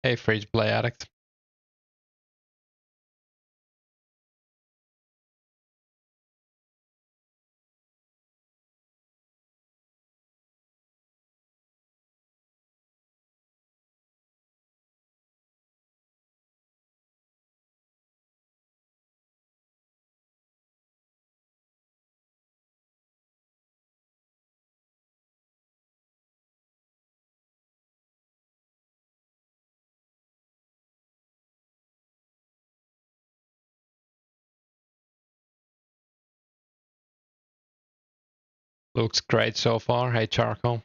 Hey, free to play addict. Looks great so far. Hey, Charcoal.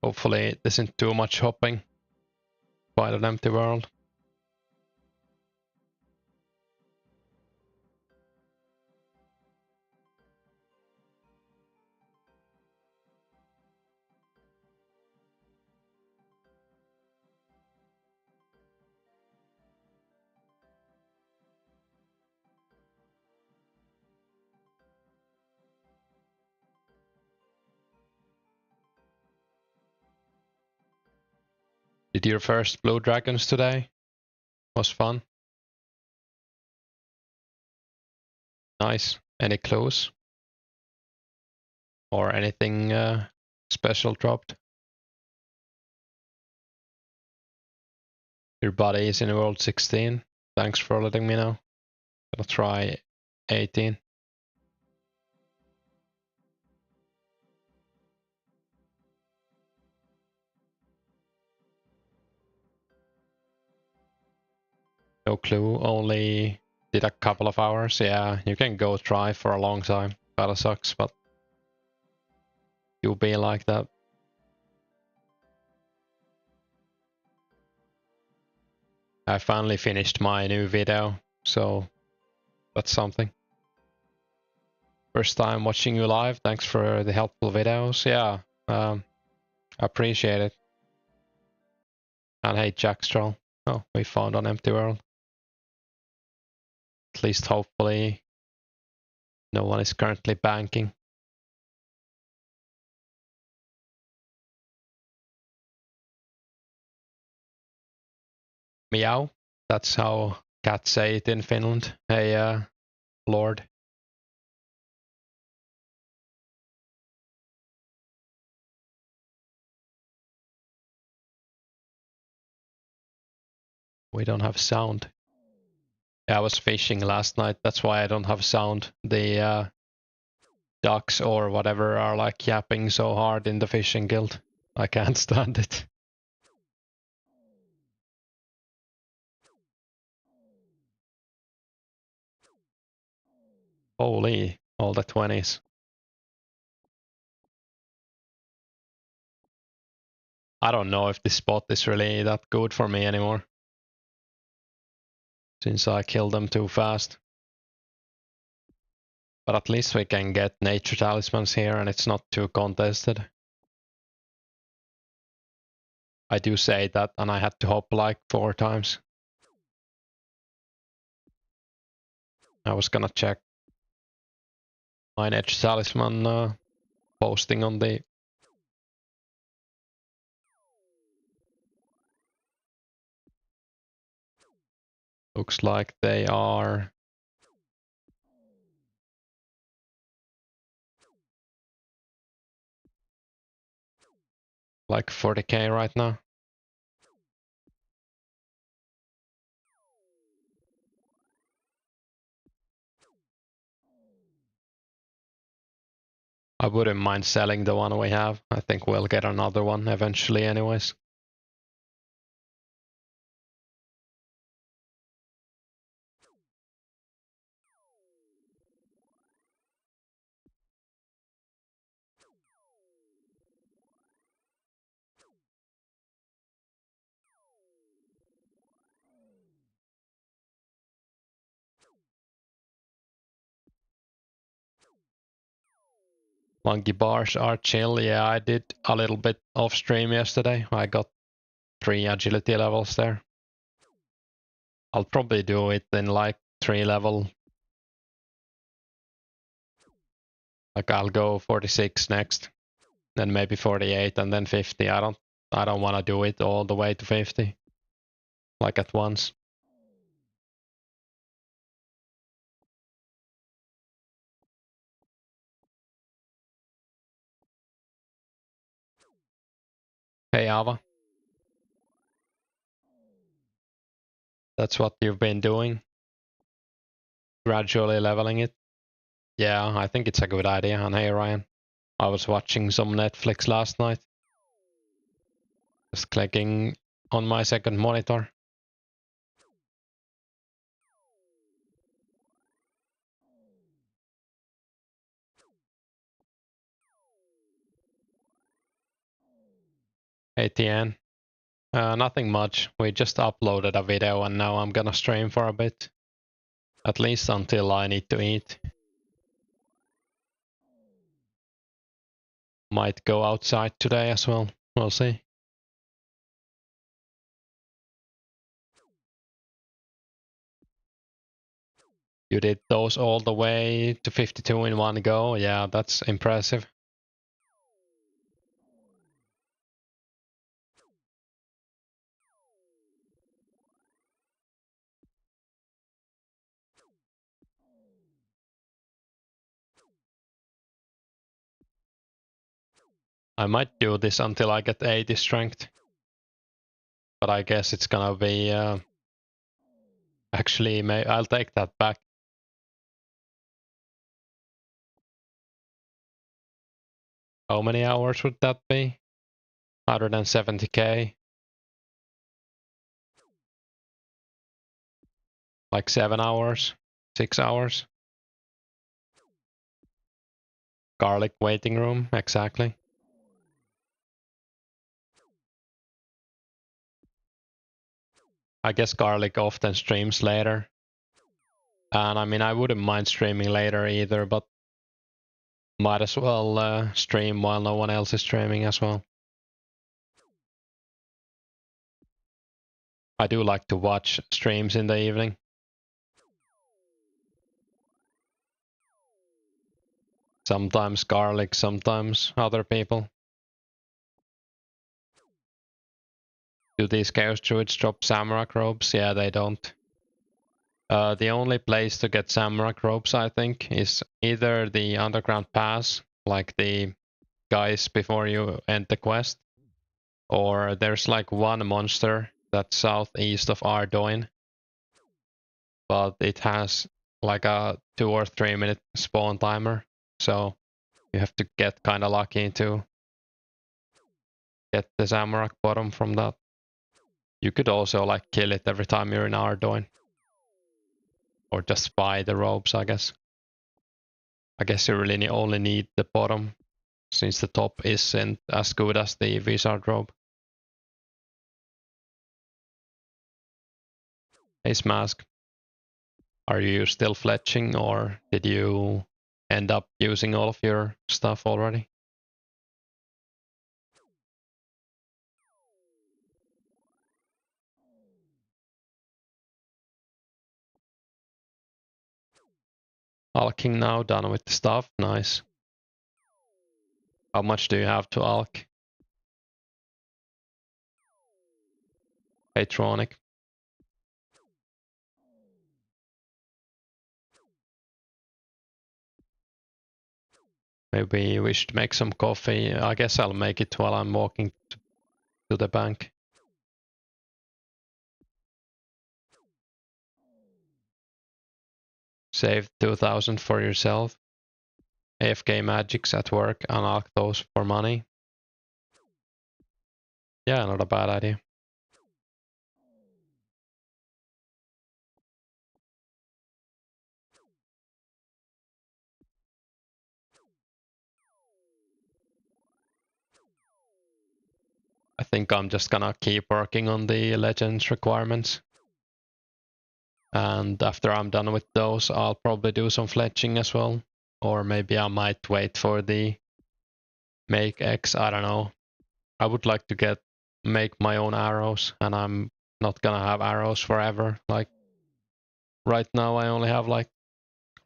Hopefully it isn't too much hopping. Quite an empty world. Did your first blue dragons today? Was fun. Nice. Any clues? Or anything special dropped? Your body is in world 16. Thanks for letting me know. I'll try 18. No clue, only did a couple of hours. Yeah, you can go try for a long time. Kinda sucks, but you'll be like that. I finally finished my new video, so that's something. First time watching you live. Thanks for the helpful videos. Yeah, I appreciate it. And hey, Jackstraw. Oh, we found an empty world. At least hopefully no one is currently banking. Meow. That's how cats say it in Finland. Hey, Lord. We don't have sound. Yeah, I was fishing last night. That's why I don't have sound. The ducks or whatever are like yapping so hard in the fishing guild. I can't stand it. Holy, all the 20s. I don't know if this spot is really that good for me anymore. Since I killed them too fast. But at least we can get nature talismans here and it's not too contested. I do say that and I had to hop like 4 times. I was gonna check my nature talisman posting on the looks like they are like 40k right now. I wouldn't mind selling the one we have. I think we'll get another one eventually anyways. Monkey bars are chill. Yeah, I did a little bit off stream yesterday. I got 3 agility levels there. I'll probably do it in like 3 level. Like I'll go 46 next, then maybe 48 and then 50. I don't want to do it all the way to 50 like at once. Hey Ava. That's what you've been doing? Gradually leveling it? Yeah, I think it's a good idea. And hey Ryan, I was watching some Netflix last night. Just clicking on my second monitor. ATN. Nothing much. We just uploaded a video and now I'm gonna stream for a bit. At least until I need to eat. Might go outside today as well. We'll see. You did those all the way to 52 in one go. Yeah, that's impressive. I might do this until I get 80 strength. But I guess it's gonna be... actually, I'll take that back. How many hours would that be? 170k. Like 7 hours? 6 hours? Garlic waiting room, exactly. I guess Garlic often streams later. And I mean, I wouldn't mind streaming later either, but might as well stream while no one else is streaming as well. I do like to watch streams in the evening. Sometimes Garlic, sometimes other people. Do these Chaos Druids drop Samrak robes? Yeah, they don't. The only place to get Samrak robes, I think, is either the Underground Pass, like the guys before you end the quest, or there's like one monster that's southeast of Ardoin, but it has like a 2 or 3 minute spawn timer, so you have to get kind of lucky to get the Zamorak bottom from that. You could also like kill it every time you're in Ardoin. Or just buy the robes, I guess. I guess you really only need the bottom, since the top isn't as good as the Wizard robe. Ace Mask. Are you still fletching, or did you end up using all of your stuff already? Alking now, done with the stuff, nice. How much do you have to alk? Patronic. Maybe we should make some coffee. I guess I'll make it while I'm walking to the bank. Save 2000 for yourself. AFK magics at work, unlock those for money. Yeah, not a bad idea. I think I'm just gonna keep working on the legends requirements. And after I'm done with those, I'll probably do some fletching as well. Or maybe I might wait for the make X, I don't know. I would like to make my own arrows, and I'm not gonna have arrows forever. Like right now I only have like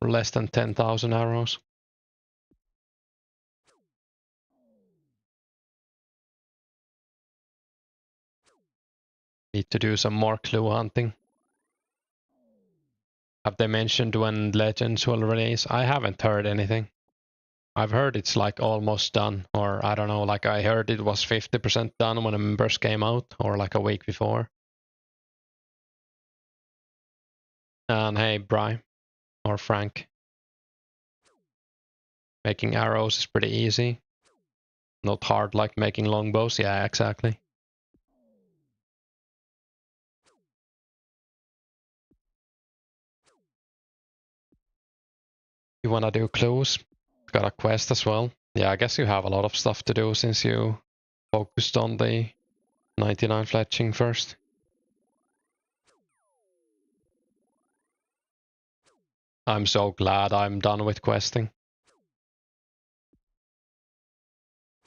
less than 10,000 arrows. Need to do some more clue hunting. Have they mentioned when Legends will release? I haven't heard anything. I've heard it's like almost done, or I don't know, like I heard it was 50% done when the members came out, or like a week before. And hey, Bri, or Frank. Making arrows is pretty easy. Not hard like making longbows. Yeah, exactly. You wanna do clues? Got a quest as well. Yeah, I guess you have a lot of stuff to do since you focused on the 99 fletching first. I'm so glad I'm done with questing.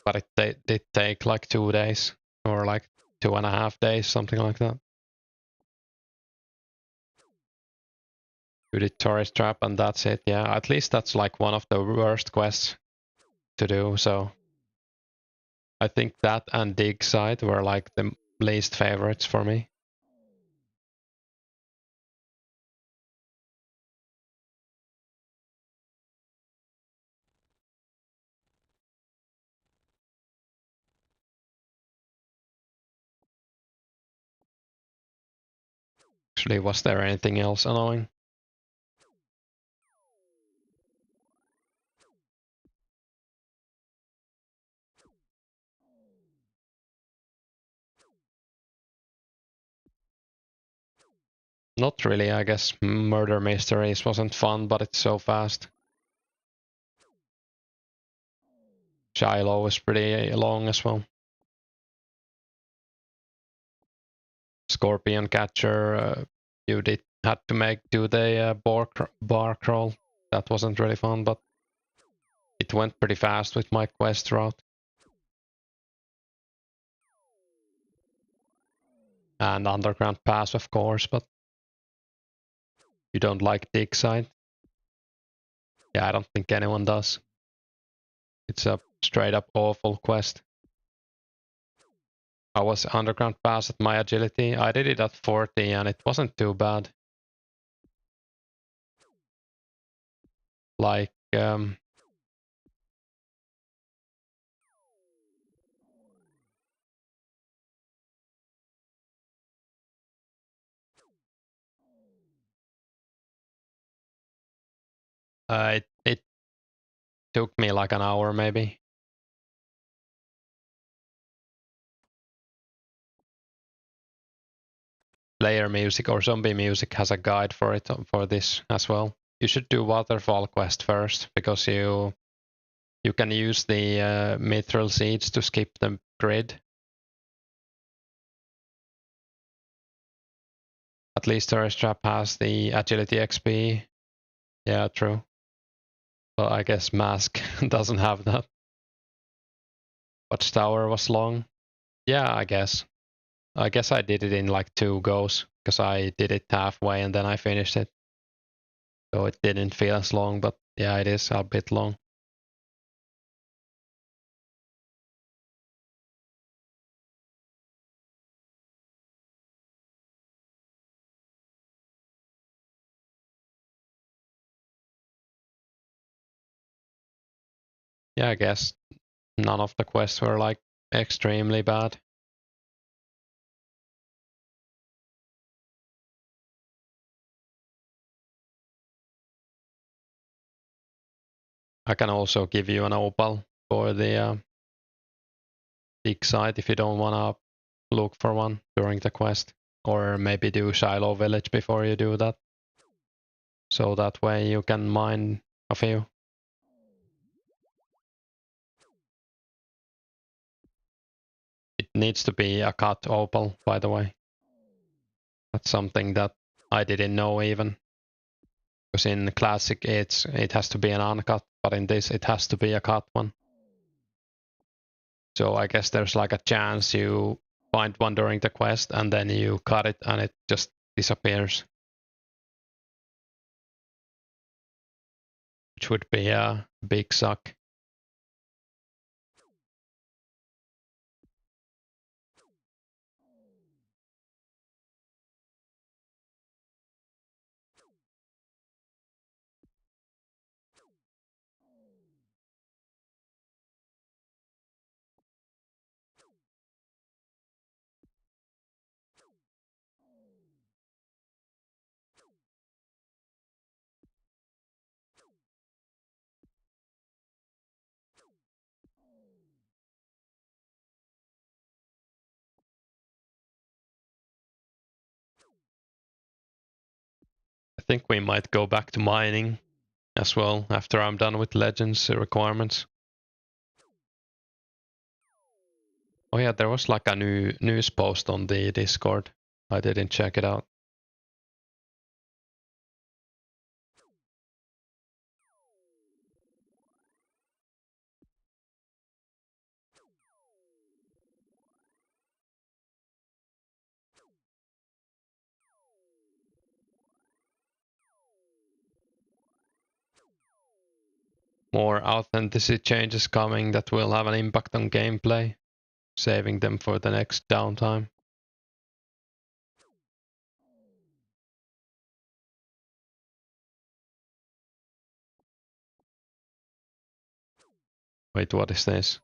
But it did take like 2 days, or like 2.5 days, something like that. Do the tourist trap and that's it. Yeah, at least that's like one of the worst quests to do. So I think that and dig site were like the least favorites for me. Actually, was there anything else annoying? Not really, I guess. Murder mysteries wasn't fun, but it's so fast. Shiloh was pretty long as well. Scorpion catcher, you had to do the bar crawl. That wasn't really fun, but it went pretty fast with my quest route. And underground pass, of course, but you don't like dig site? Yeah, I don't think anyone does. It's a straight up awful quest. I was underground pass at my agility. I did it at 40 and it wasn't too bad. Like, it took me like an hour maybe. Player music or zombie music has a guide for it for this as well. You should do waterfall quest first because you can use the mithril seeds to skip the grid. At least Tourist Trap has the agility XP. Yeah, true. But I guess Mask doesn't have that. Watchtower was long. Yeah, I guess. I guess I did it in like 2 goes because I did it halfway and then I finished it. So it didn't feel as long, but yeah, it is a bit long. Yeah, I guess none of the quests were like extremely bad. I can also give you an opal for the dig site if you don't wanna look for one during the quest. Or maybe do Shiloh Village before you do that. So that way you can mine a few. It needs to be a cut opal, by the way. That's something that I didn't know even. Because in classic it has to be an uncut, but in this it has to be a cut one. So I guess there's like a chance you find one during the quest and then you cut it and it just disappears. Which would be a big suck. I think we might go back to mining as well after I'm done with Legends requirements. Oh yeah, there was like a new news post on the Discord. I didn't check it out. More authenticity changes coming that will have an impact on gameplay, saving them for the next downtime. Wait, what is this?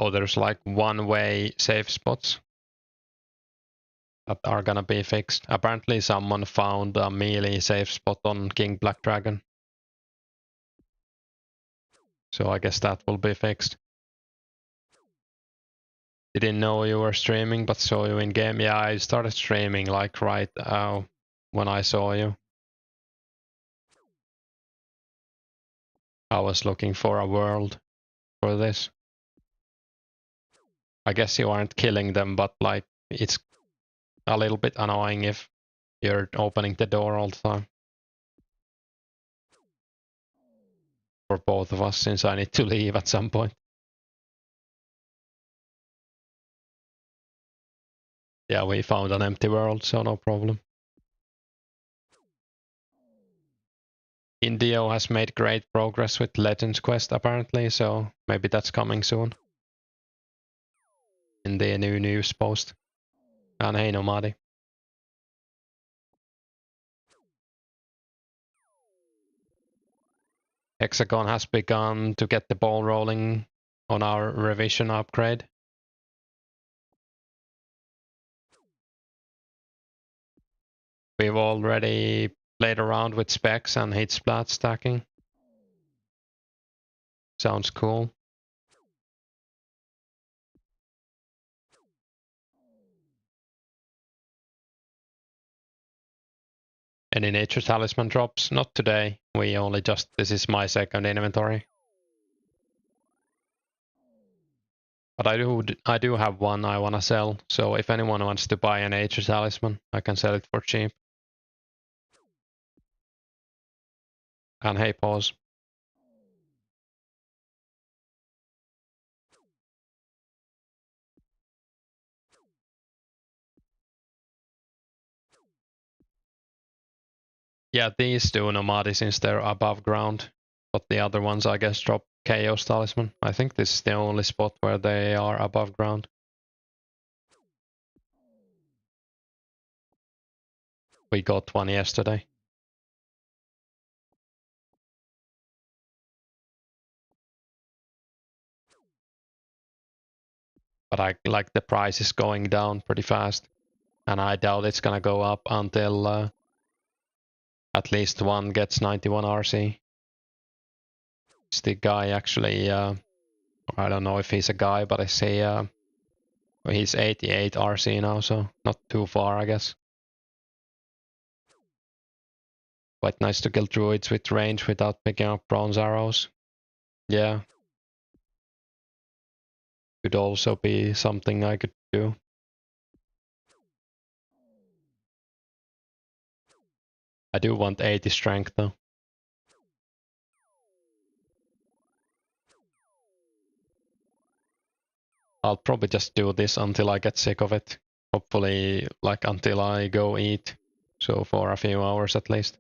Oh, there's like one-way safe spots that are gonna be fixed. Apparently someone found a melee safe spot on King Black Dragon. So I guess that will be fixed. Didn't know you were streaming, but saw you in game. Yeah, I started streaming like right when I saw you. I was looking for a world for this. I guess you aren't killing them, but like it's a little bit annoying if you're opening the door all the time. For both of us, since I need to leave at some point. Yeah, we found an empty world, so no problem. Indio has made great progress with Legends Quest apparently, so maybe that's coming soon. In the new news post. And hey Nomadi. Hexagon has begun to get the ball rolling on our revision upgrade. We've already played around with specs and hit splat stacking. Sounds cool. Any nature talisman drops? Not today. We only just, this is my second inventory. But I do have one I wanna sell, so if anyone wants to buy a nature talisman, I can sell it for cheap. And hey, pause. Yeah, these do Nomadi since they're above ground, but the other ones I guess drop Chaos Talisman. I think this is the only spot where they are above ground. We got one yesterday. But I like the price is going down pretty fast. And I doubt it's gonna go up until at least one gets 91 RC. Is the guy actually I don't know if he's a guy, but I say he's 88 RC now, so not too far, I guess. Quite nice to kill druids with range without picking up bronze arrows. Yeah. Could also be something I could do. I do want 80 strength though. I'll probably just do this until I get sick of it. Hopefully, like until I go eat. So for a few hours at least.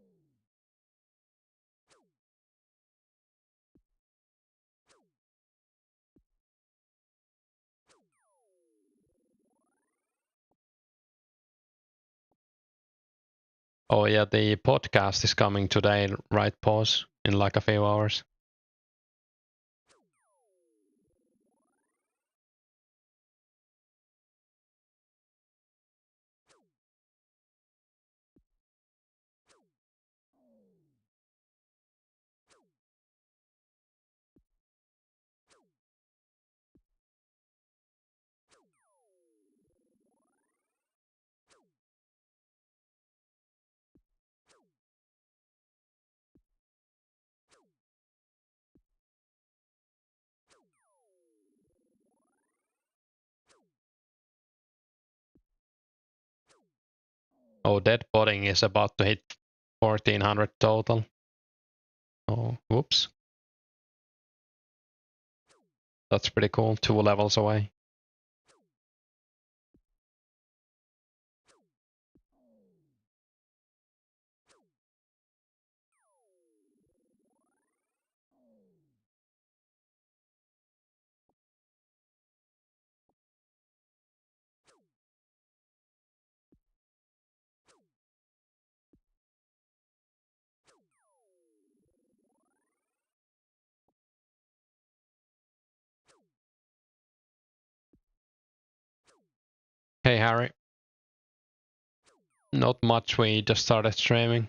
Oh yeah, the podcast is coming today, right? Pause in like a few hours. Oh, dead botting is about to hit 1400 total. Oh, whoops. That's pretty cool. 2 levels away. Hey Harry. Not much, we just started streaming.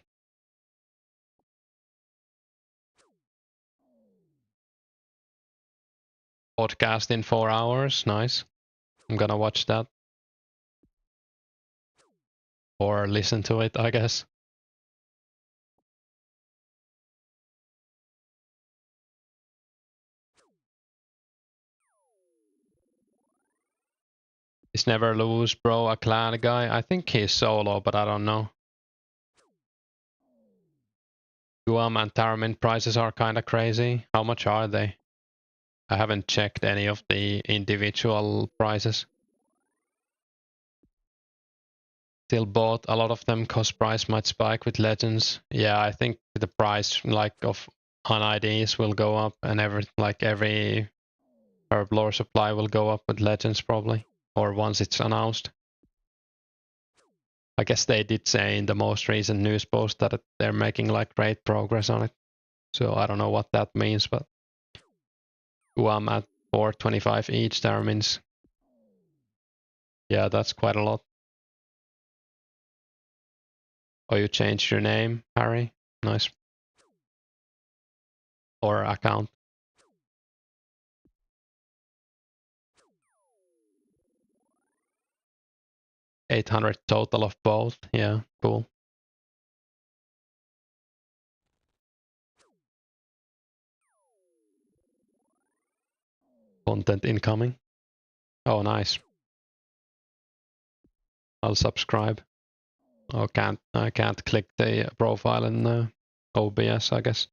Podcast in 4 hours, nice. I'm gonna watch that. Or listen to it, I guess. Is Never Lose Bro a clan guy? I think he's solo, but I don't know. Guam and Taramint prices are kinda crazy. How much are they? I haven't checked any of the individual prices. Still bought a lot of them cause price might spike with legends. Yeah, I think the price like of on IDs will go up and every herb lore supply will go up with legends probably. Or once it's announced. I guess they did say in the most recent news post that they're making like great progress on it. So I don't know what that means, but Guam at 425 each, that means. Yeah, that's quite a lot. Oh, you changed your name, Harry? Nice. Or account. 800 total of both. Yeah, cool. Content incoming. Oh, nice. I'll subscribe. Oh, I can't click the profile in OBS, I guess.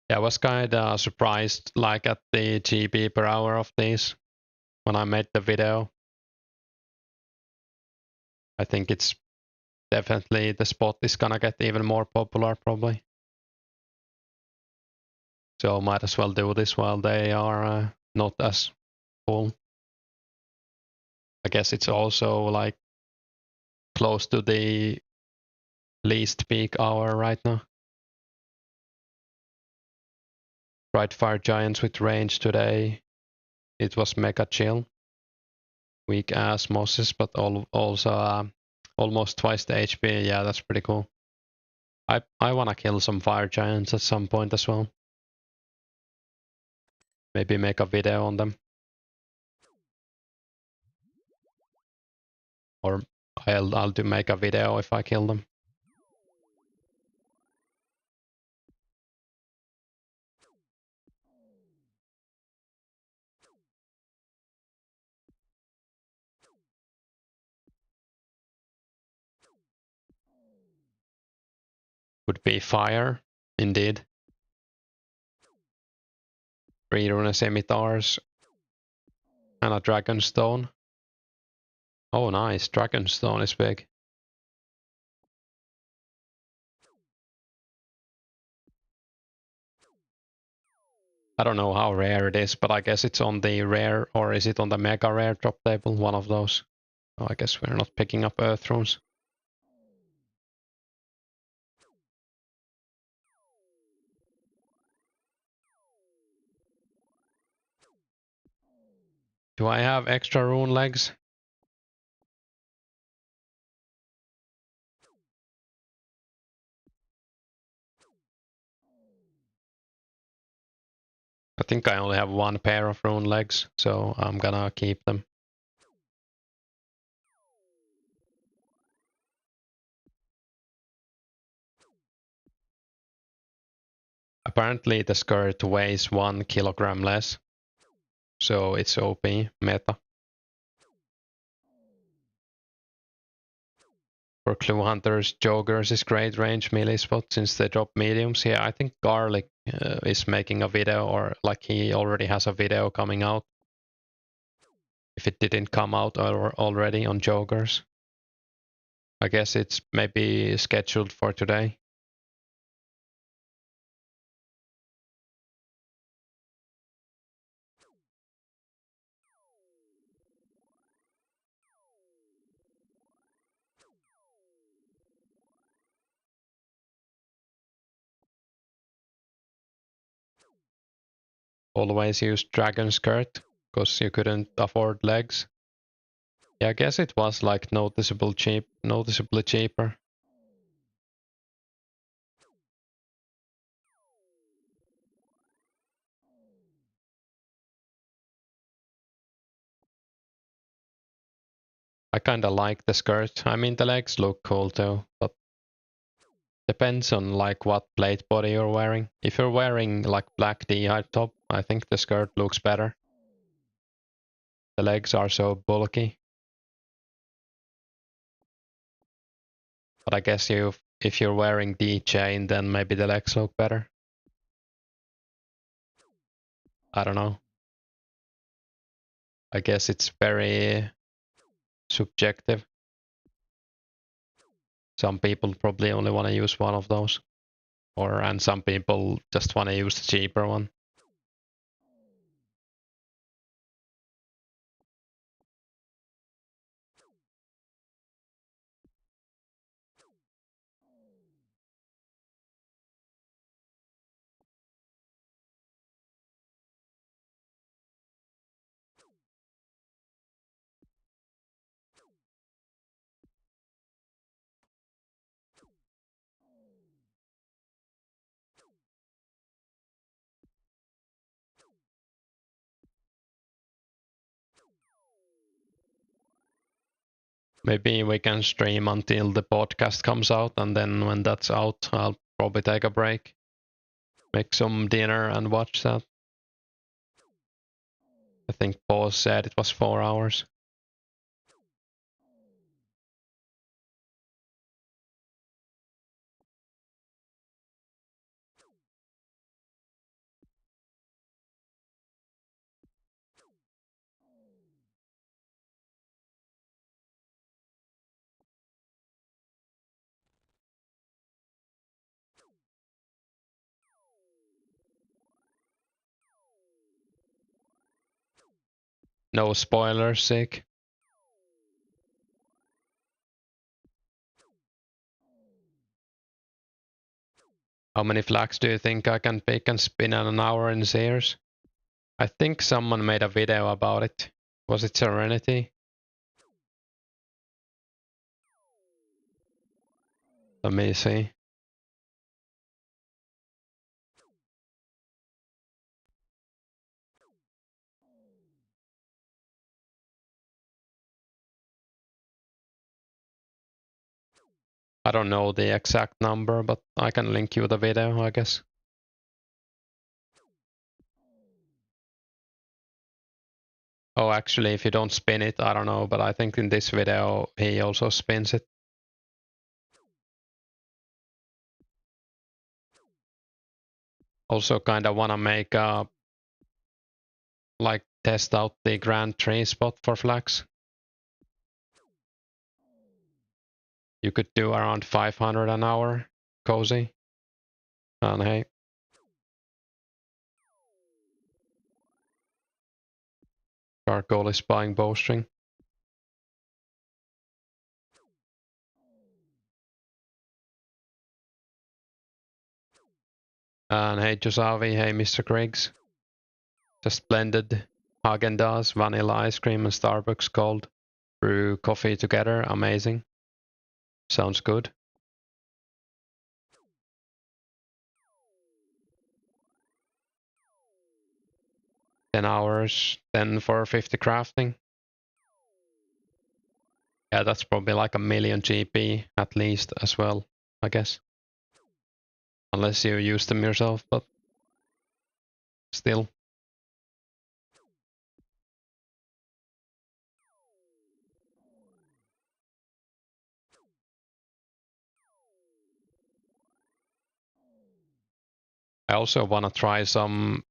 Yeah, I was kind of surprised like at the GB per hour of these when I made the video. I think it's definitely the spot is gonna get even more popular probably. So might as well do this while they are not as full. I guess it's also like close to the least peak hour right now. Tried fire giants with range today. It was mega chill. Weak ass mosses, but also almost twice the HP. Yeah, that's pretty cool. I wanna kill some fire giants at some point as well. Maybe make a video on them. Or I'll do make a video if I kill them. Would be fire, indeed. 3 rune scimitars and a dragonstone. Oh nice, dragonstone is big. I don't know how rare it is, but I guess it's on the rare, or is it on the mega rare drop table? One of those. Oh, I guess we're not picking up earth runes. Do I have extra rune legs? I think I only have one pair of rune legs, so I'm gonna keep them. Apparently the skirt weighs 1 kilogram less, so it's OP meta. For clue hunters, joggers is great range melee spot since they drop mediums. Yeah, I think Garlic is making a video, or like he already has a video coming out. If it didn't come out already on joggers. I guess it's maybe scheduled for today. Always use dragon skirt, because you couldn't afford legs. Yeah, I guess it was like noticeably cheaper. I kinda like the skirt. I mean, the legs look cool too, but depends on like what plate body you're wearing. If you're wearing like black D-hide top, I think the skirt looks better. The legs are so bulky. But I guess if you're wearing D-chain, then maybe the legs look better. I don't know. I guess it's very subjective. Some people probably only want to use one of those. And some people just want to use the cheaper one. Maybe we can stream until the podcast comes out, and then when that's out, I'll probably take a break, make some dinner, and watch that. I think Paul said it was 4 hours. No spoilers, sick. How many flags do you think I can pick and spin in an hour in Sears? I think someone made a video about it. Was it Serenity? Let me see. I don't know the exact number, but I can link you the video, I guess. Oh, actually, if you don't spin it, I don't know, but I think in this video he also spins it. Also kinda wanna make a, like, test out the grand tree spot for flags. You could do around 500 an hour, cozy. And hey, our goal is buying bowstring. And hey, Josavi, hey, Mr. Griggs. Just blended Häagen-Dazs, vanilla ice cream, and Starbucks cold brew coffee together. Amazing. Sounds good. 10 hours, then for 50 crafting. Yeah, that's probably like a million GP at least as well, I guess. Unless you use them yourself, but still. I also want to try some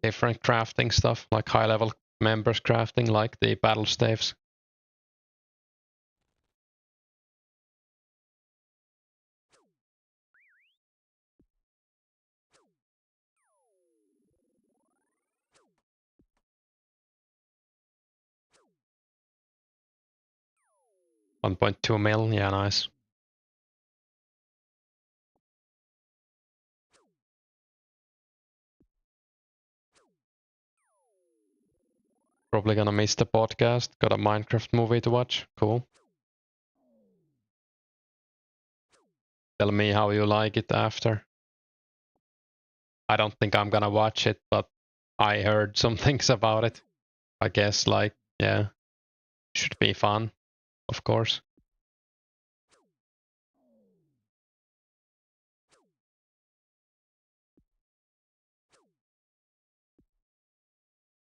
different crafting stuff, like high level members crafting, like the battle staves. $1.2 mil, yeah, nice. Probably gonna miss the podcast. Got a Minecraft movie to watch. Cool. Tell me how you like it after. I don't think I'm gonna watch it, but I heard some things about it. I guess, like, yeah, should be fun, of course.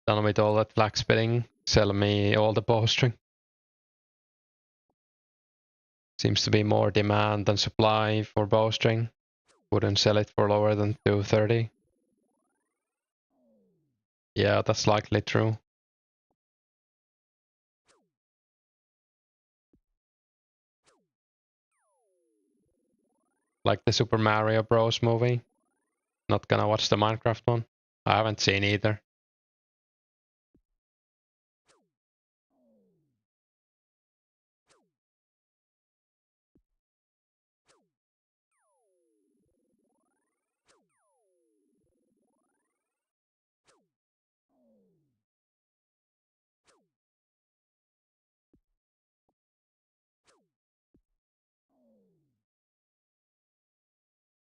Done with all that blacksmithing. Sell me all the bowstring. Seems to be more demand than supply for bowstring. Wouldn't sell it for lower than 230. Yeah, that's likely true. Like the Super Mario Bros. Movie. Not gonna watch the Minecraft one. I haven't seen either.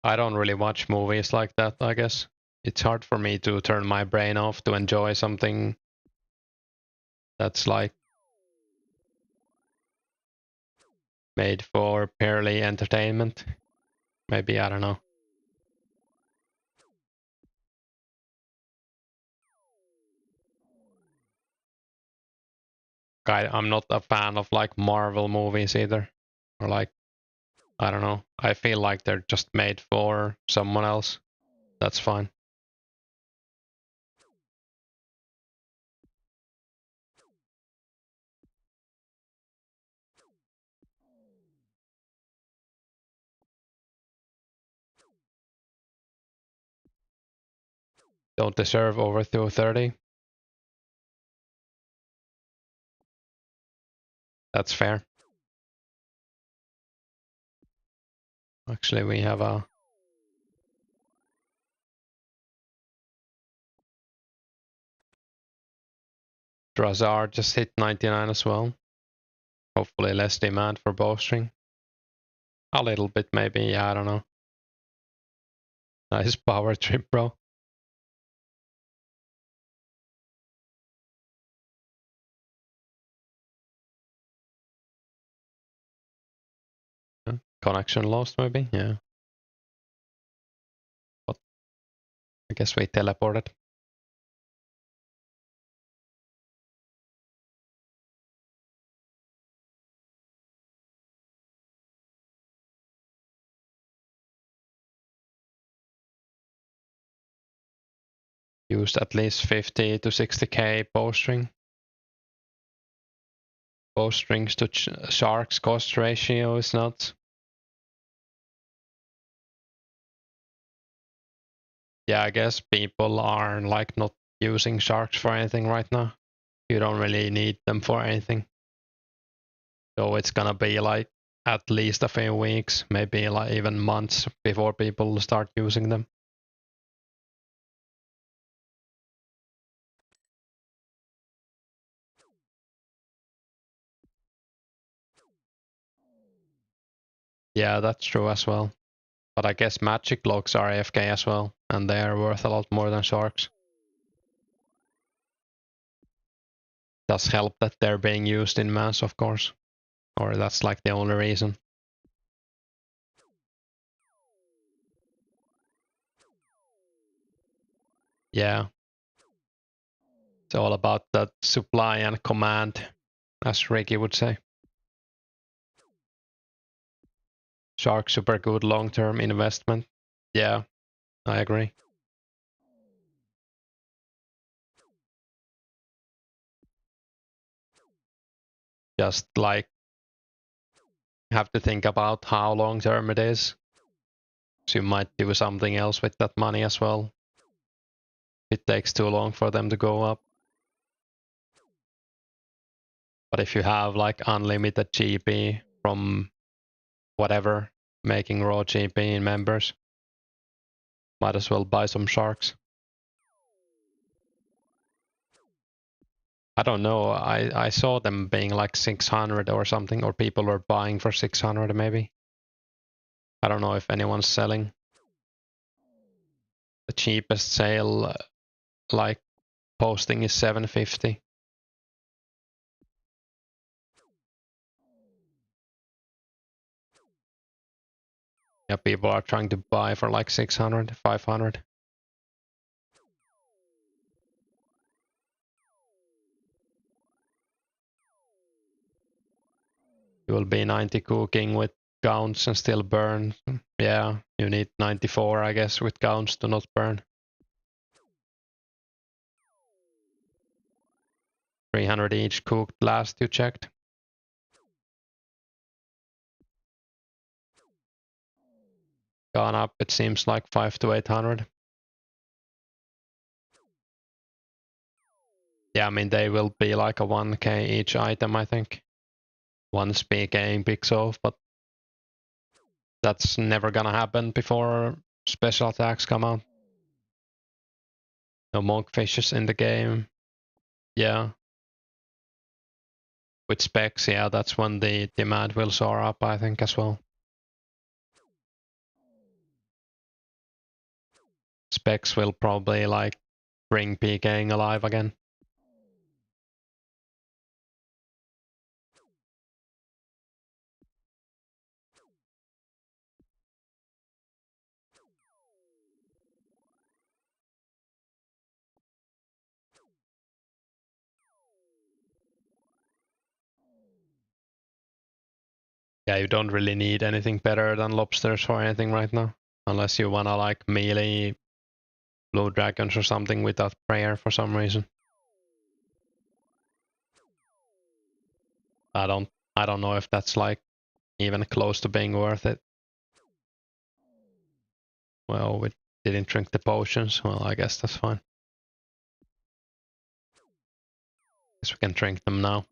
I don't really watch movies like that, I guess. It's hard for me to turn my brain off to enjoy something that's like made for purely entertainment. Maybe, I don't know. I'm not a fan of like Marvel movies either. Or like, I don't know. I feel like they're just made for someone else. That's fine. Don't deserve over 230. That's fair. Actually, we have a Drazar just hit 99 as well. Hopefully less demand for bowstring. A little bit maybe, yeah, I don't know. Nice power trip, bro. Connection lost maybe, yeah. But I guess we teleported. Used at least 50 to 60k bowstring. Bowstrings to sharks cost ratio is not. Yeah, I guess people are like not using sharks for anything right now. You don't really need them for anything. So it's gonna be like at least a few weeks, maybe like even months before people start using them. Yeah, that's true as well. But I guess magic logs are AFK as well, and they are worth a lot more than sharks. Does help that they're being used in mass, of course. Or that's like the only reason. Yeah. It's all about that supply and command, as Ricky would say. Shark super good long-term investment. Yeah, I agree. Just like have to think about how long-term it is. So you might do something else with that money as well. It takes too long for them to go up. But if you have like unlimited GP from whatever, making raw GP in members, might as well buy some sharks. I don't know. I saw them being like 600 or something, or people were buying for 600 maybe. I don't know if anyone's selling. The cheapest sale, like posting, is 750. Yeah, people are trying to buy for like 600, 500. You will be 90 cooking with counts and still burn. Yeah, you need 94, I guess, with counts to not burn. 300 each cooked last you checked. Gone up, it seems like 5 to 800. Yeah, I mean, they will be like a 1k each item, I think. Once PKing picks off, but that's never gonna happen before special attacks come out. No monkfishes in the game. Yeah. With specs, yeah, that's when the demand will soar up, I think, as well. Specs will probably like bring PKing alive again. Yeah, you don't really need anything better than lobsters or anything right now. Unless you wanna like melee blue dragons or something without prayer for some reason. I don't know if that's like even close to being worth it. Well, we didn't drink the potions. Well, I guess that's fine. Guess we can drink them now.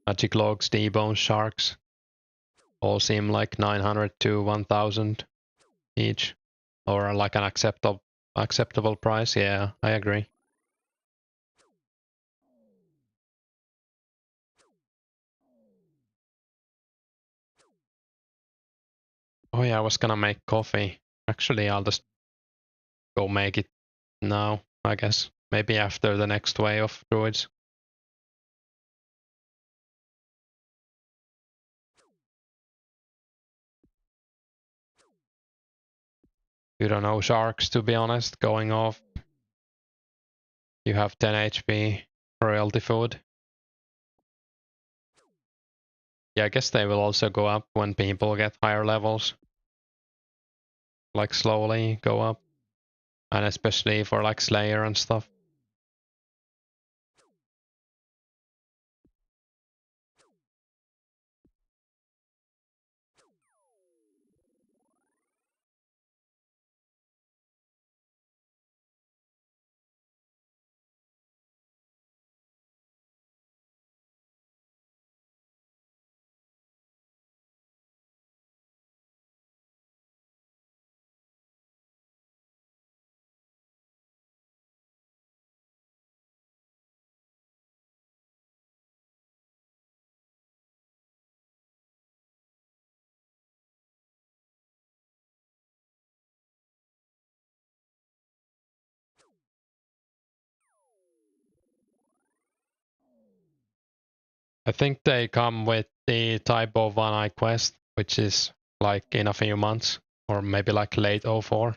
Magic logs, debones, sharks. All seem like 900 to 1000 each. Or like an acceptable price. Yeah, I agree. Oh yeah, I was gonna make coffee. Actually, I'll just go make it now, I guess. Maybe after the next wave of druids. You don't know sharks, to be honest, going off. You have 10 HP, royalty food. Yeah, I guess they will also go up when people get higher levels. Like slowly go up. And especially for like Slayer and stuff. I think they come with the type of one-eye quest, which is like in a few months, or maybe like late 04.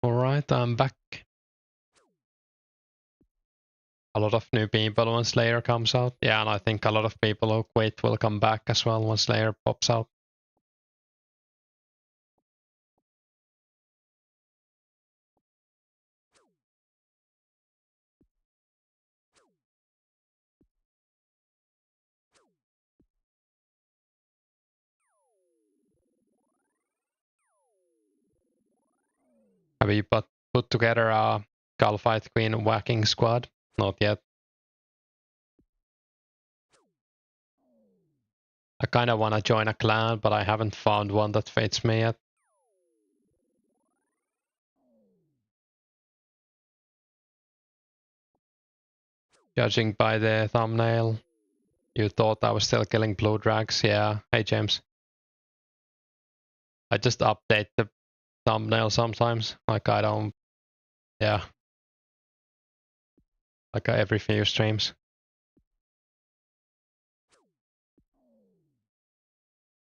Alright, I'm back. A lot of new people when Slayer comes out. Yeah, and I think a lot of people who quit will come back as well when Slayer pops out. Have you put together a Galfight Queen whacking squad? Not yet. I kinda wanna join a clan, but I haven't found one that fits me yet. Judging by the thumbnail, you thought I was still killing blue drags. Yeah, hey James. I just update the thumbnail sometimes. Like I don't, yeah. Like every few streams.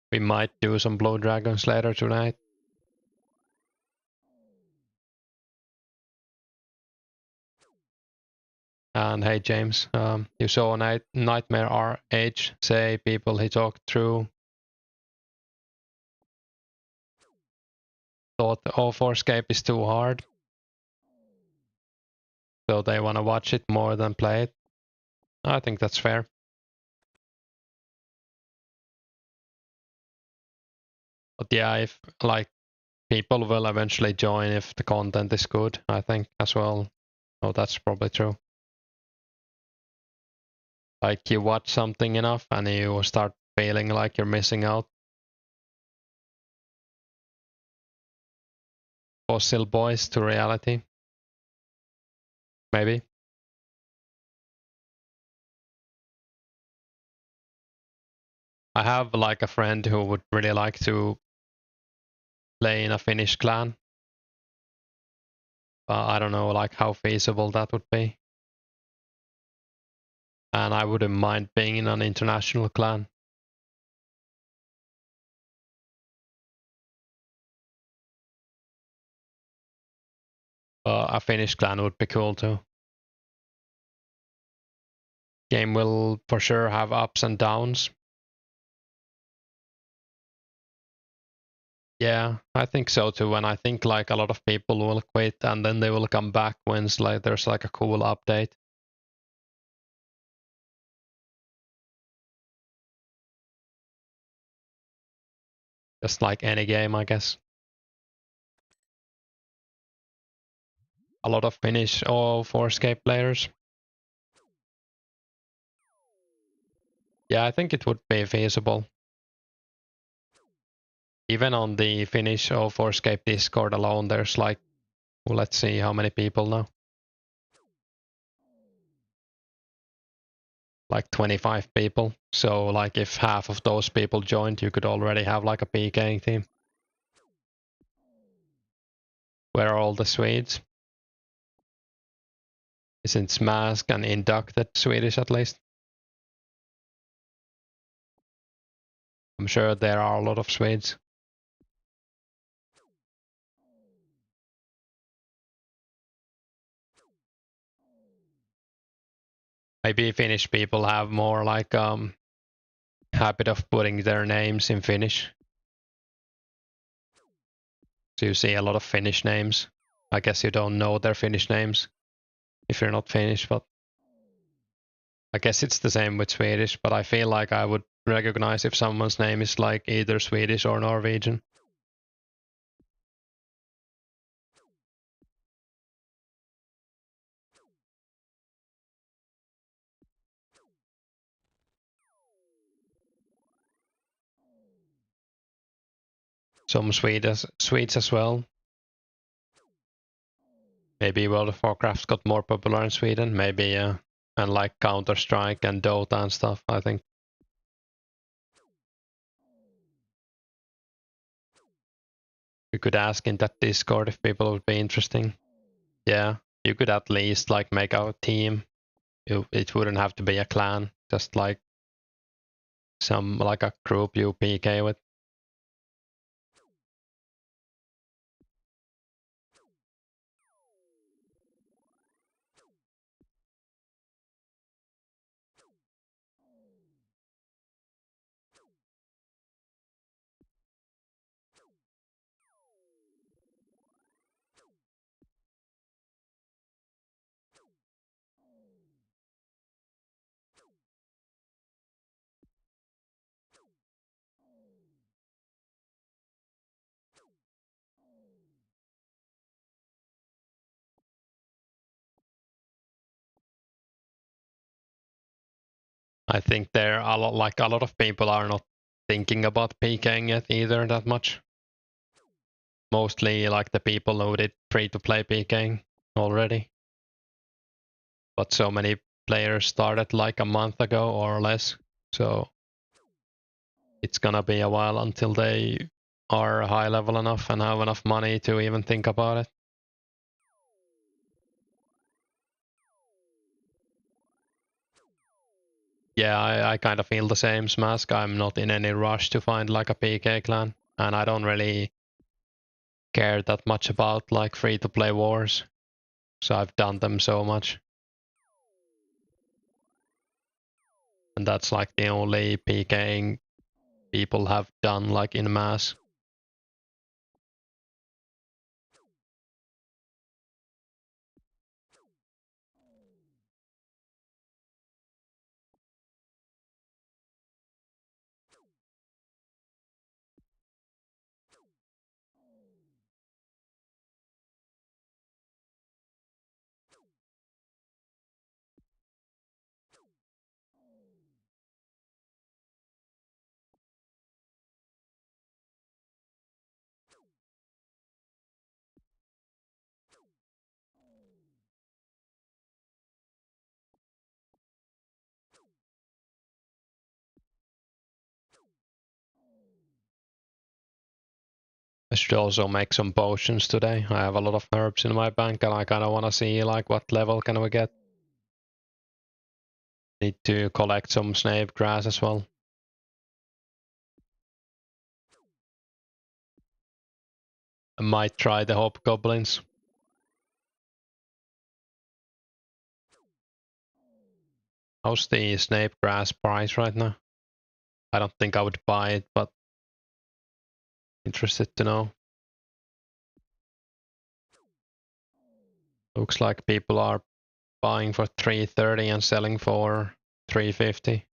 We might do some blue dragons later tonight. And hey James, you saw Nightmare RH say people he talked through thought 2004scape is too hard. So they want to watch it more than play it. I think that's fair. But yeah, if like people will eventually join if the content is good, I think as well. So that's probably true. Like you watch something enough and you start feeling like you're missing out. Fossil Boys to reality. Maybe. I have like a friend who would really like to play in a Finnish clan. I don't know like how feasible that would be. And I wouldn't mind being in an international clan. A Finnish clan would be cool too. Game will for sure have ups and downs. Yeah, I think so too. And I think like a lot of people will quit and then they will come back when like there's like a cool update. Just like any game, I guess. A lot of Finnish or 4scape players. Yeah, I think it would be feasible. Even on the Finnish or 4scape Discord alone, there's like, well, let's see how many people now. Like 25 people. So like if half of those people joined, you could already have like a PKing team. Where are all the Swedes? Isn't Mask and Inducted Swedish at least? I'm sure there are a lot of Swedes. Maybe Finnish people have more like habit of putting their names in Finnish. So you see a lot of Finnish names. I guess you don't know their Finnish names if you're not Finnish, but I guess it's the same with Swedish, but I feel like I would recognize if someone's name is like either Swedish or Norwegian. Some Swedes as well. Maybe World of Warcraft got more popular in Sweden. Maybe, yeah. And like Counter-Strike and Dota and stuff, I think. You could ask in that Discord if people would be interesting. Yeah, you could at least like make a team. It wouldn't have to be a clan, just like some like a group you PK with. I think there are a lot of people are not thinking about PKing yet either that much. Mostly like the people who did free to play PKing already. But so many players started like a month ago or less. So it's gonna be a while until they are high level enough and have enough money to even think about it. Yeah, I kind of feel the same, Smask. I'm not in any rush to find like a PK clan, and I don't really care that much about like free to play wars. So I've done them so much. And that's like the only PKing people have done like in mass. I should also make some potions today. I have a lot of herbs in my bank and I kind of want to see like what level can we get. Need to collect some snake grass as well. I might try the hobgoblins. How's the snake grass price right now? I don't think I would buy it, but interested to know. Looks like people are buying for 330 and selling for 350.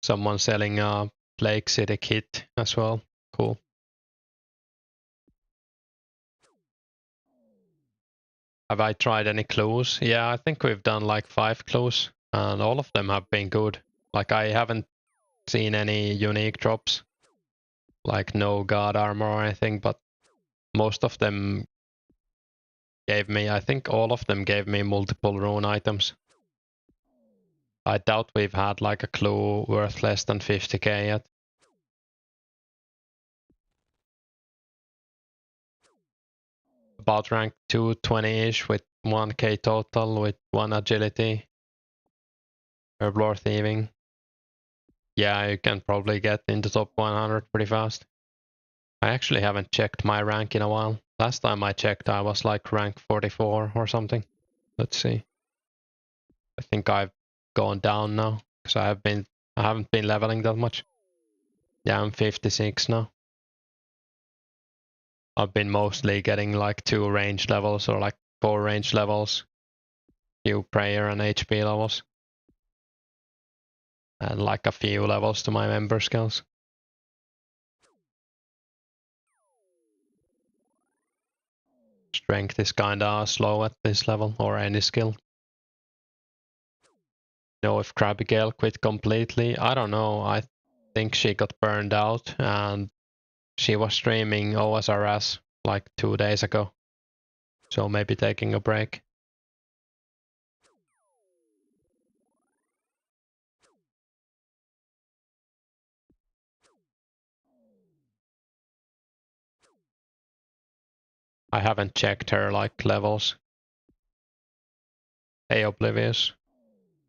Someone selling a Plague City kit as well. Cool. Have I tried any clues? Yeah, I think we've done like 5 clues and all of them have been good. Like I haven't seen any unique drops, like no god armor or anything, but most of them gave me, I think all of them gave me multiple rune items. I doubt we've had like a clue worth less than 50k yet. About rank 220-ish with 1k total with 1 agility. Herblore thieving. Yeah, you can probably get into top 100 pretty fast. I actually haven't checked my rank in a while. Last time I checked I was like rank 44 or something. Let's see. I think I've gone down now because I haven't been leveling that much. Yeah, I'm 56 now. I've been mostly getting like 2 range levels or like 4 range levels, few prayer and HP levels, and like a few levels to my member skills. Strength is kinda slow at this level, or any skill. Know if Crabigale quit completely? I don't know. I think she got burned out and she was streaming OSRS like 2 days ago. So maybe taking a break. I haven't checked her like levels. Hey Oblivious.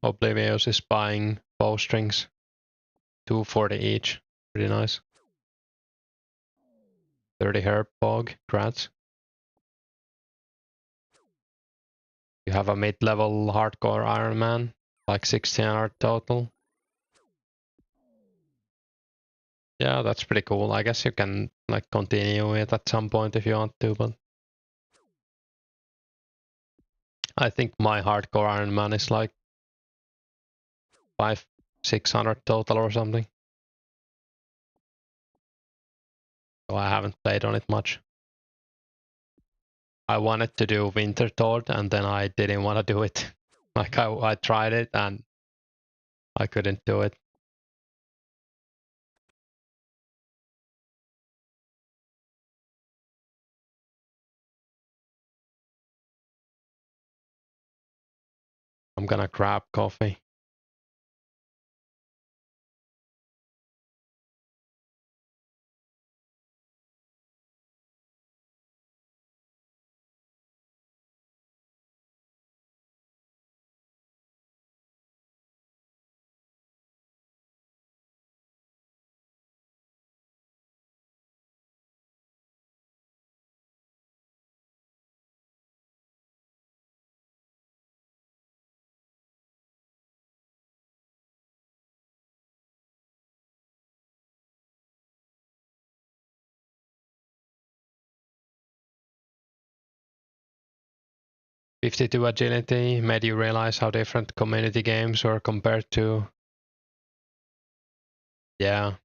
Oblivious is buying bowstrings. 240 each. Pretty nice. 30 herb bog. Grats. You have a mid-level hardcore Iron Man. Like 1600 total. Yeah, that's pretty cool. I guess you can like continue it at some point if you want to, but I think my hardcore Iron Man is like 500-600 total or something. So I haven't played on it much. I wanted to do Winter Tord and then I didn't want to do it. Like I tried it and I couldn't do it. I'm gonna grab coffee. .52 agility made you realize how different community games were compared to... Yeah.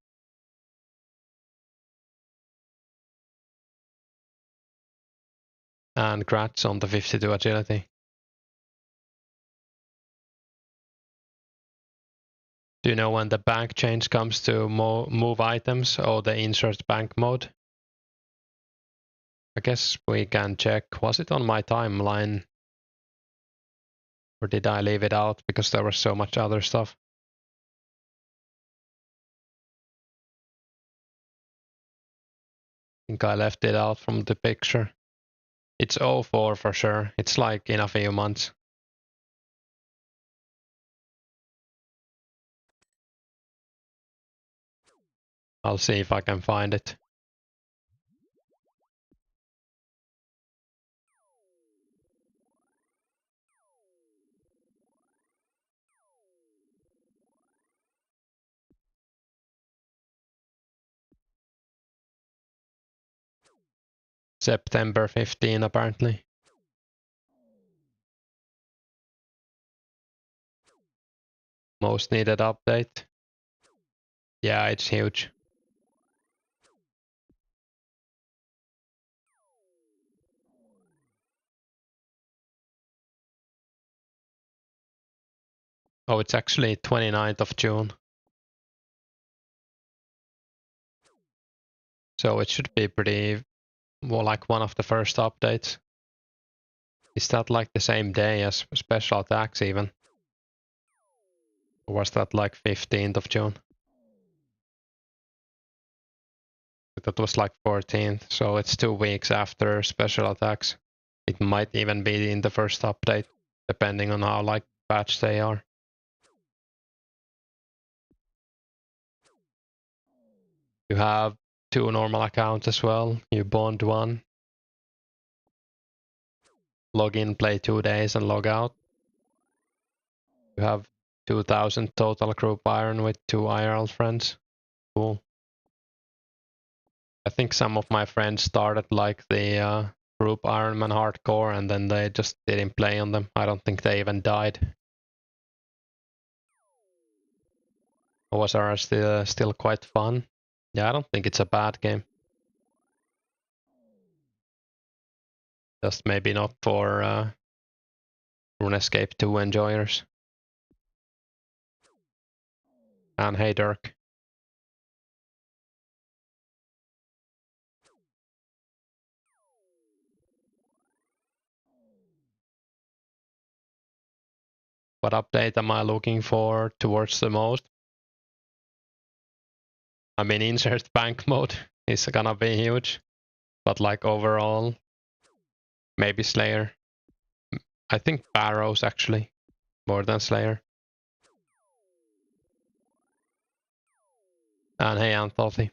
And grats on the 52 agility. Do you know when the bank change comes to move items or the insert bank mode? I guess we can check. Was it on my timeline? Or did I leave it out because there was so much other stuff? I think I left it out from the picture. It's 04 for sure. It's like in a few months. I'll see if I can find it. September 15 apparently. Most needed update. Yeah, it's huge. Oh, it's actually 29th of June. So it should be pretty, well, like one of the first updates. Is that like the same day as special attacks even? Or was that like 15th of June? That was like 14th, so it's 2 weeks after special attacks. It might even be in the first update, depending on how like patched they are. You have 2 normal accounts as well. You bond one. Log in, play 2 days and log out. You have 2000 total group iron with 2 IRL friends. Cool. I think some of my friends started like the group Ironman hardcore and then they just didn't play on them. I don't think they even died. OSR is still quite fun. Yeah, I don't think it's a bad game. Just maybe not for Runescape 2 enjoyers. And hey Dirk. What update am I looking for towards the most? I mean, insert bank mode is gonna be huge. But like overall, maybe Slayer. I think Barrows actually, more than Slayer. And hey Antothy.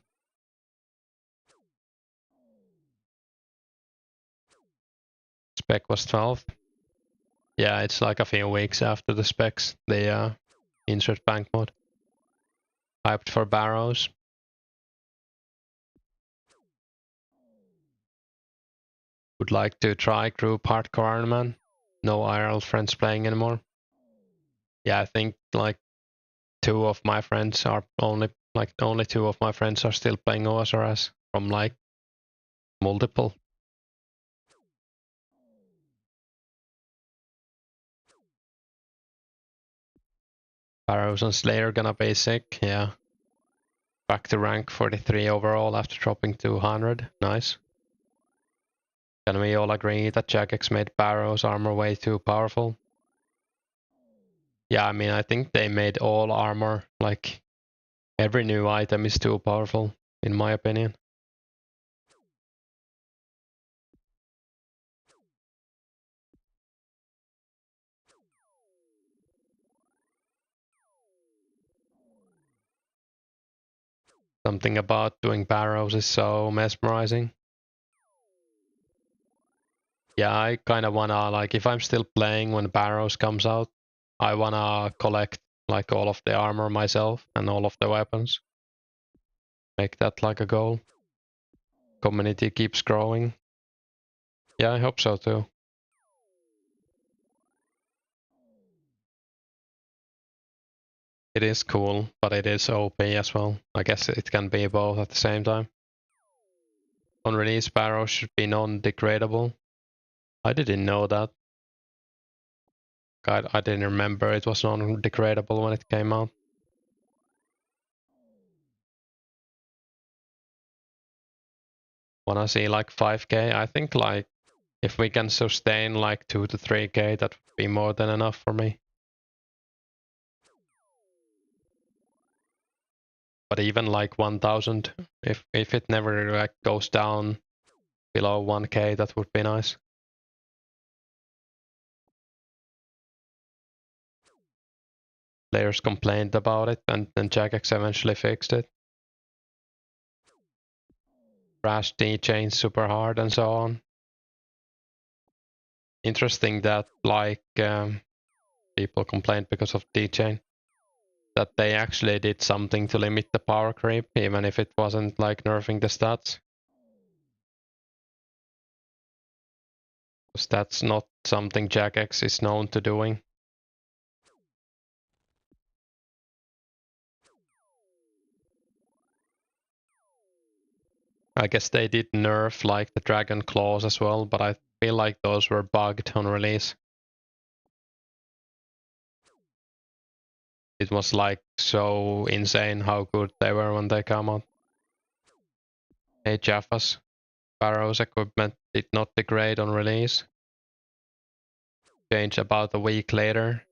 Spec was 12th. Yeah, it's like a few weeks after the specs, the insert bank mode. Hyped for Barrows. Would like to try group hardcore Ironman. No IRL friends playing anymore. Yeah, I think like two of my friends are only 2 of my friends are still playing OSRS from like multiple. Barrows and Slayer gonna be sick, yeah. Back to rank 43 overall after dropping to 100. Nice. Can we all agree that Jagex made Barrows armor way too powerful? Yeah, I mean, I think they made all armor, like, every new item is too powerful, in my opinion. Something about doing Barrows is so mesmerizing. Yeah, I kind of wanna, like, if I'm still playing when Barrows comes out, I wanna collect, like, all of the armor myself and all of the weapons. Make that like a goal. Community keeps growing. Yeah, I hope so too. It is cool, but it is OP as well. I guess it can be both at the same time. On release, Barrows should be non-degradable. I didn't know that. I didn't remember it was non-degradable when it came out. Wanna see like 5k? I think like If we can sustain like 2 to 3k, that would be more than enough for me. But even like 1000, if it never like goes down below 1k, that would be nice. Players complained about it, and then Jagex eventually fixed it. Crashed D-chain super hard and so on. Interesting that like people complained because of D-chain, that they actually did something to limit the power creep, even if it wasn't like nerfing the stats. Because that's not something Jagex is known to doing. I guess they did nerf like the Dragon Claws as well, but I feel like those were bugged on release. It was like so insane how good they were when they come out. Hey Jaffas, Pharaoh's equipment did not degrade on release. Changed about a week later.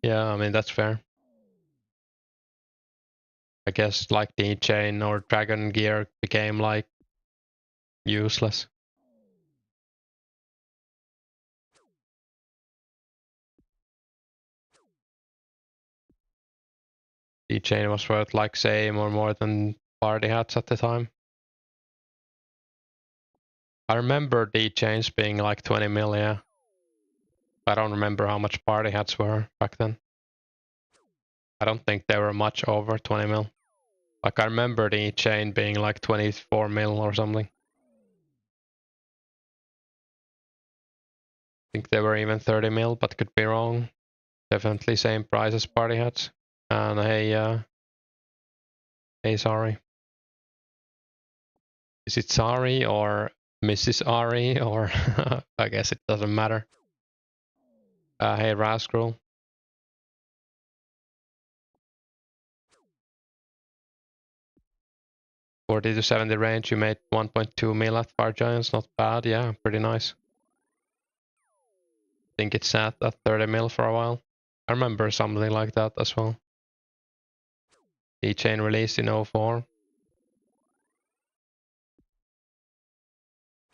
Yeah, I mean that's fair. I guess like the chain or dragon gear became like useless. The chain was worth like same or more than party hats at the time. I remember the chains being like 20 mil, yeah. I don't remember how much party hats were back then. I don't think they were much over 20 mil. Like I remember the chain being like 24 mil or something. I think they were even 30 mil, but could be wrong. Definitely same price as party hats. And hey, sorry. Is it Sari or Mrs. Ari or I guess it doesn't matter. Hey, Rascal. 40 to 70 range, you made 1.2 mil at Fire Giants, not bad, yeah, pretty nice. I think it sat at 30 mil for a while. I remember something like that as well. D-Chain released in 04.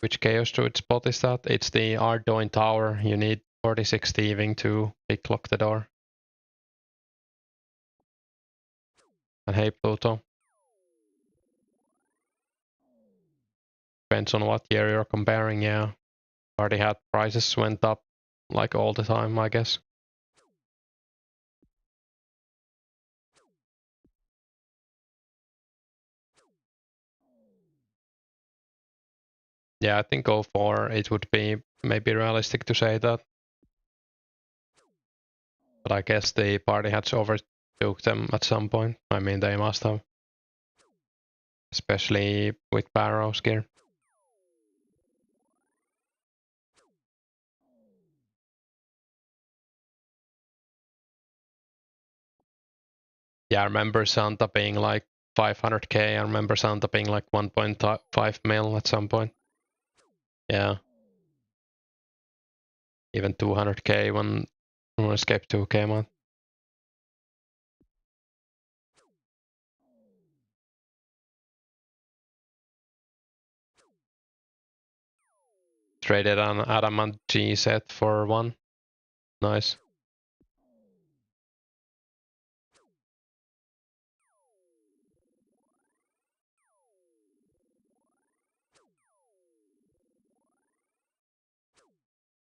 Which Chaos Druid spot is that? It's the Ardoin Tower. You need 46 thieving to pick lock the door. And hey Pluto. Depends on what year you're comparing, yeah. Party hat prices went up like all the time, I guess. Yeah, I think 04 it would be maybe realistic to say that. But I guess the party hats overtook them at some point. I mean, they must have. Especially with Barrow's gear. Yeah, I remember Santa being like 500k. I remember Santa being like 1.5 mil at some point. Yeah. Even 200k when Runescape 2 came out. Traded an Adamant G set for one. Nice.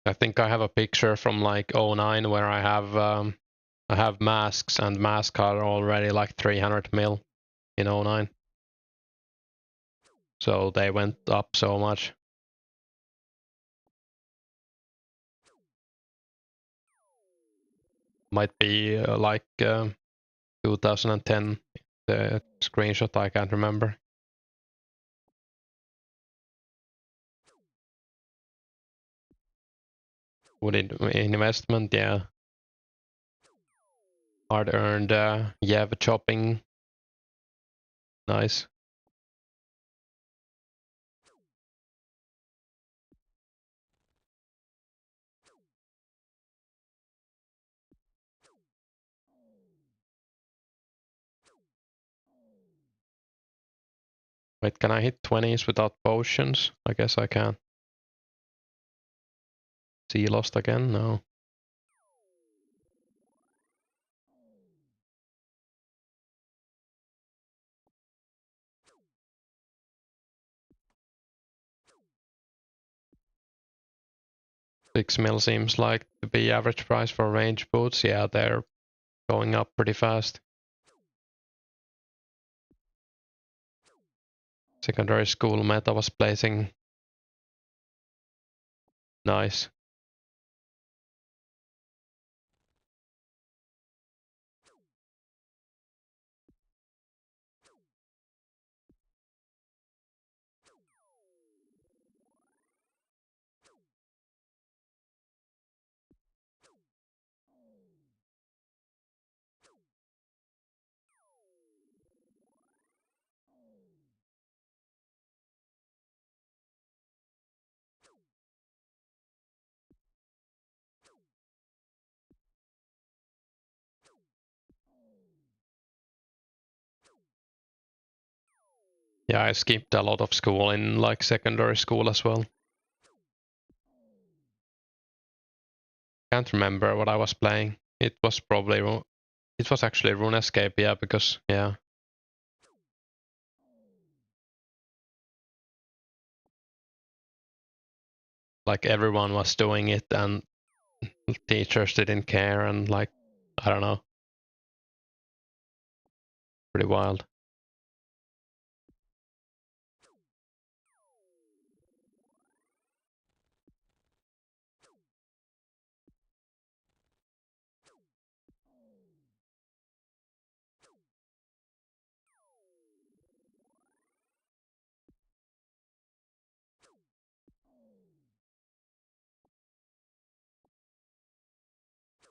I think I have a picture from like 09 where I have masks, and masks are already like 300 mil in 09. So they went up so much. Might be like 2010, the screenshot, I can't remember. Would it investment? Yeah. Hard earned, yeah, chopping. Nice. Wait, can I hit 20s without potions? I guess I can. Sea lost again? No. $6 mil seems like to be average price for range boots. Yeah, they're going up pretty fast. Secondary school meta was placing. Nice. Yeah, I skipped a lot of school in like secondary school as well. Can't remember what I was playing. It was probably it was actually Runescape, yeah, because yeah. Like everyone was doing it and teachers didn't care and like I don't know. Pretty wild.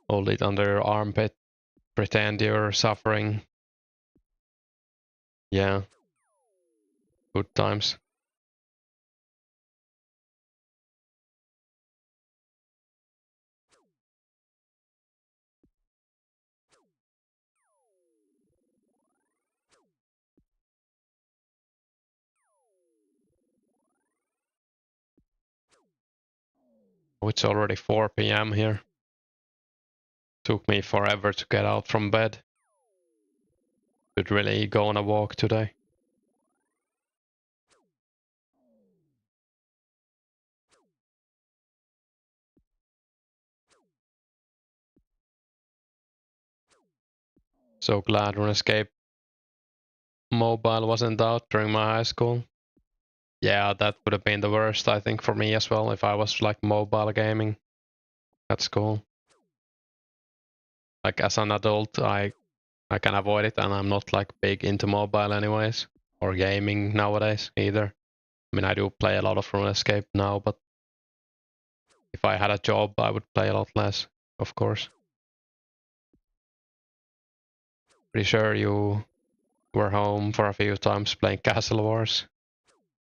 Hold it under your armpit. Pretend you're suffering. Yeah. Good times. Oh, it's already 4 p.m. here. Took me forever to get out from bed. Should really go on a walk today. So glad Runescape mobile wasn't out during my high school. Yeah, that would have been the worst, I think, for me as well, if I was like mobile gaming at school. Like as an adult, I can avoid it, and I'm not like big into mobile anyways, or gaming nowadays either. I mean, I do play a lot of RuneScape now, but if I had a job, I would play a lot less, of course. Pretty sure you were home for a few times playing Castle Wars.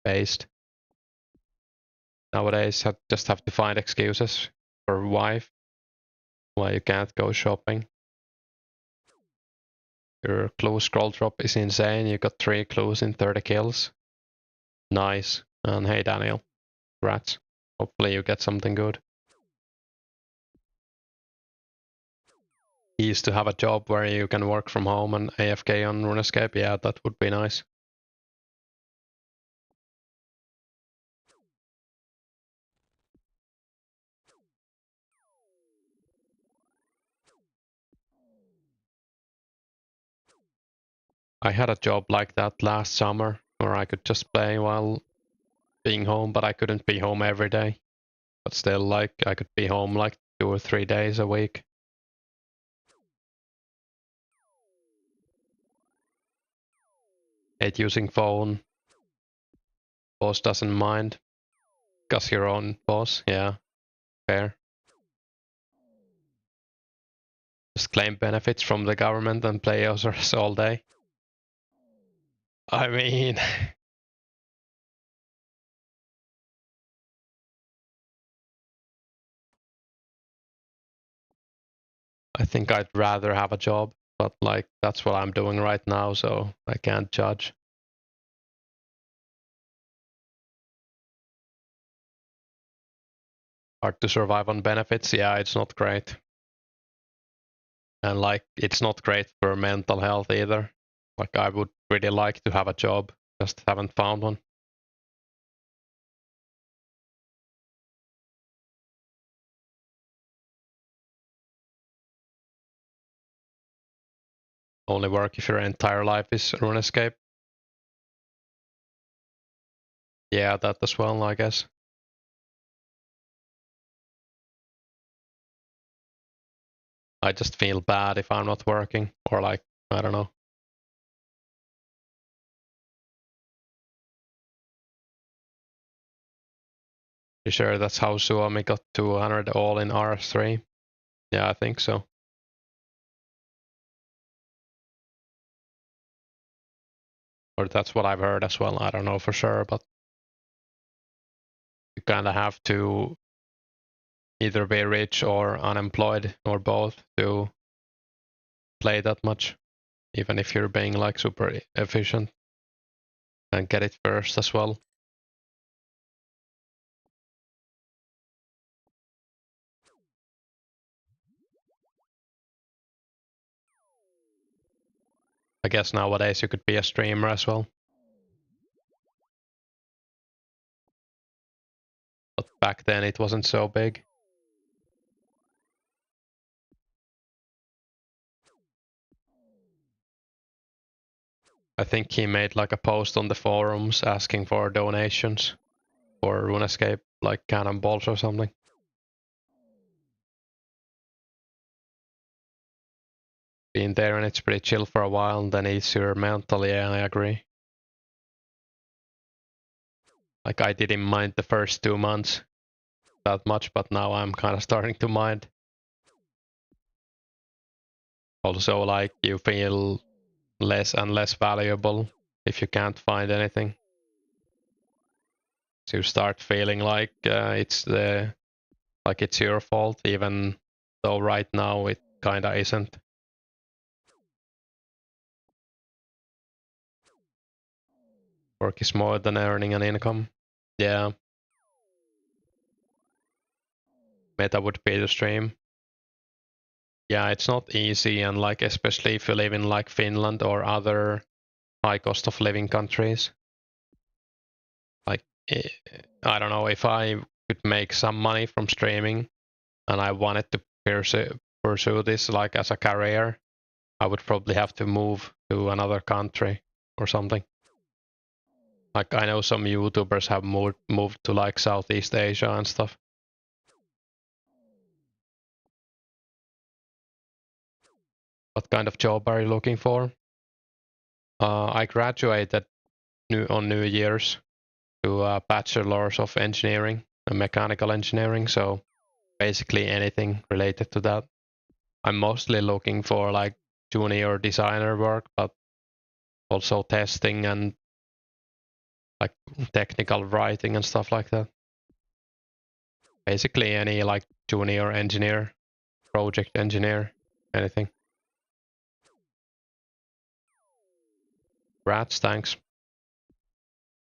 Based. Nowadays, I just have to find excuses for wife why you can't go shopping. Your clue scroll drop is insane. You got 3 clues in 30 kills. Nice. And hey, Daniel. Congrats. Hopefully you get something good. He used to have a job where you can work from home and AFK on RuneScape. Yeah, that would be nice. I had a job like that last summer where I could just play while being home, but I couldn't be home every day. But still, like, I could be home like 2 or 3 days a week. Hate using phone. Boss doesn't mind. Cause your own boss, yeah, fair. Just claim benefits from the government and play others all day. I mean, I think I'd rather have a job, but like that's what I'm doing right now, so I can't judge. hard to survive on benefits. Yeah, it's not great. And like, it's not great for mental health either. Like, I would really like to have a job, just haven't found one. Only work if your entire life is Runescape. Yeah, that as well, I guess. I just feel bad if I'm not working, or like, I don't know. You sure that's how Suomi got 200 all in RS3? Yeah, I think so. Or that's what I've heard as well. I don't know for sure, but you kind of have to either be rich or unemployed or both to play that much, even if you're being like super efficient and get it first as well. I guess nowadays you could be a streamer as well. But back then it wasn't so big. I think he made like a post on the forums asking for donations for Runescape, like cannonballs or something. Been there and it's pretty chill for a while, and then it's your mental. Yeah, I agree. Like, I didn't mind the first 2 months that much, but now I'm kind of starting to mind. Also, like, you feel less and less valuable if you can't find anything. So you start feeling like it's your fault, even though right now it kinda isn't. Work is more than earning an income. Yeah. Meta would be the stream. Yeah, it's not easy, and like, especially if you live in like Finland or other high cost of living countries. Like, I don't know, if I could make some money from streaming and I wanted to pursue this like as a career, I would probably have to move to another country or something. Like, I know some YouTubers have moved to like Southeast Asia and stuff. What kind of job are you looking for? I graduated on New Year's to a bachelor's of engineering, mechanical engineering, so basically anything related to that. I'm mostly looking for like junior designer work, but also testing and like technical writing and stuff like that. Basically any like junior engineer, project engineer, anything. Rats, thanks.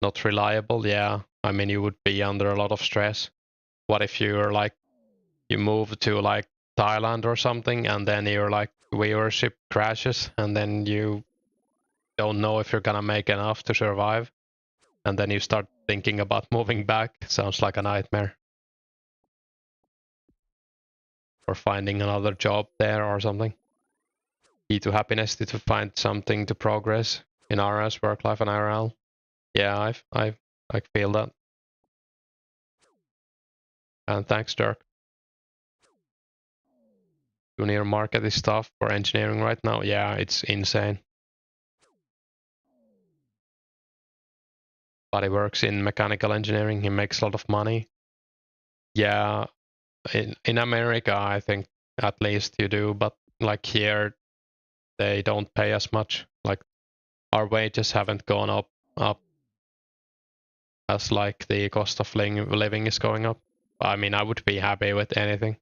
Not reliable, yeah. I mean, you would be under a lot of stress. What if you're like, you move to like Thailand or something, and then your like viewership crashes, and then you don't know if you're gonna make enough to survive, and then you start thinking about moving back. Sounds like a nightmare. Or finding another job there or something. Key to happiness is to find something to progress in RS, work life and IRL. Yeah, I feel that. And thanks, Dirk. Junior market is tough for engineering right now. Yeah, it's insane. But he works in mechanical engineering. He makes a lot of money. Yeah, in America, I think at least you do. But like here, they don't pay as much. Like, our wages haven't gone up as like the cost of living is going up. I mean, I would be happy with anything.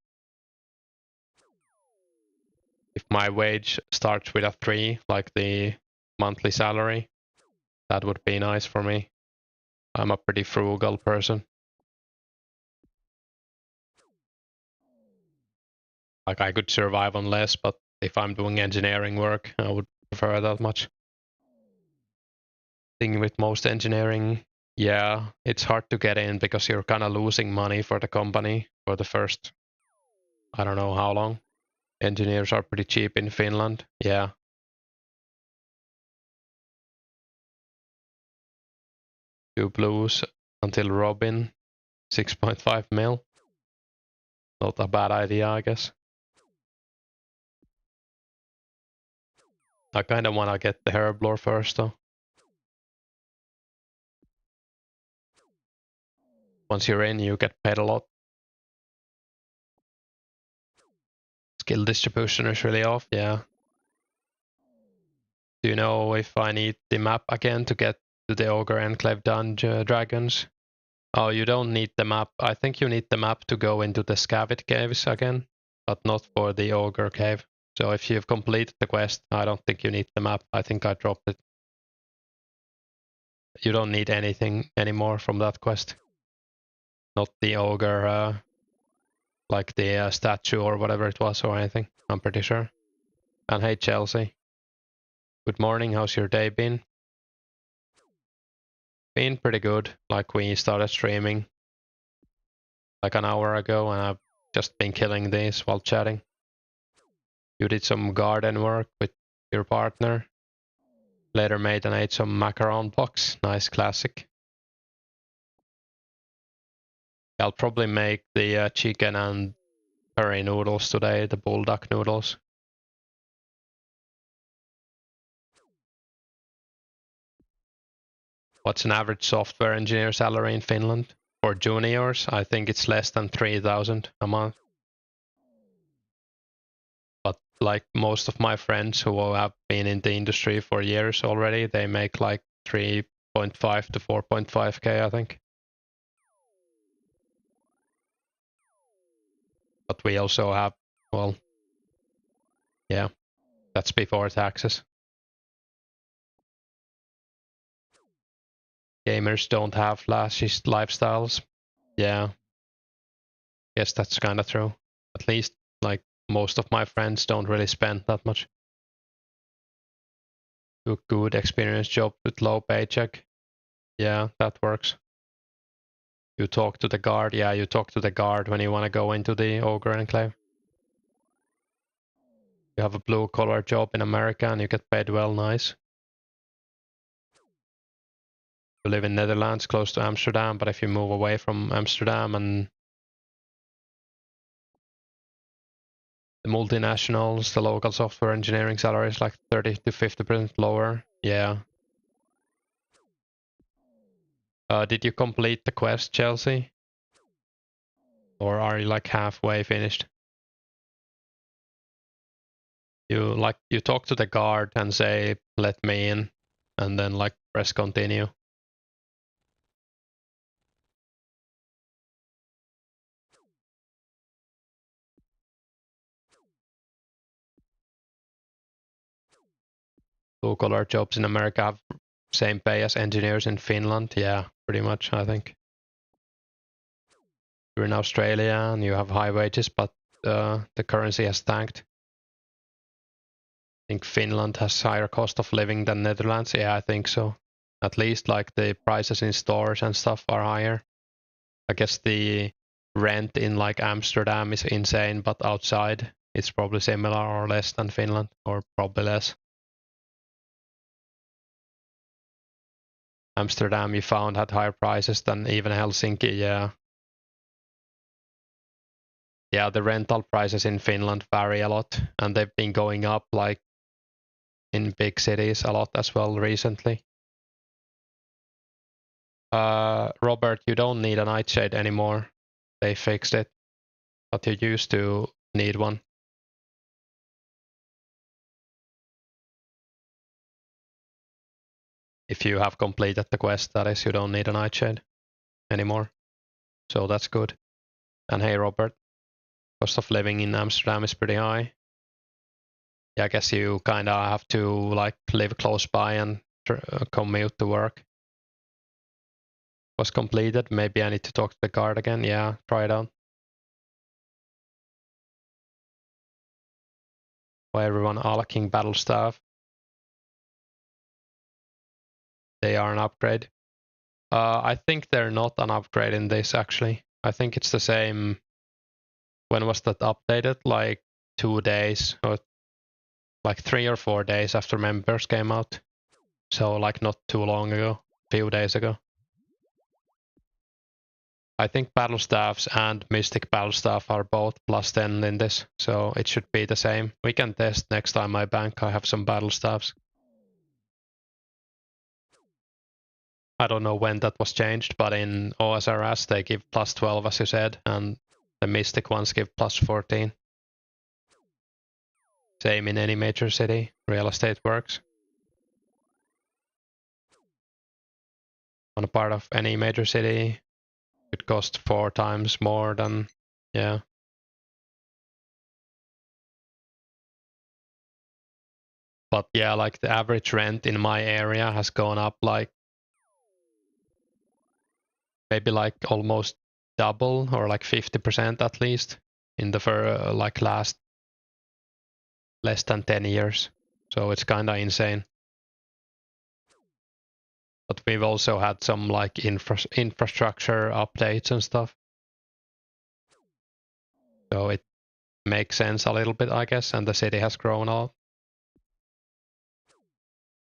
If my wage starts with a 3, like the monthly salary, that would be nice for me. I'm a pretty frugal person. Like I could survive on less, but if I'm doing engineering work, I would prefer that much. Thing with most engineering, yeah, it's hard to get in because you're kind of losing money for the company for the first, I don't know how long. Engineers are pretty cheap in Finland, yeah. Two blues until Robin, 6.5 mil. Not a bad idea, I guess. I kind of want to get the Herblore first, though. Once you're in, you get paid a lot. Skill distribution is really off, yeah. Do you know if I need the map again to get to the Ogre Enclave Dungeon Dragons? Oh, you don't need the map. I think you need the map to go into the Scavit Caves again, but not for the Ogre Cave. So if you've completed the quest, I don't think you need the map. I think I dropped it. You don't need anything anymore from that quest. Not the Ogre, like the statue or whatever it was or anything, I'm pretty sure. And hey Chelsea. Good morning, how's your day been? Been pretty good. Like we started streaming like an hour ago and I've just been killing these while chatting. You did some garden work with your partner. Later made and ate some macaron box. Nice classic. I'll probably make the chicken and curry noodles today, the bulldog noodles. What's an average software engineer salary in Finland? For juniors, I think it's less than 3,000 a month. But like most of my friends who have been in the industry for years already, they make like 3.5 to 4.5k, I think. But we also have, well, yeah, that's before taxes. Gamers don't have flashy lifestyles. Yeah, guess that's kind of true. At least like most of my friends don't really spend that much. Do a good experience job with low paycheck. Yeah, that works. You talk to the guard. Yeah, you talk to the guard when you want to go into the Ogre Enclave. You have a blue collar job in America and you get paid well, nice. You live in Netherlands, close to Amsterdam, but if you move away from Amsterdam and the multinationals, the local software engineering salary is like 30 to 50% lower. Yeah. Did you complete the quest, Chelsea? Or are you like halfway finished? You talk to the guard and say, let me in, and then like press continue. Blue collar jobs in America have same pay as engineers in Finland. Yeah, pretty much, I think. You're in Australia and you have high wages, but the currency has tanked. I think Finland has higher cost of living than Netherlands. Yeah, I think so. At least like the prices in stores and stuff are higher. I guess the rent in like Amsterdam is insane, but outside it's probably similar or less than Finland, or probably less. Amsterdam you found had higher prices than even Helsinki, yeah. Yeah, the rental prices in Finland vary a lot, and they've been going up like in big cities a lot as well recently. Robert, you don't need a nightshade anymore. They fixed it, but you used to need one. If you have completed the quest, that is, you don't need a nightshade anymore. So that's good. And hey, Robert, cost of living in Amsterdam is pretty high. Yeah, I guess you kind of have to like live close by and commute to work. Was completed. Maybe I need to talk to the guard again. Yeah, try it out. Why everyone unlocking battle staff? They are an upgrade. I think they're not an upgrade in this actually. I think it's the same. When was that updated? Like 2 days or like 3 or 4 days after members came out. So like not too long ago, few days ago. I think battle staffs and mystic battle staff are both +10 in this, so it should be the same. We can test next time I bank. I have some battle staffs. I don't know when that was changed, but in OSRS they give +12 as you said, and the mystic ones give +14. Same in any major city. Real estate works. On a part of any major city, it costs 4 times more than, yeah. But yeah, like the average rent in my area has gone up like maybe like almost double or like 50% at least in the like last less than 10 years. So it's kind of insane. But we've also had some like infrastructure updates and stuff. So it makes sense a little bit, I guess, and the city has grown a lot.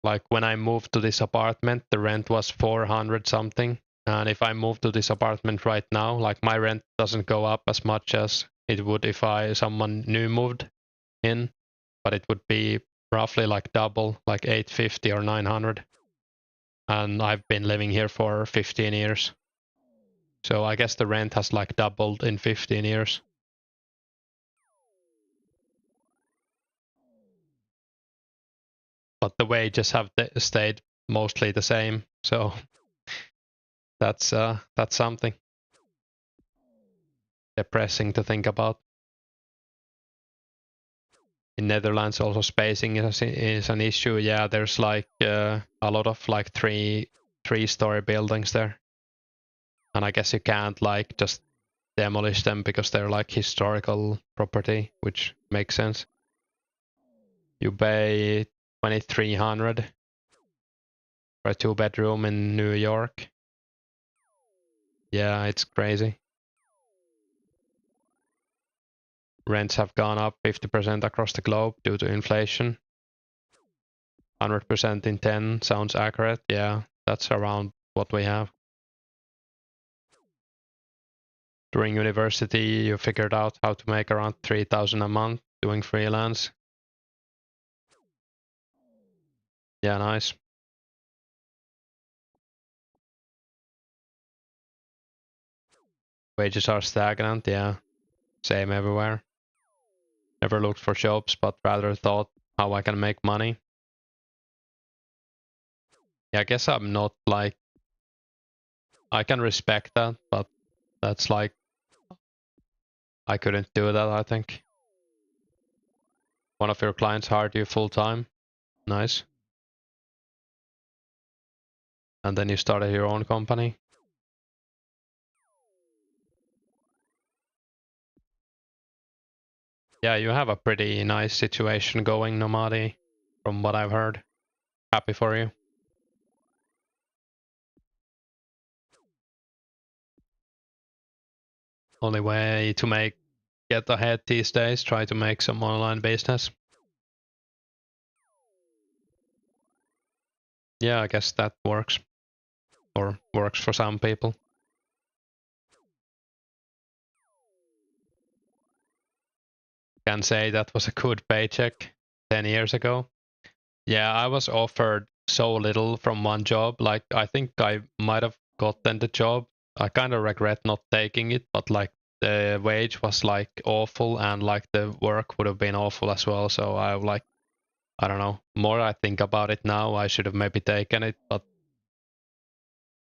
Like when I moved to this apartment, the rent was 400 something. And if I move to this apartment right now, like my rent doesn't go up as much as it would if someone new moved in, but it would be roughly like double, like 850 or 900. And I've been living here for 15 years. So I guess the rent has like doubled in 15 years. But the wages have stayed mostly the same. So that's something depressing to think about. In Netherlands, also spacing is an issue. Yeah, there's like a lot of like three-story buildings there, and I guess you can't like just demolish them because they're like historical property, which makes sense. You pay 2,300 for a 2-bedroom in New York. Yeah, it's crazy. Rents have gone up 50% across the globe due to inflation. 100% in 10 sounds accurate. Yeah, that's around what we have. During university, you figured out how to make around 3,000 a month doing freelance. Yeah, nice. Wages are stagnant. Yeah, same everywhere. Never looked for jobs, but rather thought how I can make money. Yeah, I guess I'm not like, I can respect that, but that's like, I couldn't do that, I think. One of your clients hired you full time. Nice. And then you started your own company. Yeah, you have a pretty nice situation going, Nomadi, from what I've heard. Happy for you. Only way to get ahead these days, try to make some online business. Yeah, I guess that works. Or works for some people. Can say that was a good paycheck 10 years ago. Yeah, I was offered so little from one job. Like, I think I might have gotten the job. I kind of regret not taking it, but like the wage was like awful and like the work would have been awful as well. So I like, I don't know. More I think about it now, I should have maybe taken it, but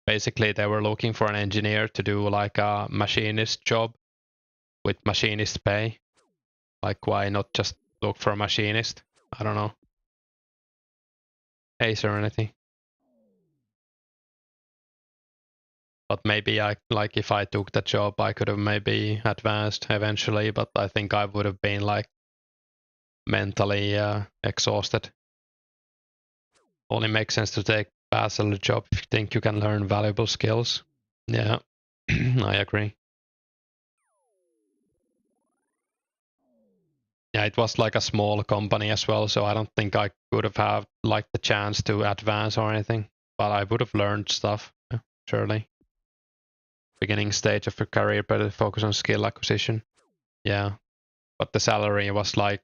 basically they were looking for an engineer to do like a machinist job with machinist pay. Like, why not just look for a machinist? I don't know. Hey, Serenity. But maybe I like if I took that job, I could have maybe advanced eventually. But I think I would have been like mentally exhausted. Only makes sense to take bachelor job if you think you can learn valuable skills. Yeah, I agree. Yeah, it was like a small company as well, so I don't think I could have had like the chance to advance or anything. But I would have learned stuff, yeah, surely. Beginning stage of your career, better focus on skill acquisition. Yeah, but the salary was like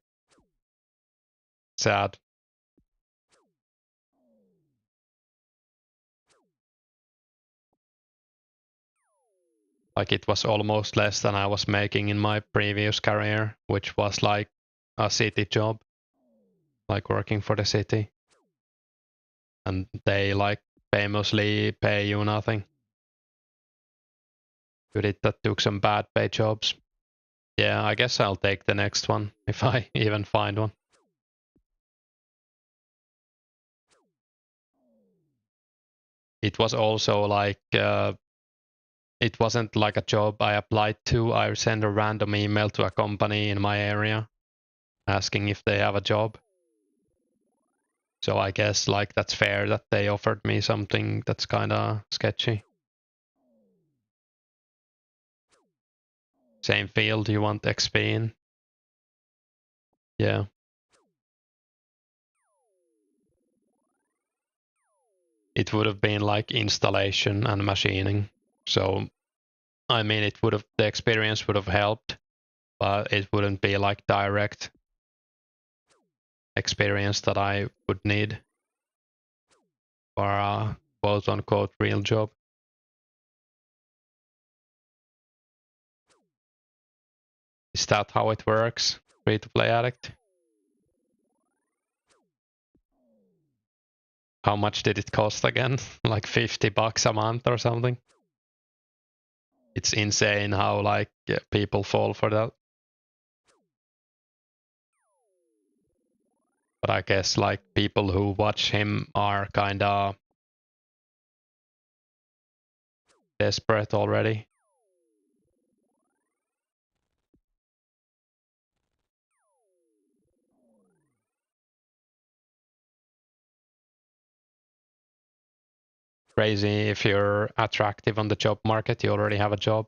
sad. Like it was almost less than I was making in my previous career, which was like a city job, like working for the city. And they like famously pay you nothing. Good it that took some bad pay jobs. Yeah, I guess I'll take the next one if I even find one. It was also like it wasn't like a job I applied to. I sent a random email to a company in my area asking if they have a job. So I guess like that's fair that they offered me something that's kind of sketchy. Same field you want XP in. Yeah. It would have been like installation and machining. So I mean it would have the experience would have helped, but it wouldn't be like direct experience that I would need for a quote unquote real job. Is that how it works? Free to play addict? How much did it cost again? Like $50 a month or something? It's insane how like people fall for that. But I guess like people who watch him are kinda desperate already. Crazy if you're attractive on the job market, you already have a job.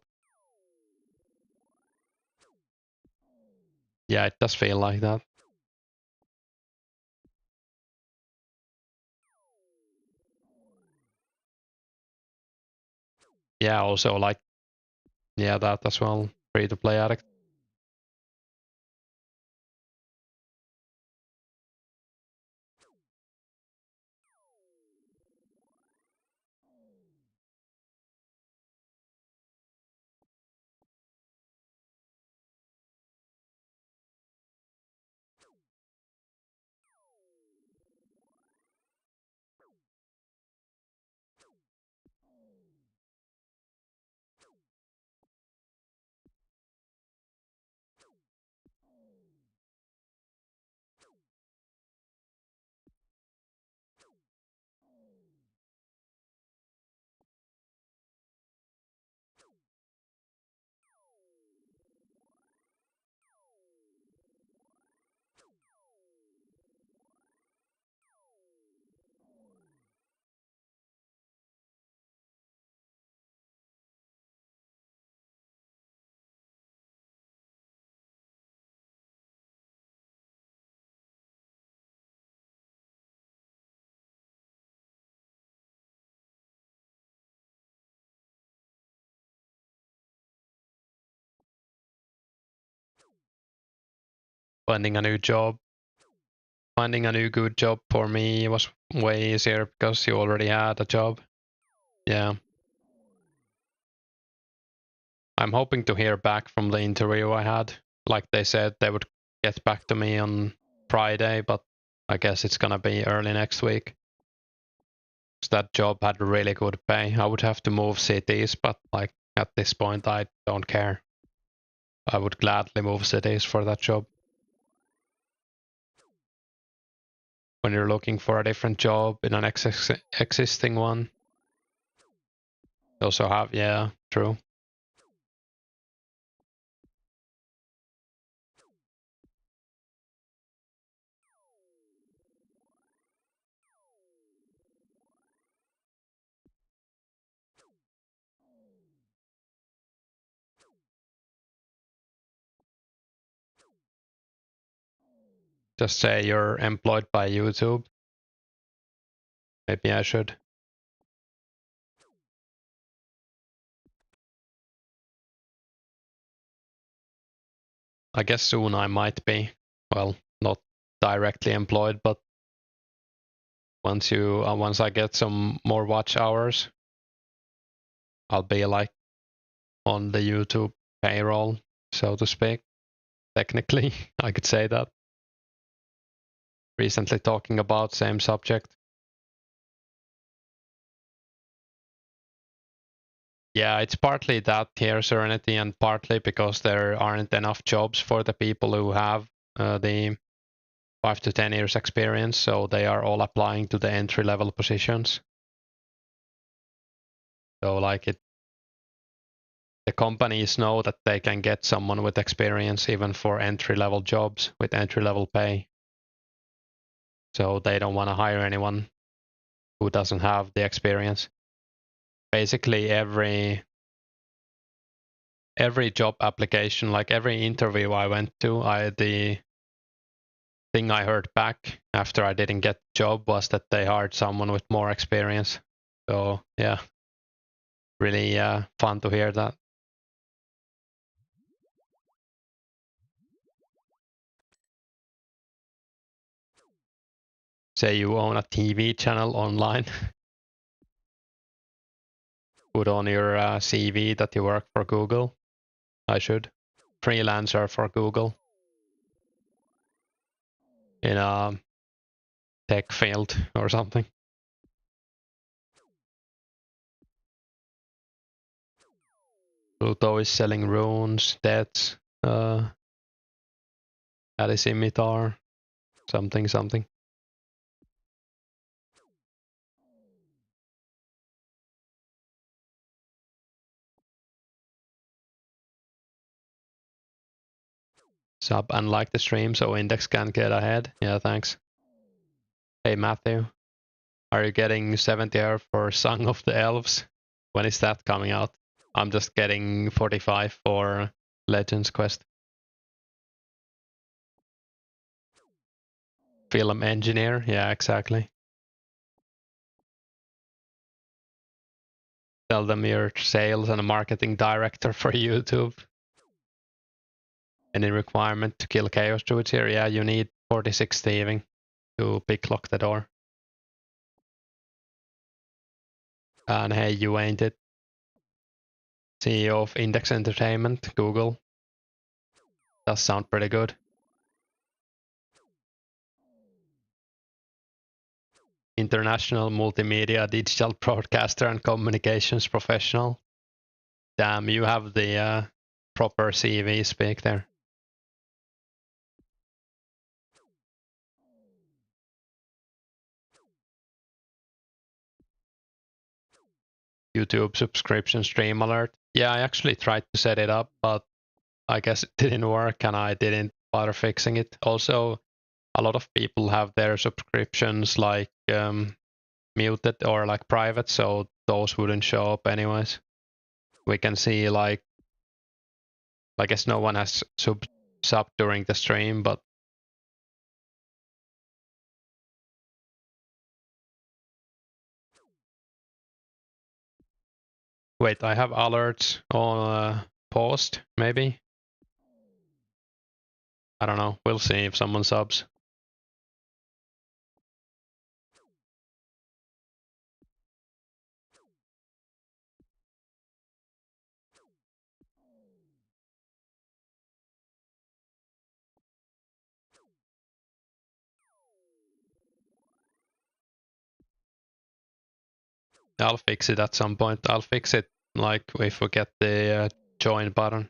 Yeah, it does feel like that. Yeah, also like yeah, that as well. Free to play addict. Finding a new job. Finding a new good job for me was way easier because you already had a job. Yeah. I'm hoping to hear back from the interview I had. Like they said they would get back to me on Friday, but I guess it's gonna be early next week. 'Cause that job had really good pay. I would have to move cities, but like at this point I don't care. I would gladly move cities for that job. When you're looking for a different job in an existing one, you also have, yeah, true. Just say you're employed by YouTube. Maybe I should. I guess soon I might be. Well, not directly employed, but once I get some more watch hours, I'll be like on the YouTube payroll, so to speak. Technically, I could say that. Recently talking about same subject. Yeah, it's partly that here, Serenity, and partly because there aren't enough jobs for the people who have the 5 to 10 years experience, so they are all applying to the entry level positions. So like the companies know that they can get someone with experience even for entry level jobs with entry level pay. So they don't want to hire anyone who doesn't have the experience. Basically every job application, like every interview I went to, the thing I heard back after I didn't get the job was that they hired someone with more experience. So yeah, really fun to hear that. Say you own a TV channel online. Put on your CV that you work for Google. I should. Freelancer for Google in a tech field or something. Pluto is selling runes, debts, Alice Imitar, something. Sub and like the stream so Index can get ahead. Yeah, thanks. Hey Matthew, are you getting 70 hour for Song of the Elves? When is that coming out? I'm just getting 45 for Legends Quest. Film engineer, yeah, exactly. Tell them you're sales and a marketing director for YouTube. Any requirement to kill chaos druids here? Yeah, you need 46 thieving to picklock the door. And hey, you ain't it. CEO of Index Entertainment, Google. Does sound pretty good. International multimedia digital broadcaster and communications professional. Damn, you have the proper CV speak there. YouTube subscription stream alert. Yeah, I actually tried to set it up, but I guess it didn't work and I didn't bother fixing it. Also, a lot of people have their subscriptions like muted or like private, so those wouldn't show up anyways. We can see like, I guess no one has sub during the stream, but wait, I have alerts on post, maybe? I don't know, we'll see if someone subs. I'll fix it at some point. I'll fix it like if we get the join button.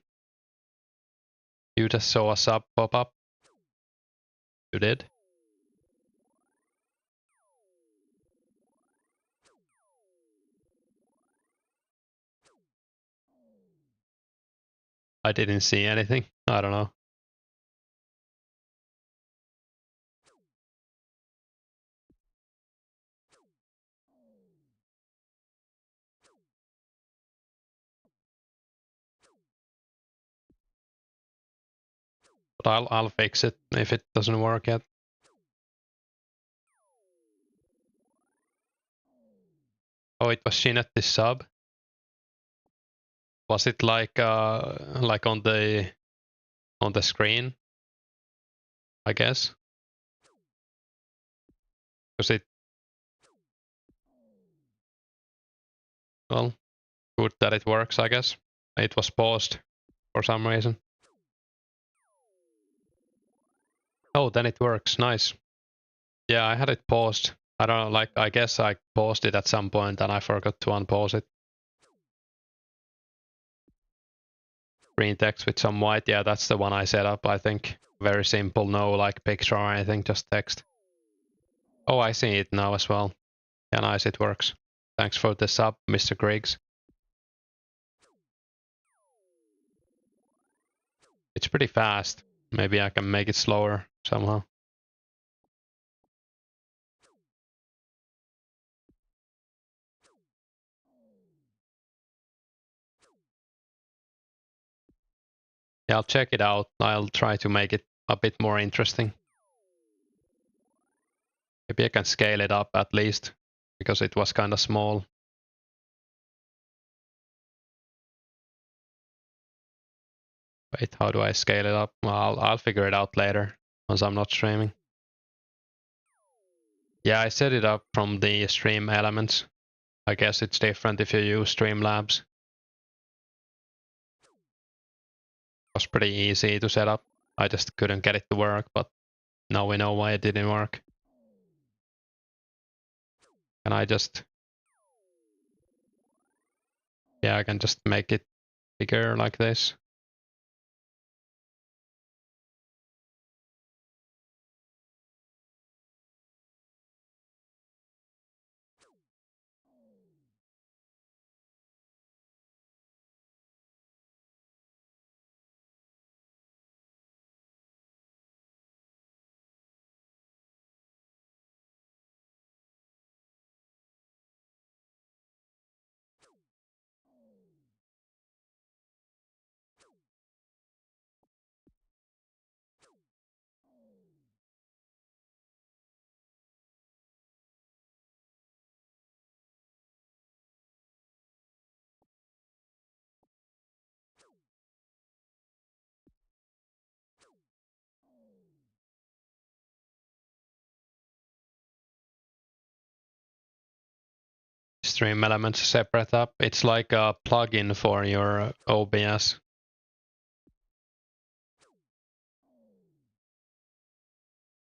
You just saw a sub pop up. You did? I didn't see anything. I don't know. But I'll fix it if it doesn't work yet. Oh, it was Shinetti sub. Was it like on the screen? I guess. Because it, well, good that it works, I guess. It was paused for some reason. Oh, then it works. Nice. Yeah, I had it paused. I don't know, like, I guess I paused it at some point and I forgot to unpause it. Green text with some white. Yeah, that's the one I set up, I think. Very simple, no like picture or anything, just text. Oh, I see it now as well. Yeah, nice, it works. Thanks for the sub, Mr. Griggs. It's pretty fast. Maybe I can make it slower somehow. Yeah, I'll check it out. I'll try to make it a bit more interesting. Maybe I can scale it up at least, because it was kind of small. Wait, how do I scale it up? Well, I'll figure it out later, once I'm not streaming. Yeah, I set it up from the stream elements. I guess it's different if you use Streamlabs. It was pretty easy to set up. I just couldn't get it to work, but now we know why it didn't work. Can I just... Yeah, I can just make it bigger like this. Stream elements separate up. It's like a plugin for your OBS.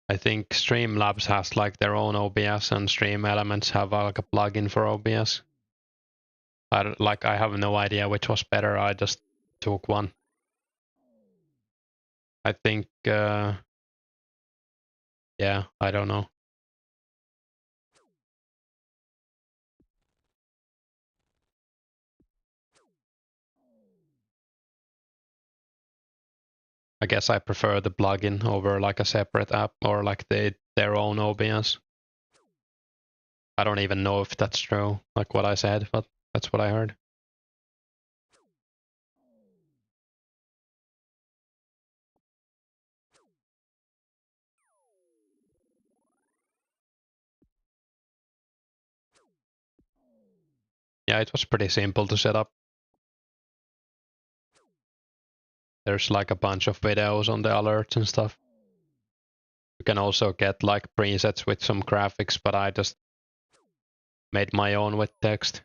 I think Streamlabs has like their own OBS and Stream Elements have like a plugin for OBS. I have no idea which was better. I just took one. I think yeah, I don't know. I guess I prefer the plugin over like a separate app or like their own OBS. I don't even know if that's true, like what I said, but that's what I heard. Yeah, it was pretty simple to set up. There's like a bunch of videos on the alerts and stuff. You can also get like presets with some graphics, but I just made my own with text.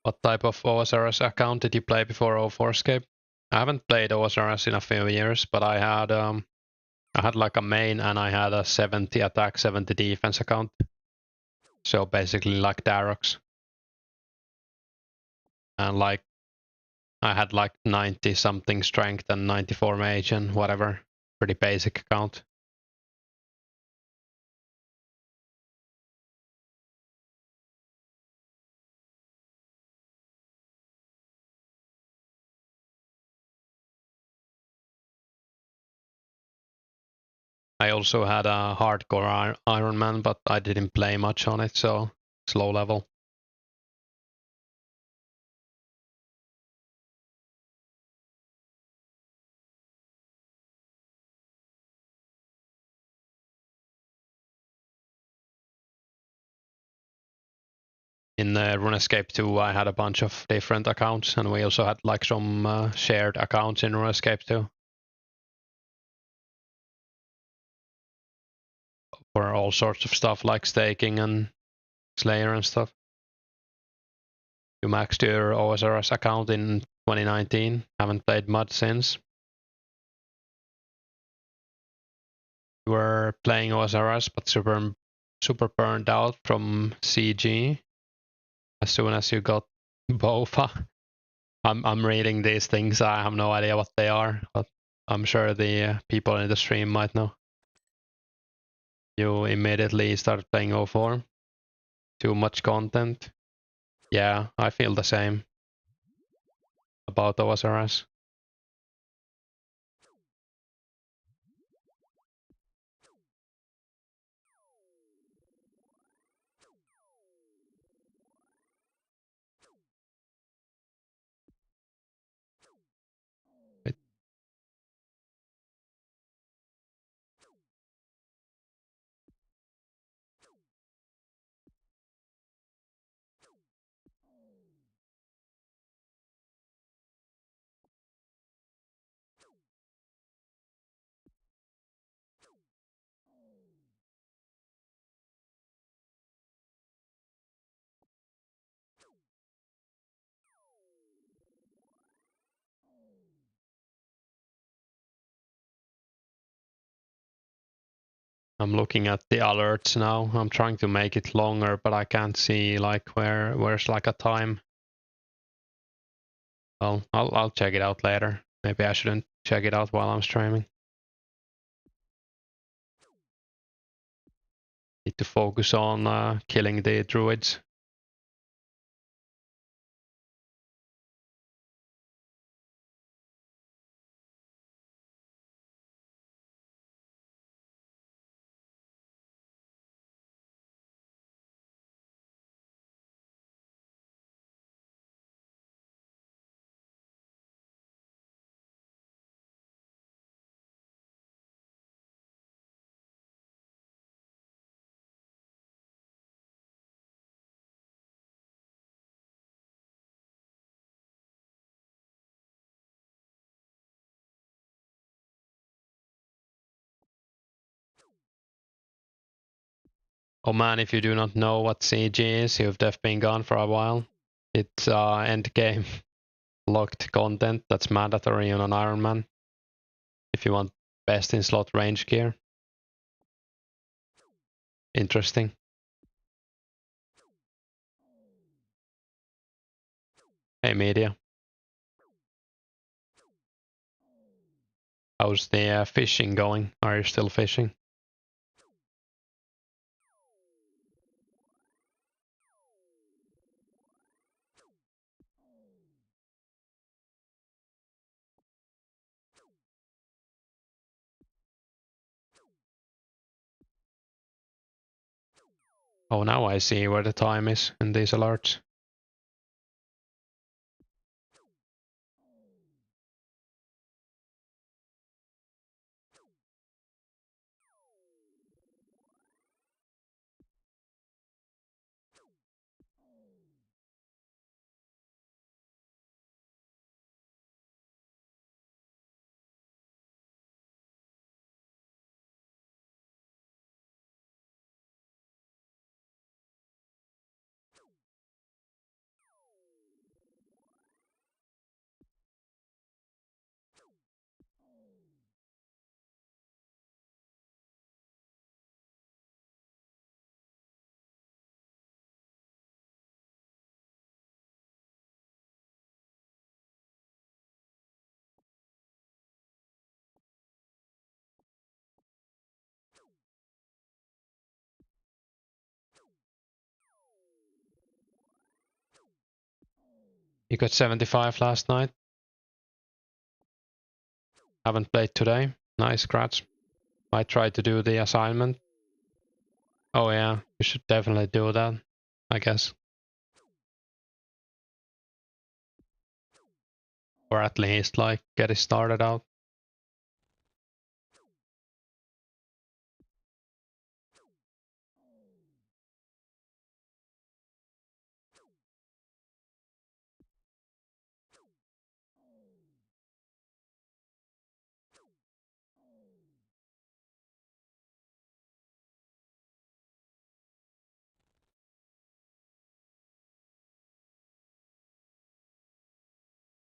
What type of OSRS account did you play before 04scape? I haven't played OSRS in a few years, but I had like a main and I had a 70 attack, 70 defense account. So basically like Darox. And like I had like 90 something strength and 94 mage and whatever. pretty basic account. I also had a hardcore Iron Man, but I didn't play much on it, so it's low level. In Runescape 2, I had a bunch of different accounts, and we also had like some shared accounts in Runescape 2 for all sorts of stuff like staking and Slayer and stuff. You maxed your OSRS account in 2019. Haven't played much since. You were playing OSRS, but super burned out from CG as soon as you got BOFA. I'm reading these things. I have no idea what they are, but I'm sure the people in the stream might know. You immediately started playing 04. Too much content. Yeah, I feel the same about OSRS. I'm looking at the alerts now. I'm trying to make it longer, but I can't see like where's like a time. Well, I'll check it out later. Maybe I shouldn't check it out while I'm streaming. Need to focus on killing the druids. Oh man, if you do not know what CG is, you've definitely been gone for a while. It's end game locked content that's mandatory on an Iron Man if you want best in slot range gear. Interesting. Hey media. How's the fishing going? Are you still fishing? Oh, now I see where the time is in these alerts. You got 75 last night. Haven't played today. Nice, congrats. Might try to do the assignment. Oh yeah, you should definitely do that, I guess. Or at least like get it started out.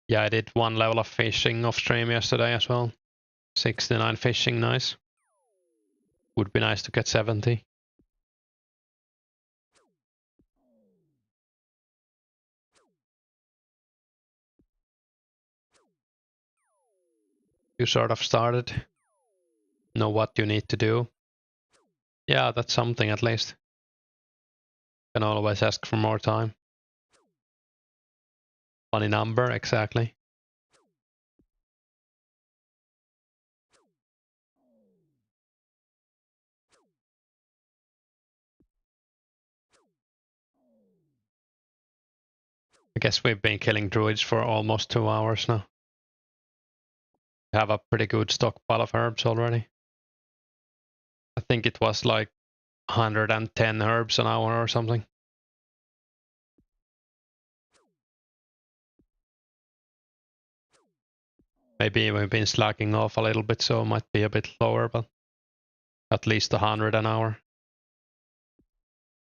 Yeah, I did 1 level of fishing off stream yesterday as well. 69 fishing, nice. Would be nice to get 70. You sort of started. Know what you need to do. Yeah, that's something at least. Can always ask for more time. Funny number, exactly. I guess we've been killing druids for almost 2 hours now. We have a pretty good stockpile of herbs already. I think it was like 110 herbs an hour or something. Maybe we've been slacking off a little bit, so it might be a bit lower, but at least 100 an hour.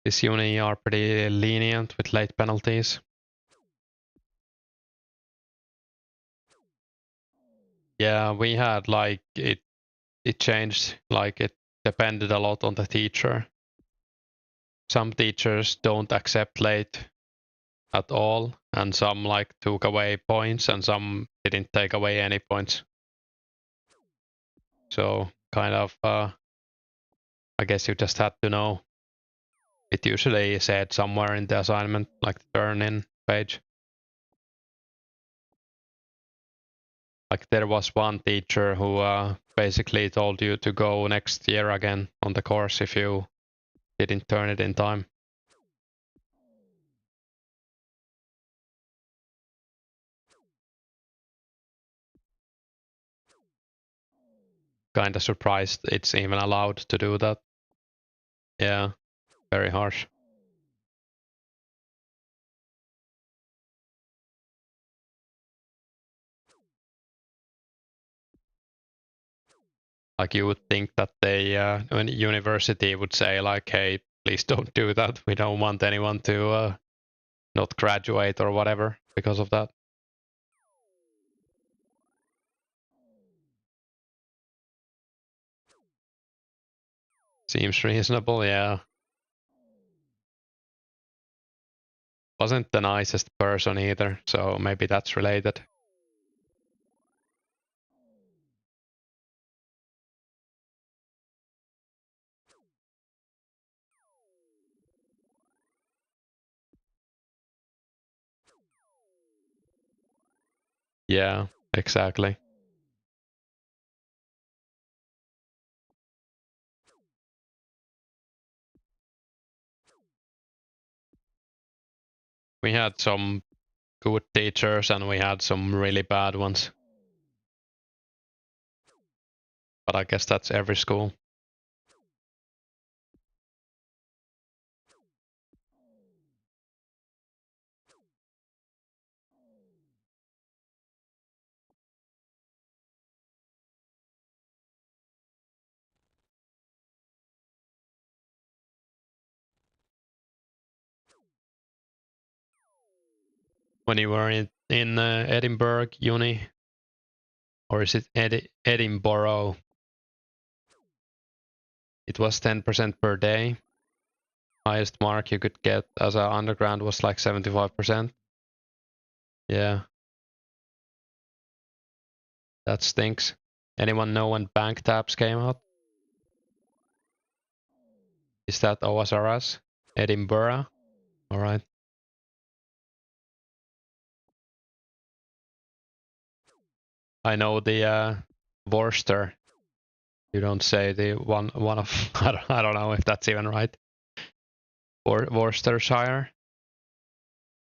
This uni are pretty lenient with late penalties. Yeah, we had like it changed, like it depended a lot on the teacher. Some teachers don't accept late at all, and some like took away points, and some didn't take away any points. So kind of, I guess you just had to know. It usually said somewhere in the assignment, like the turn-in page. Like there was one teacher who basically told you to go next year again on the course if you didn't turn it in time. Kinda surprised it's even allowed to do that. Yeah, very harsh. Like you would think that they, when university would say like, hey, please don't do that. We don't want anyone to not graduate or whatever because of that. Seems reasonable, yeah. Wasn't the nicest person either, so maybe that's related. Yeah, exactly. We had some good teachers and we had some really bad ones. But I guess that's every school. When you were in Edinburgh uni, or is it Edinburgh? It was 10% per day. Highest mark you could get as an underground was like 75%. Yeah. That stinks. Anyone know when bank tabs came out? Is that OSRS? Edinburgh? Alright. I know the Worcester. You don't say the one of I don't know if that's even right. Worcestershire.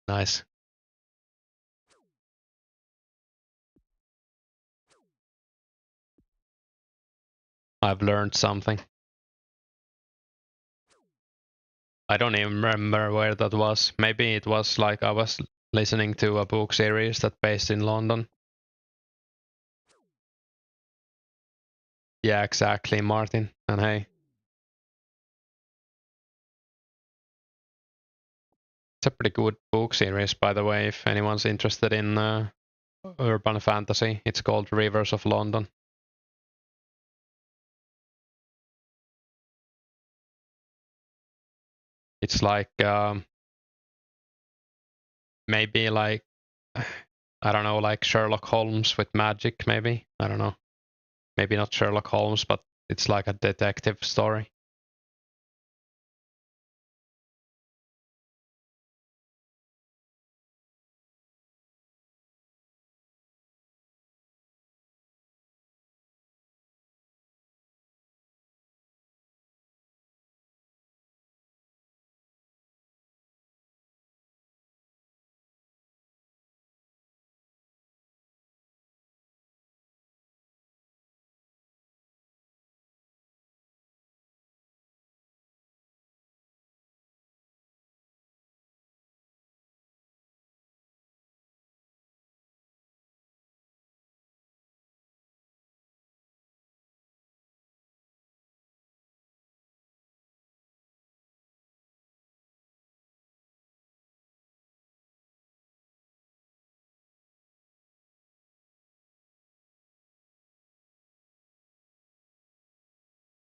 Nice. I've learned something. I don't even remember where that was. Maybe it was like I was listening to a book series that's based in London. Yeah, exactly, Martin. And hey, it's a pretty good book series, by the way, if anyone's interested in urban fantasy. It's called Rivers of London. It's like maybe like I don't know, like Sherlock Holmes with magic, maybe. I don't know. Maybe not Sherlock Holmes, but it's like a detective story.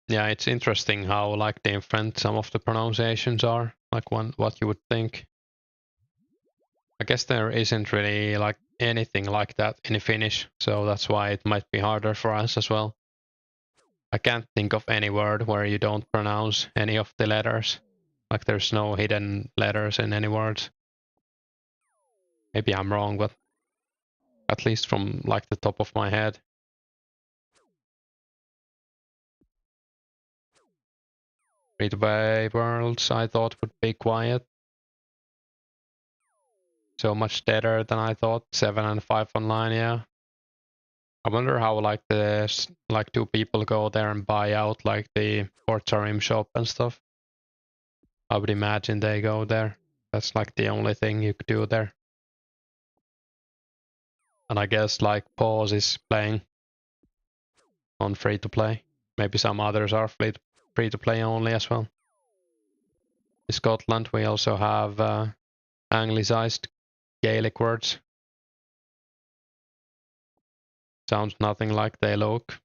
Yeah, it's interesting how like different some of the pronunciations are, like what you would think. I guess there isn't really like anything like that in Finnish, so that's why it might be harder for us as well. I can't think of any word where you don't pronounce any of the letters. Like there's no hidden letters in any words. Maybe I'm wrong, but at least from like the top of my head. Free-to-play worlds I thought would be quiet. So much better than I thought. 7 and 5 online, yeah. I wonder how like like two people go there and buy out like the Portarim shop and stuff. I would imagine they go there. That's like the only thing you could do there. And I guess like Pause is playing on free to play. Maybe some others are free to play only as well. In Scotland we also have anglicized Gaelic words. Sounds nothing like they look.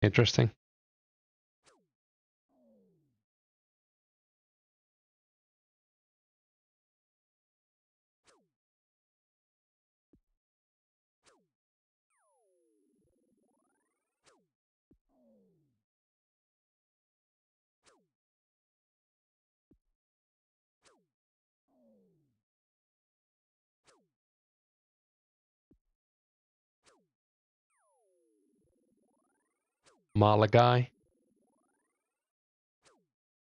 Interesting. Malagai.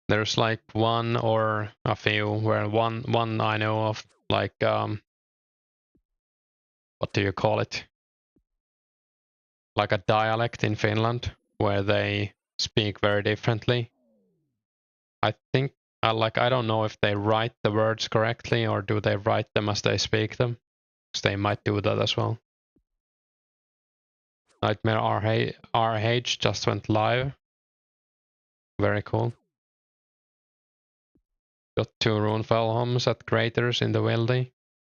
There's like one or a few where one I know of like what do you call it? Like a dialect in Finland where they speak very differently. I think like I don't know if they write the words correctly or do they write them as they speak them? Because they might do that as well. Nightmare RH just went live. Very cool. Got 2 Runefell homes at craters in the Wildy.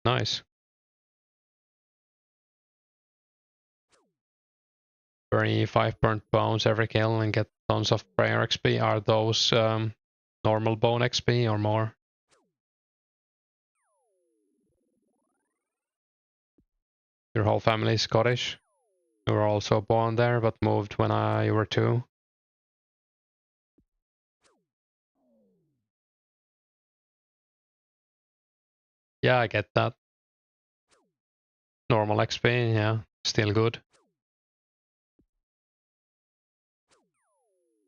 Nice. 35 burnt bones every kill and get tons of prayer XP. Are those normal bone XP or more? Your whole family is Scottish. You were also born there but moved when you were 2. Yeah, I get that. Normal XP, yeah. still good.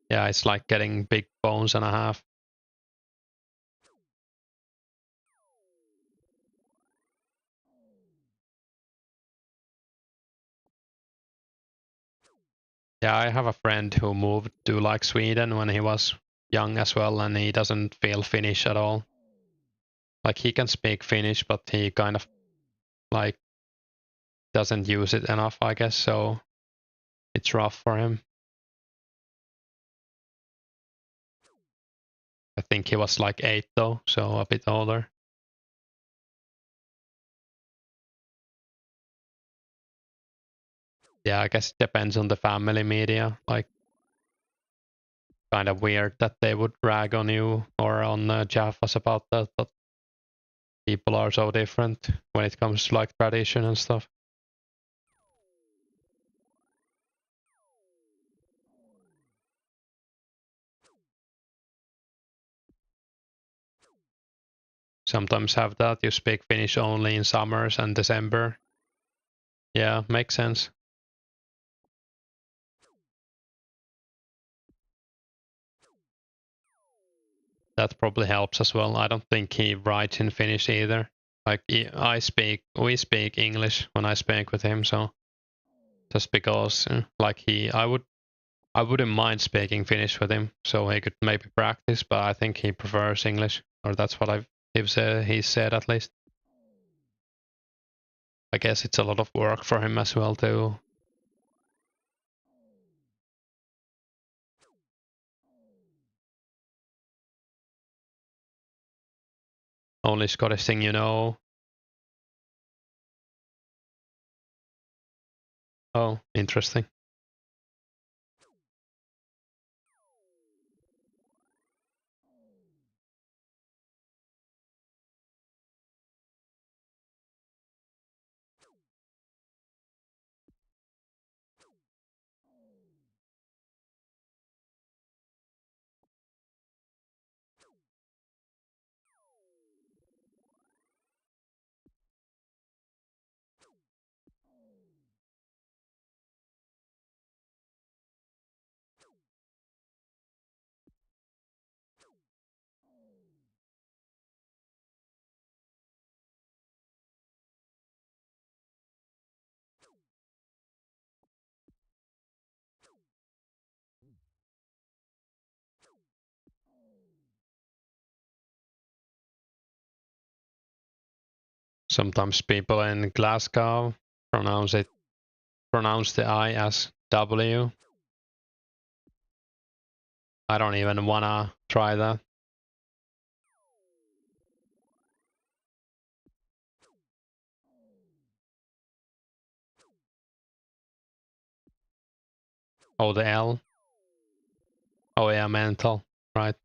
Yeah, it's like getting big bones and a half. Yeah, I have a friend who moved to like Sweden when he was young as well, and he doesn't feel Finnish at all. Like he can speak Finnish, but he kind of like doesn't use it enough, I guess, so it's rough for him. I think he was like 8 though, so a bit older. Yeah, I guess it depends on the family media. Like, kind of weird that they would rag on you or on Jaffas about that, but people are so different when it comes to like tradition and stuff. Sometimes have that you speak Finnish only in summers and December. Yeah, makes sense. That probably helps as well. I don't think he writes in Finnish either. Like we speak English when I speak with him, so just because like I wouldn't mind speaking Finnish with him, so he could maybe practice. But I think he prefers English, or that's what he said at least. I guess it's a lot of work for him as well too. Only Scottish thing you know. Oh, interesting. Sometimes people in Glasgow pronounce the I as W. I don't even wanna try that. Oh, the L. Oh yeah, mental. Right.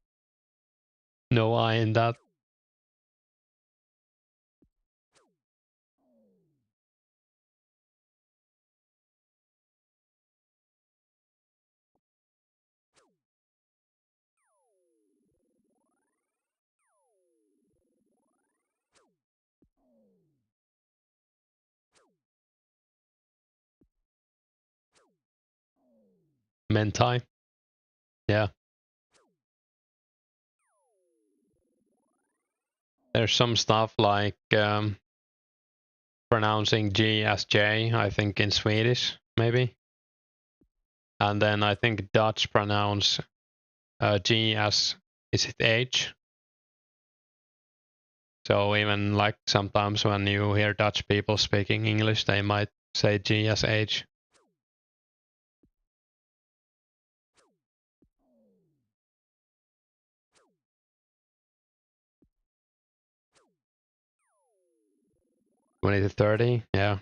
No I in that. Mentai. Yeah. There's some stuff like pronouncing G as J, I think in Swedish, maybe. And then I think Dutch pronounce G as, is it H? So even like sometimes when you hear Dutch people speaking English, they might say G as H. When it's 30, yeah.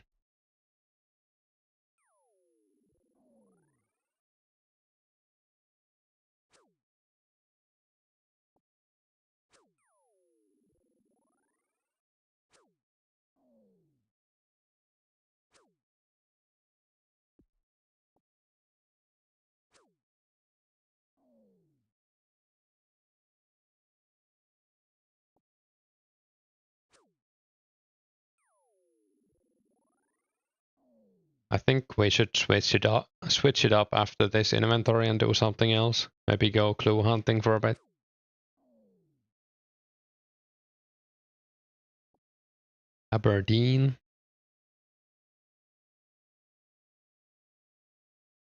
I think we should switch it up after this inventory and do something else. Maybe go clue hunting for a bit. Aberdeen.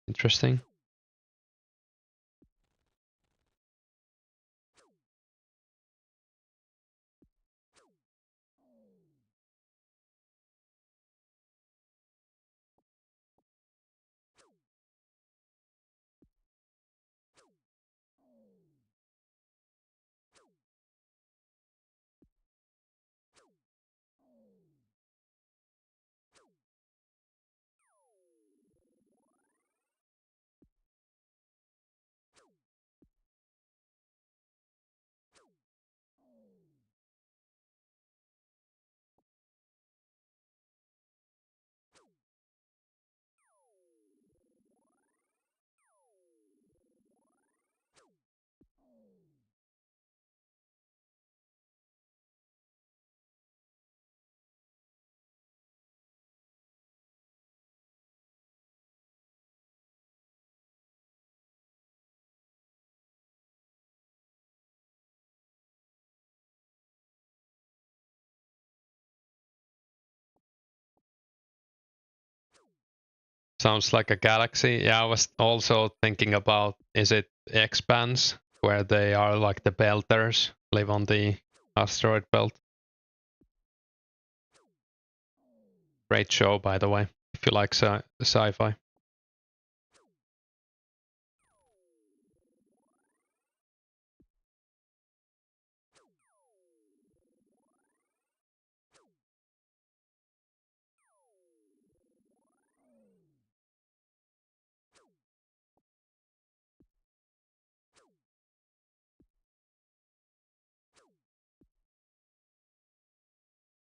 Interesting. Sounds like a galaxy. Yeah, I was also thinking about, is it Expanse, where they are like the Belters, live on the asteroid belt? Great show, by the way, if you like sci-fi.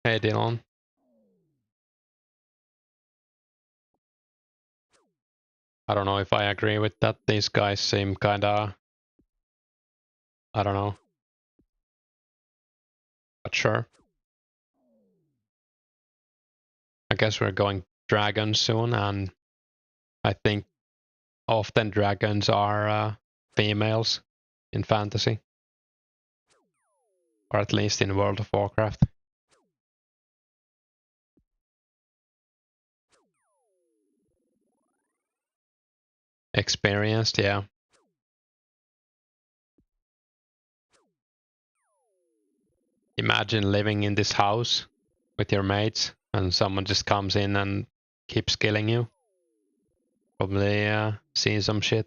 Hey, Dylan. I don't know if I agree with that. These guys seem kinda, I don't know, but sure. I guess we're going dragons soon, and I think often dragons are females in fantasy, or at least in World of Warcraft. Experienced, yeah. Imagine living in this house with your mates and someone just comes in and keeps killing you. Probably seen some shit.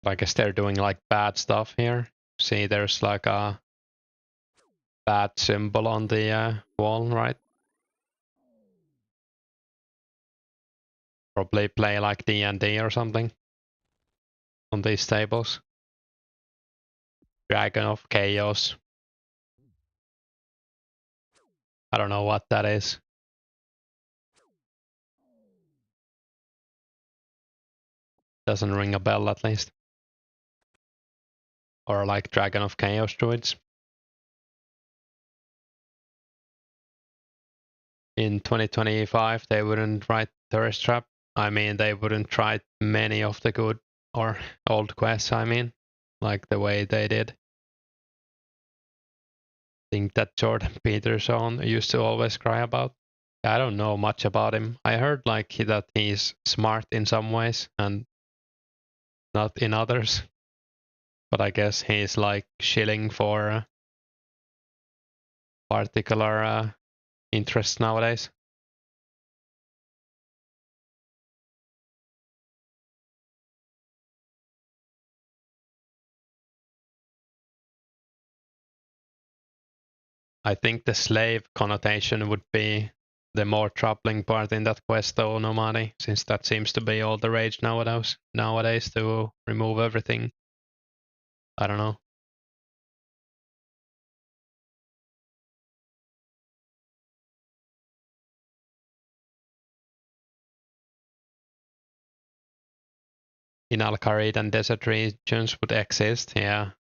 I guess they're doing like bad stuff here. See, there's like a bad symbol on the wall, right? Probably play like D&D or something on these tables. Dragon of Chaos. I don't know what that is. Doesn't ring a bell at least. Or like Dragon of Chaos druids. In 2025, they wouldn't write Thirst Trap. I mean, they wouldn't try many of the good or old quests, I mean, like the way they did. I think that Jordan Peterson used to always cry about. I don't know much about him. I heard like that he's smart in some ways and not in others. But I guess he's like shilling for particular interests nowadays. I think the slave connotation would be the more troubling part in that quest, though, Nomadi, since that seems to be all the rage nowadays to remove everything. I don't know. In Al-Kharid and desert regions would exist, yeah.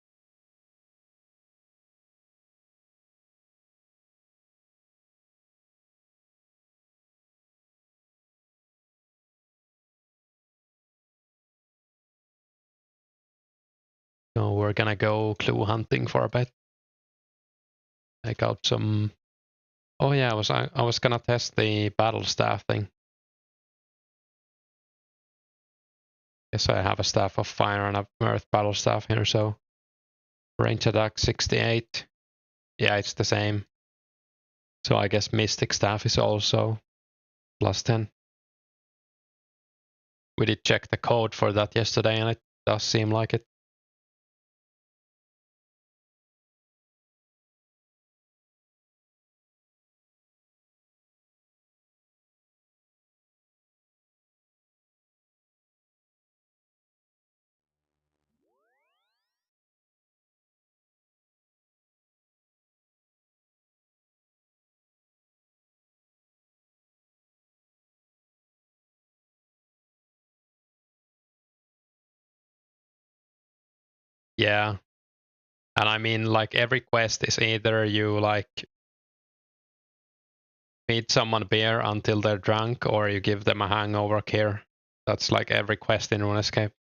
So we're gonna go clue hunting for a bit. Take out some. Oh yeah, I was gonna test the battle staff thing. Guess I have a staff of fire and a earth battle staff here, so range attack 68. Yeah, it's the same. So I guess mystic staff is also plus 10. We did check the code for that yesterday, and it does seem like it. Yeah. And I mean, like, every quest is either you, like, feed someone beer until they're drunk, or you give them a hangover cure. That's like every quest in Runescape.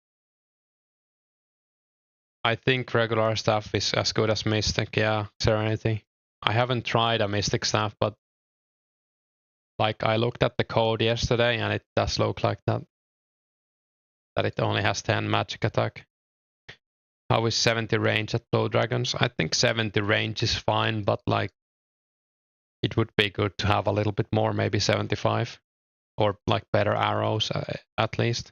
I think regular stuff is as good as Mystic, yeah, Serenity. I haven't tried a Mystic staff, but like I looked at the code yesterday and it does look like that. That it only has 10 magic attack. How is 70 range at Blow Dragons? I think 70 range is fine, but like it would be good to have a little bit more, maybe 75. Or like better arrows at least.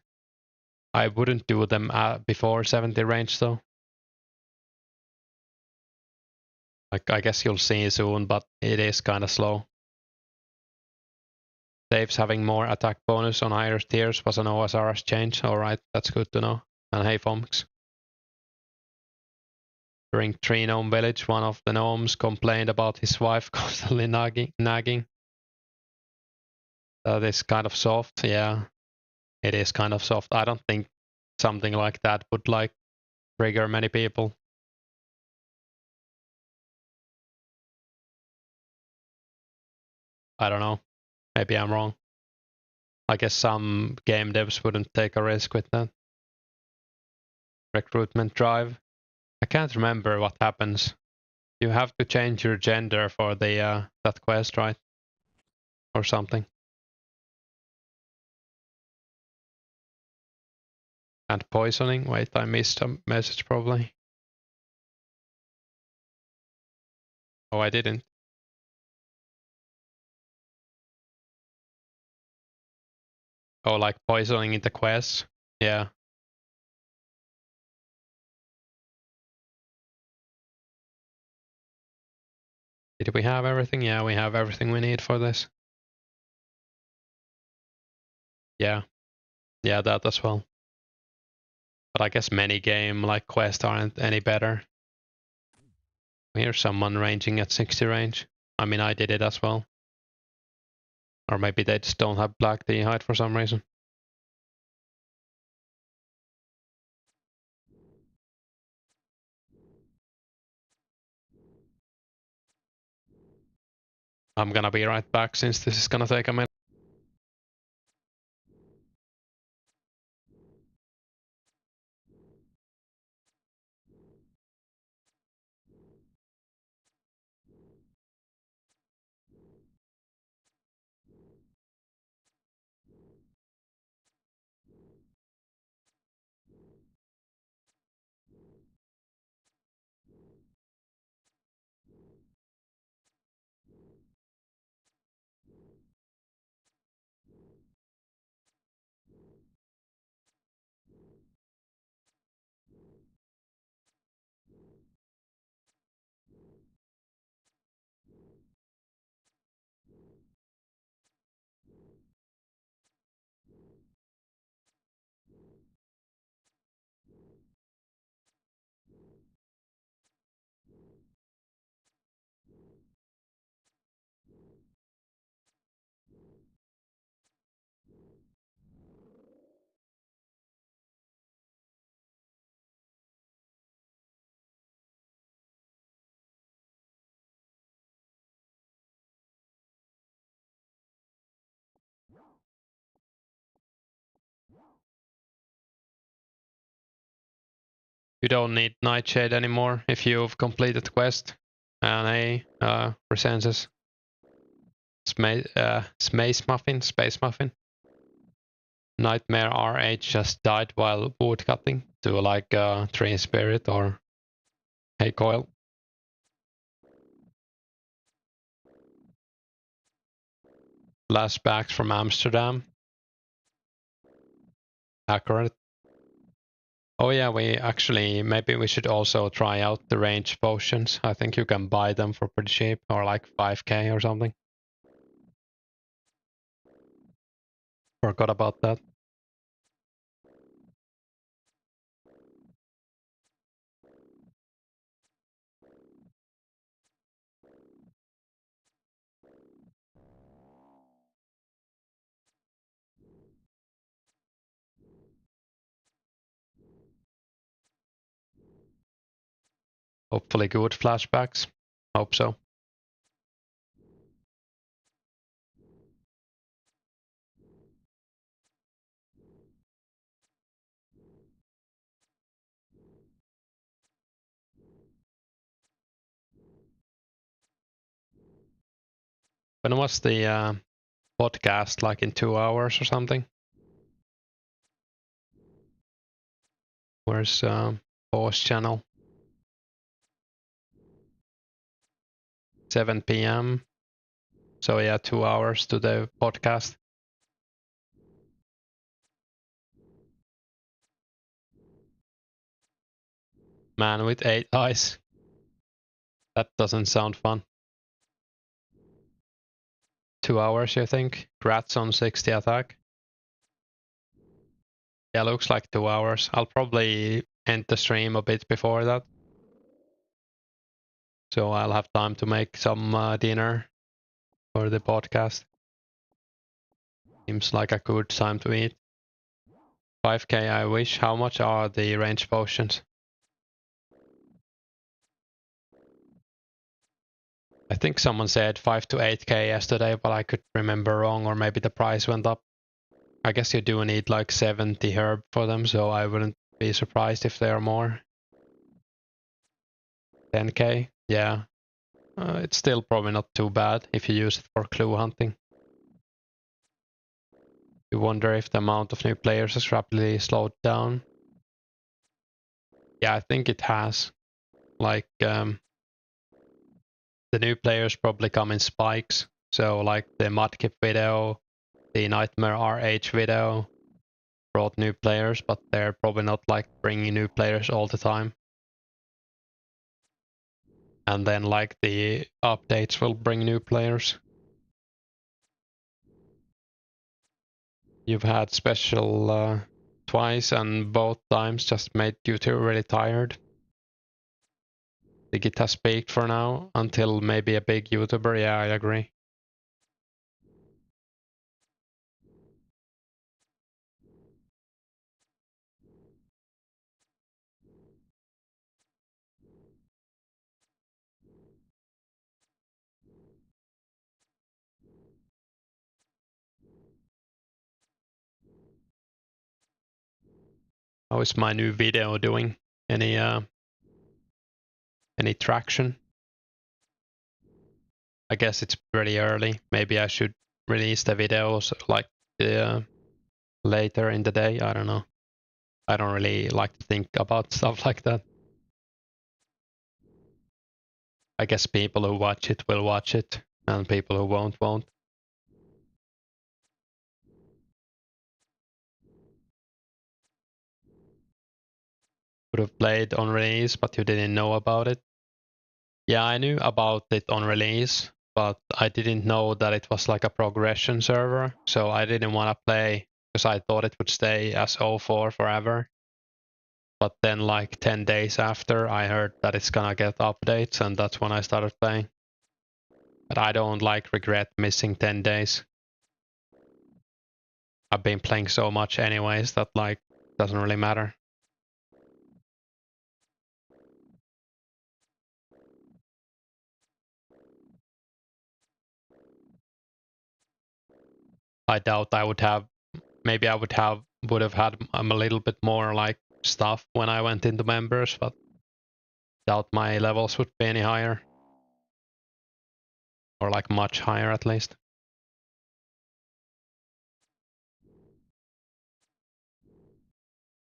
I wouldn't do them before 70 range though. Like I guess you'll see soon, but it is kind of slow. Dave's having more attack bonus on higher tiers was an OSRS change. Alright, that's good to know. And hey Fonks. During Tree Gnome Village, one of the gnomes complained about his wife constantly nagging. That is kind of soft, yeah. It is kind of soft. I don't think something like that would like trigger many people. I don't know. Maybe I'm wrong. I guess some game devs wouldn't take a risk with that. Recruitment drive. I can't remember what happens. You have to change your gender for the that quest, right? Or something. And poisoning. Wait, I missed a message probably. Oh, I didn't. Oh, like poisoning in the quest. Yeah. Did we have everything? Yeah, we have everything we need for this. Yeah. Yeah, that as well. But I guess many game like quests aren't any better. Here's someone ranging at 60 range. I mean, I did it as well. Or maybe they just don't have black D-height for some reason. I'm gonna be right back since this is gonna take a minute. You don't need Nightshade anymore if you've completed the quest. And Resenses. Space Muffin. Nightmare RH just died while wood cutting to like Tree Spirit or Hay Coil. Flashbacks from Amsterdam. Accurate. Oh yeah, maybe we should also try out the range potions. I think you can buy them for pretty cheap, or like 5k or something. Forgot about that. Hopefully good flashbacks. Hope so. When was the podcast? Like in 2 hours or something? Where's Pause channel? 7 p.m. So yeah, 2 hours to the podcast. Man with 8 eyes. That doesn't sound fun. 2 hours, you think? Grats on 60 attack. Yeah, looks like 2 hours. I'll probably end the stream a bit before that. So I'll have time to make some dinner for the podcast. Seems like a good time to eat. 5k I wish. How much are the range potions? I think someone said 5 to 8k yesterday, but I could remember wrong, or maybe the price went up. I guess you do need like 70 herb for them, so I wouldn't be surprised if they are more. 10k? Yeah. It's still probably not too bad if you use it for clue hunting. You wonder if the amount of new players has rapidly slowed down. Yeah, I think it has. Like, the new players probably come in spikes. So like the Mudkip video, the Nightmare RH video brought new players, but they're probably not like bringing new players all the time. And then like the updates will bring new players. You've had special twice, and both times just made you two really tired. The git has peaked for now until maybe a big YouTuber. Yeah, I agree. How is my new video doing? Any traction? I guess it's pretty early. Maybe I should release the videos like later in the day. I don't know. I don't really like to think about stuff like that. I guess people who watch it will watch it, and people who won't. Would have played on release, but you didn't know about it. Yeah, I knew about it on release, but I didn't know that it was like a progression server, so I didn't want to play because I thought it would stay as 04 forever. But then like 10 days after, I heard that it's gonna get updates, and that's when I started playing. But I don't like regret missing 10 days. I've been playing so much anyways that like doesn't really matter. I doubt I would have, maybe I would have had a little bit more like stuff when I went into members, but doubt my levels would be any higher. Or like much higher at least.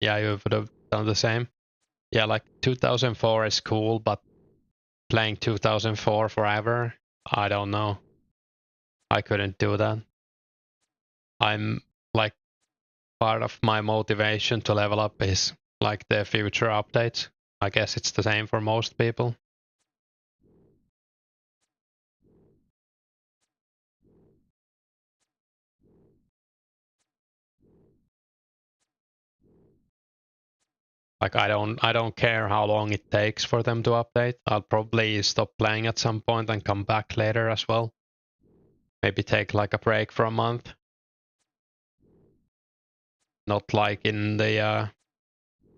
Yeah, you would have done the same. Yeah, like 2004 is cool, but playing 2004 forever, I don't know. I couldn't do that. I'm like, part of my motivation to level up is like the future updates. I guess it's the same for most people. Like I don't care how long it takes for them to update. I'll probably stop playing at some point and come back later as well. Maybe take like a break for a month. Not like in the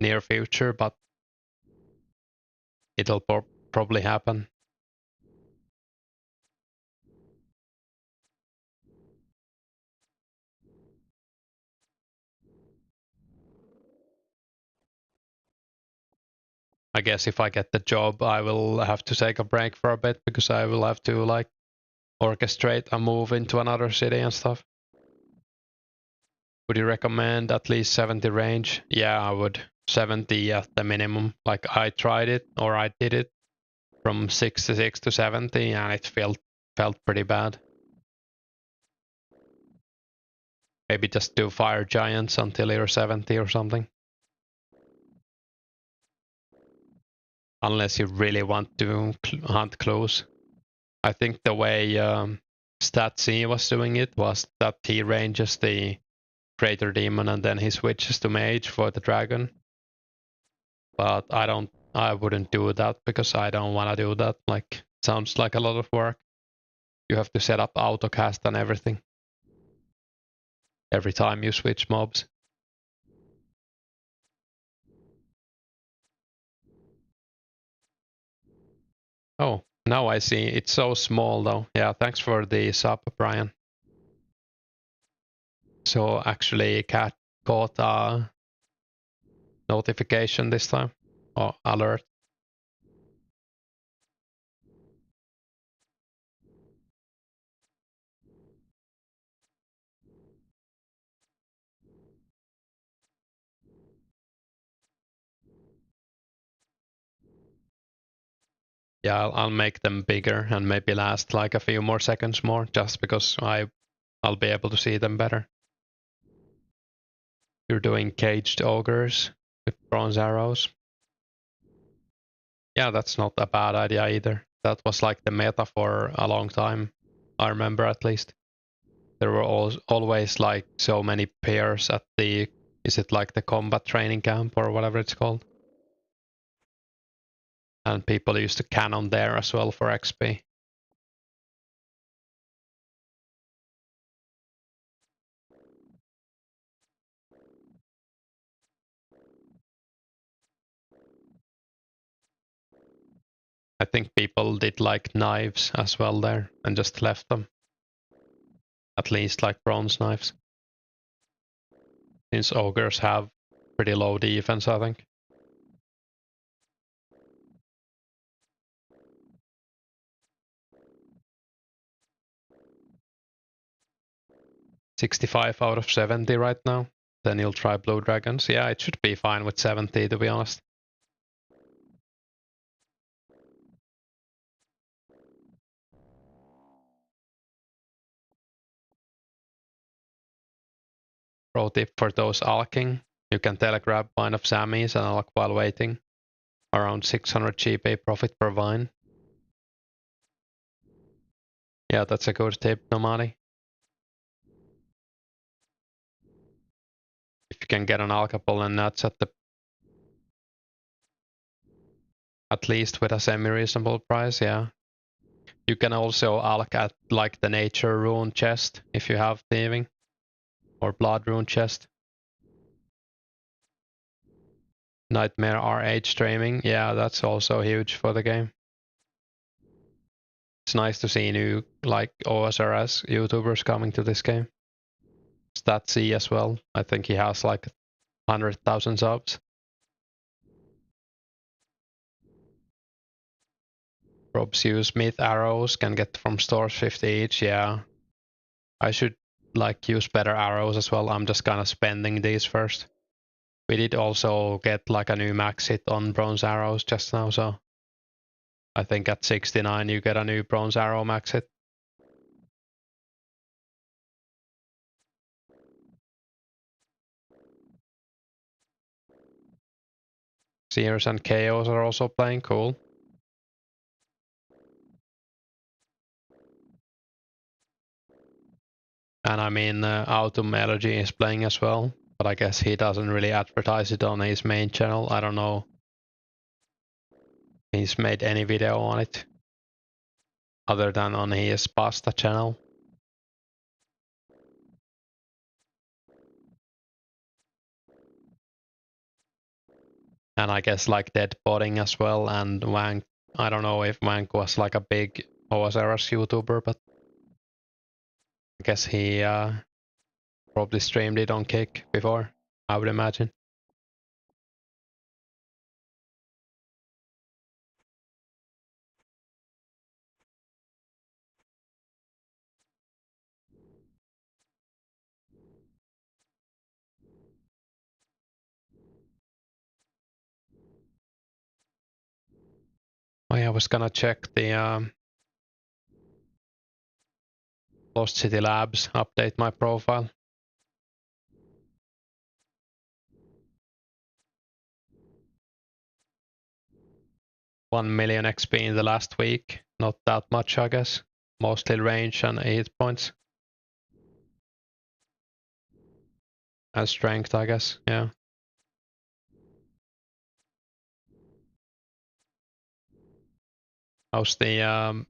near future, but it'll probably happen. I guess if I get the job, I will have to take a break for a bit because I will have to like orchestrate a move into another city and stuff. Would you recommend at least 70 range? Yeah, I would. 70 at the minimum. Like I tried it, or I did it from 66 to 70, and it felt pretty bad. Maybe just do fire giants until you're 70 or something. Unless you really want to hunt close. I think the way StatC was doing it was that he ranges the Greater Demon and then he switches to Mage for the Dragon. But I wouldn't do that because I don't want to do that. Like, sounds like a lot of work. You have to set up autocast and everything every time you switch mobs. Oh, now I see. It's so small though. Yeah, thanks for the sub, Brian. So actually, Cat got a notification this time, or alert. Yeah, I'll make them bigger and maybe last like a few more seconds more, just because I'll be able to see them better. You're doing caged ogres with bronze arrows. Yeah, that's not a bad idea either. That was like the meta for a long time. I remember at least. There were always like so many pairs at the, is it like the combat training camp or whatever it's called? And people used to cannon there as well for XP. I think people did like knives as well there and just left them. At least like bronze knives. Since ogres have pretty low defense, I think. $65 out of 70 right now. Then you'll try blue dragons. Yeah, it should be fine with 70 to be honest. Pro tip for those alking, you can telegrab vine of Sammy's and alk while waiting. Around 600 GP profit per vine. Yeah, that's a good tip, Nomadi. If you can get an alkapole and nuts at least with a semi-reasonable price, yeah. You can also alk at like the nature rune chest if you have thieving. Or blood rune chest. Nightmare RH streaming, yeah, that's also huge for the game. It's nice to see new like OSRS YouTubers coming to this game. StatC as well. I think he has like 100,000 subs. Probes use smith arrows, can get from stores 50 each, yeah. I should like use better arrows as well. I'm just kind of spending these first. We did also get like a new max hit on bronze arrows just now, so I think at 69 you get a new bronze arrow max hit. Seers and KOs are also playing, cool. And I mean, Autumn Elegy is playing as well, but I guess he doesn't really advertise it on his main channel. I don't know if he's made any video on it other than on his pasta channel. And I guess like Dead Botting as well, and Wank. I don't know if Wank was like a big OSRS YouTuber, but I guess he probably streamed it on Kick before, I would imagine. Oh yeah, I was gonna check the Lost City Labs, update my profile. 1 million XP in the last week. Not that much, I guess. Mostly range and 8 points. And strength, I guess, yeah. How's the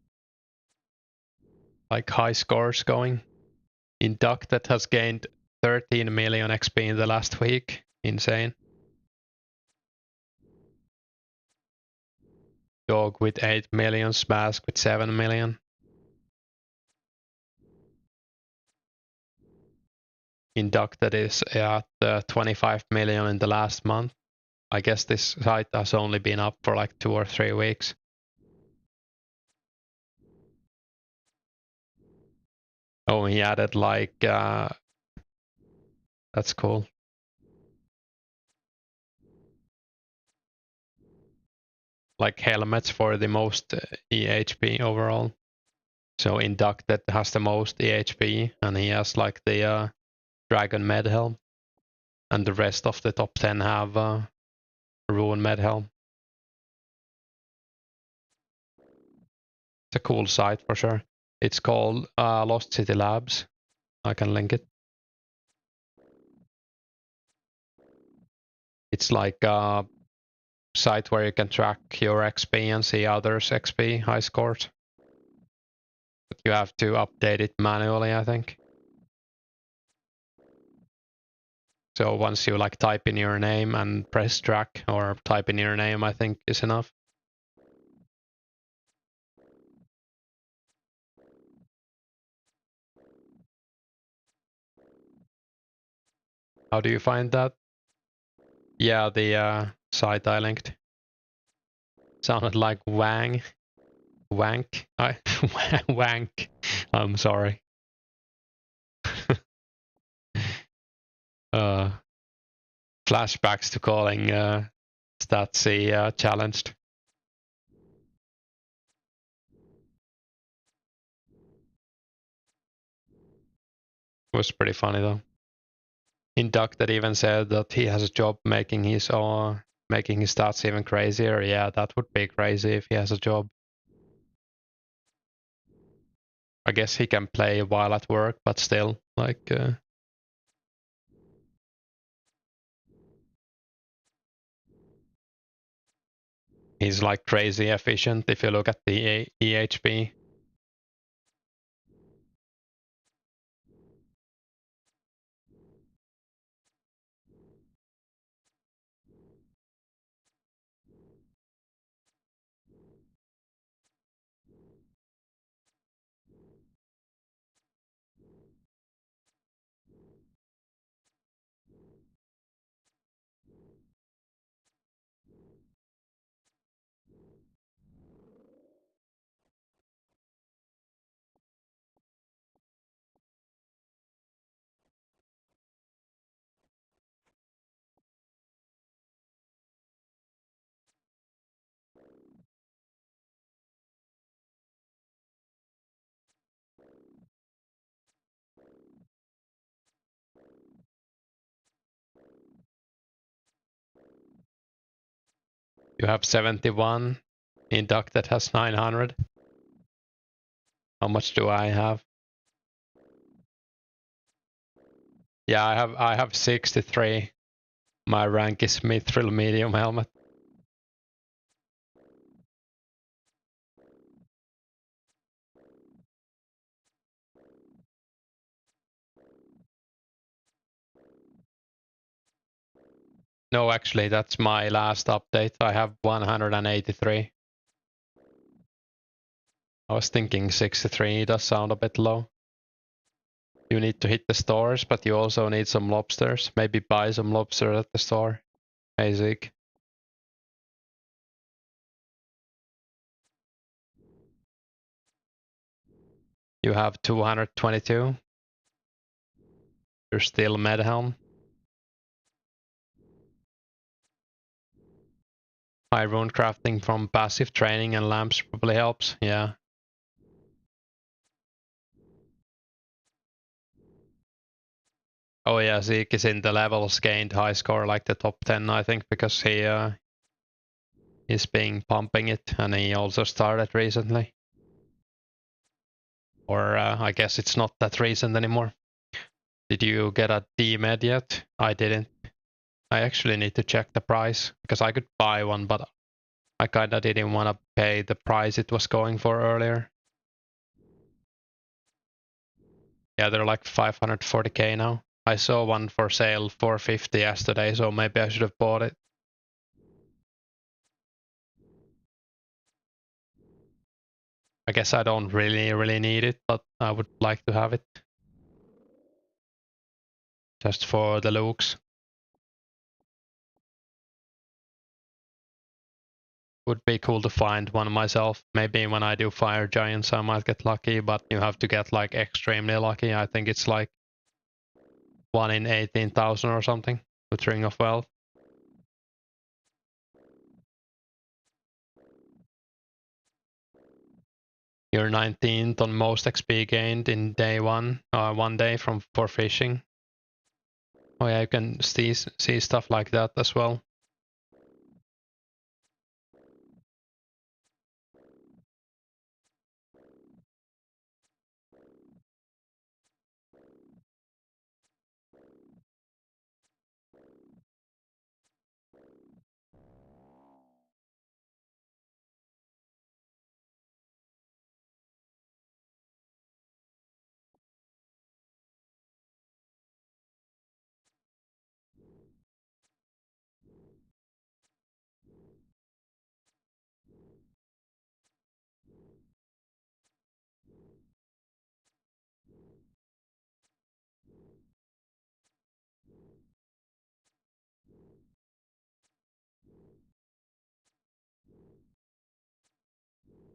like high scores going? Inducted has gained 13 million XP in the last week. Insane. Dog with 8 million, Smask with 7 million. Inducted is at 25 million in the last month. I guess this site has only been up for like 2 or 3 weeks. Oh, he added like that's cool. Like helmets for the most EHP overall. So Inducted has the most EHP, and he has like the Dragon Med Helm, and the rest of the top 10 have Ruin Med Helm. It's a cool site for sure. It's called Lost City Labs. I can link it. It's like a site where you can track your XP and see others' XP high scores. But you have to update it manually, I think. So once you like type in your name and press track, or type in your name, I think is enough. How do you find that? Yeah, the site I linked. Sounded like Wang. Wank. Wank. I'm sorry. Flashbacks to calling Statsy challenged. It was pretty funny though. Inducted even said that he has a job making his stats even crazier. Yeah, that would be crazy if he has a job. I guess he can play while at work, but still, like. He's like crazy efficient if you look at the EHP. You have 71. Inducted has 900. How much do I have? Yeah, I have 63. My rank is mithril medium helmet. No, actually, that's my last update. I have 183. I was thinking 63 does sound a bit low. You need to hit the stores, but you also need some lobsters. Maybe buy some lobster at the store. Hey, Zeke. You have 222. You're still Medhelm. High rune crafting from passive training and lamps probably helps. Yeah. Oh yeah, Zeke is in the levels gained high score, like the top 10, I think, because he's been pumping it, and he also started recently. Or I guess it's not that recent anymore. Did you get a D-Med yet? I didn't. I actually need to check the price, because I could buy one, but I kinda didn't want to pay the price it was going for earlier. Yeah, they're like 540k now. I saw one for sale 450 yesterday, so maybe I should have bought it. I guess I don't really need it, but I would like to have it. Just for the looks. Would be cool to find one myself. Maybe when I do Fire Giants I might get lucky, but you have to get like extremely lucky. I think it's like 1 in 18,000 or something with Ring of Wealth. You're 19th on most XP gained in day 1, 1 day for fishing. Oh yeah, you can see stuff like that as well.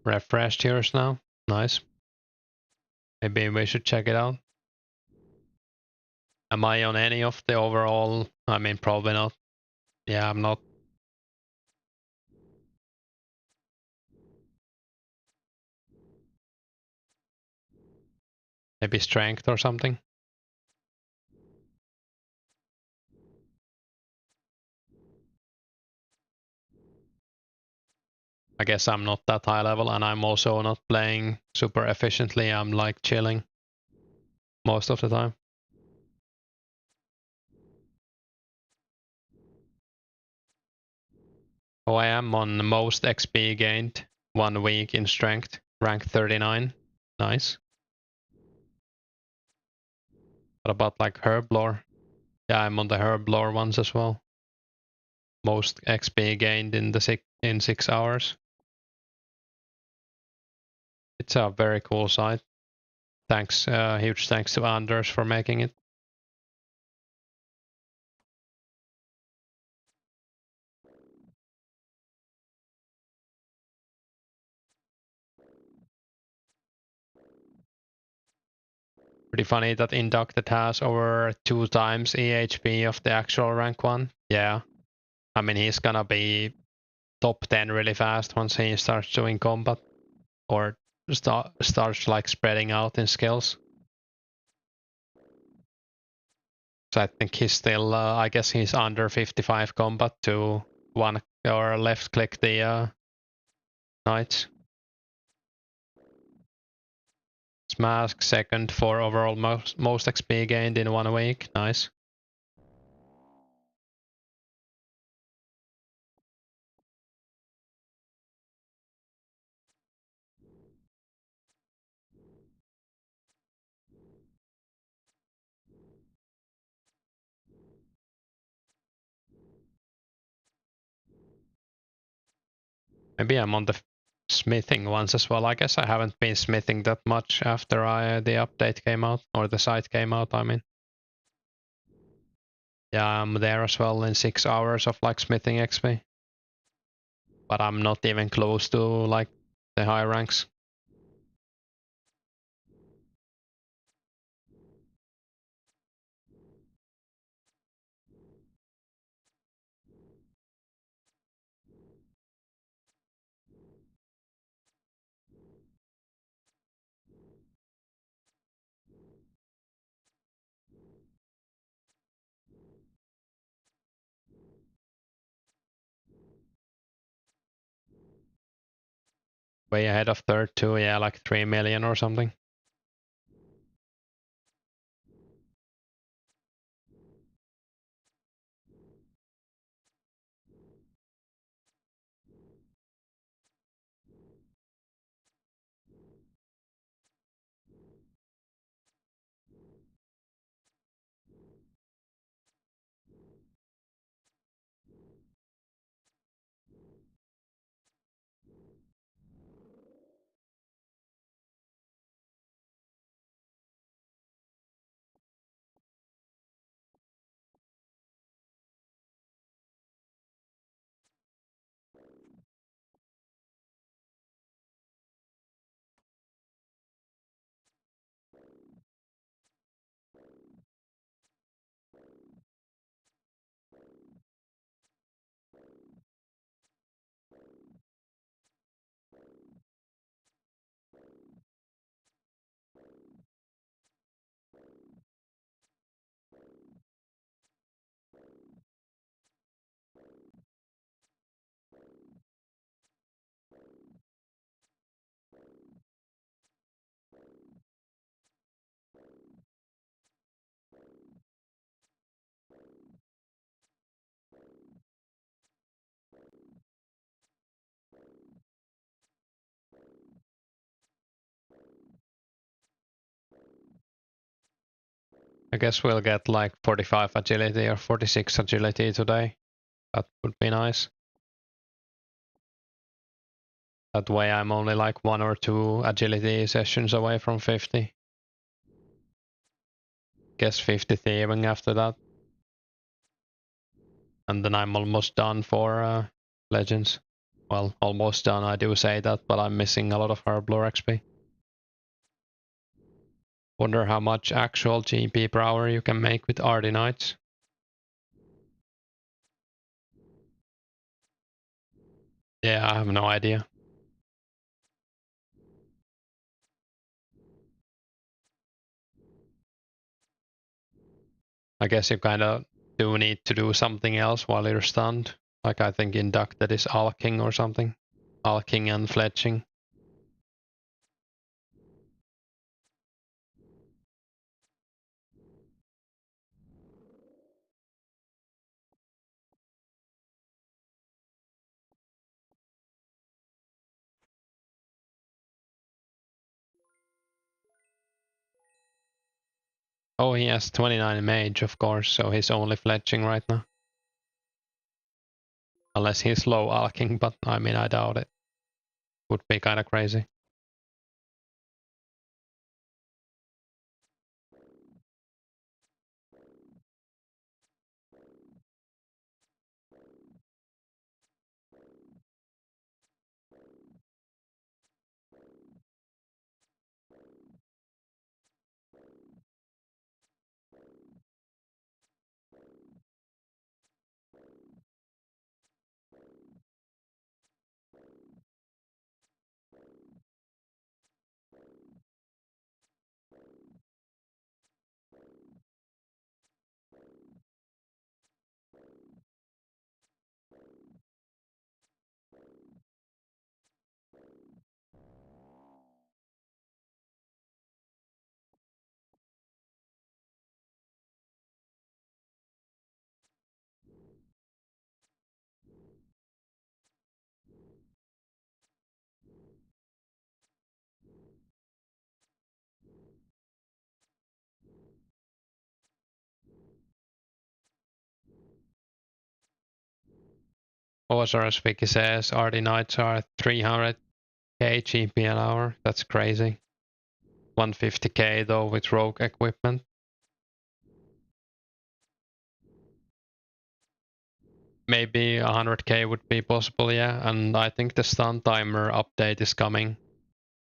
Refreshed yours now. Nice. Maybe we should check it out. Am I on any of the overall? I mean, probably not. Yeah, I'm not. Maybe strength or something. I guess I'm not that high level, and I'm also not playing super efficiently. I'm like chilling most of the time. Oh, I am on the most XP gained 1 week in strength, rank 39. Nice. What about like herb lore? Yeah, I'm on the herb lore ones as well. Most XP gained in the in 6 hours. It's a very cool site. Thanks, huge thanks to Anders for making it. Pretty funny that Inducted has over 2 times EHP of the actual rank 1. Yeah, I mean he's gonna be top 10 really fast once he starts doing combat or starts like spreading out in skills. So I think he's still, I guess he's under 55 combat to 1 or left click the knights. Smash second for overall most XP gained in 1 week. Nice. Maybe I'm on the smithing ones as well. I guess I haven't been smithing that much after the update came out, or the site came out, I mean. Yeah, I'm there as well in 6 hours of like smithing XP. But I'm not even close to like the high ranks. Way ahead of third too, yeah, like 3 million or something. I guess we'll get like 45 agility or 46 agility today. That would be nice. That way I'm only like 1 or 2 agility sessions away from 50. Guess 50 thieving after that. And then I'm almost done for Legends. Well, almost done, I do say that, but I'm missing a lot of Herblore XP. Wonder how much actual GP per hour you can make with RD Knights. Yeah, I have no idea. I guess you kind of do need to do something else while you're stunned. Like I think inducted is alking or something. Alking and fletching. Oh, he has 29 mage, of course, so he's only fletching right now. Unless he's low alking, but I mean, I doubt it. Would be kind of crazy. OSRS Wiki says RD Knights are 300k GP an hour. That's crazy. 150k though with rogue equipment. Maybe 100k would be possible, yeah. And I think the stun timer update is coming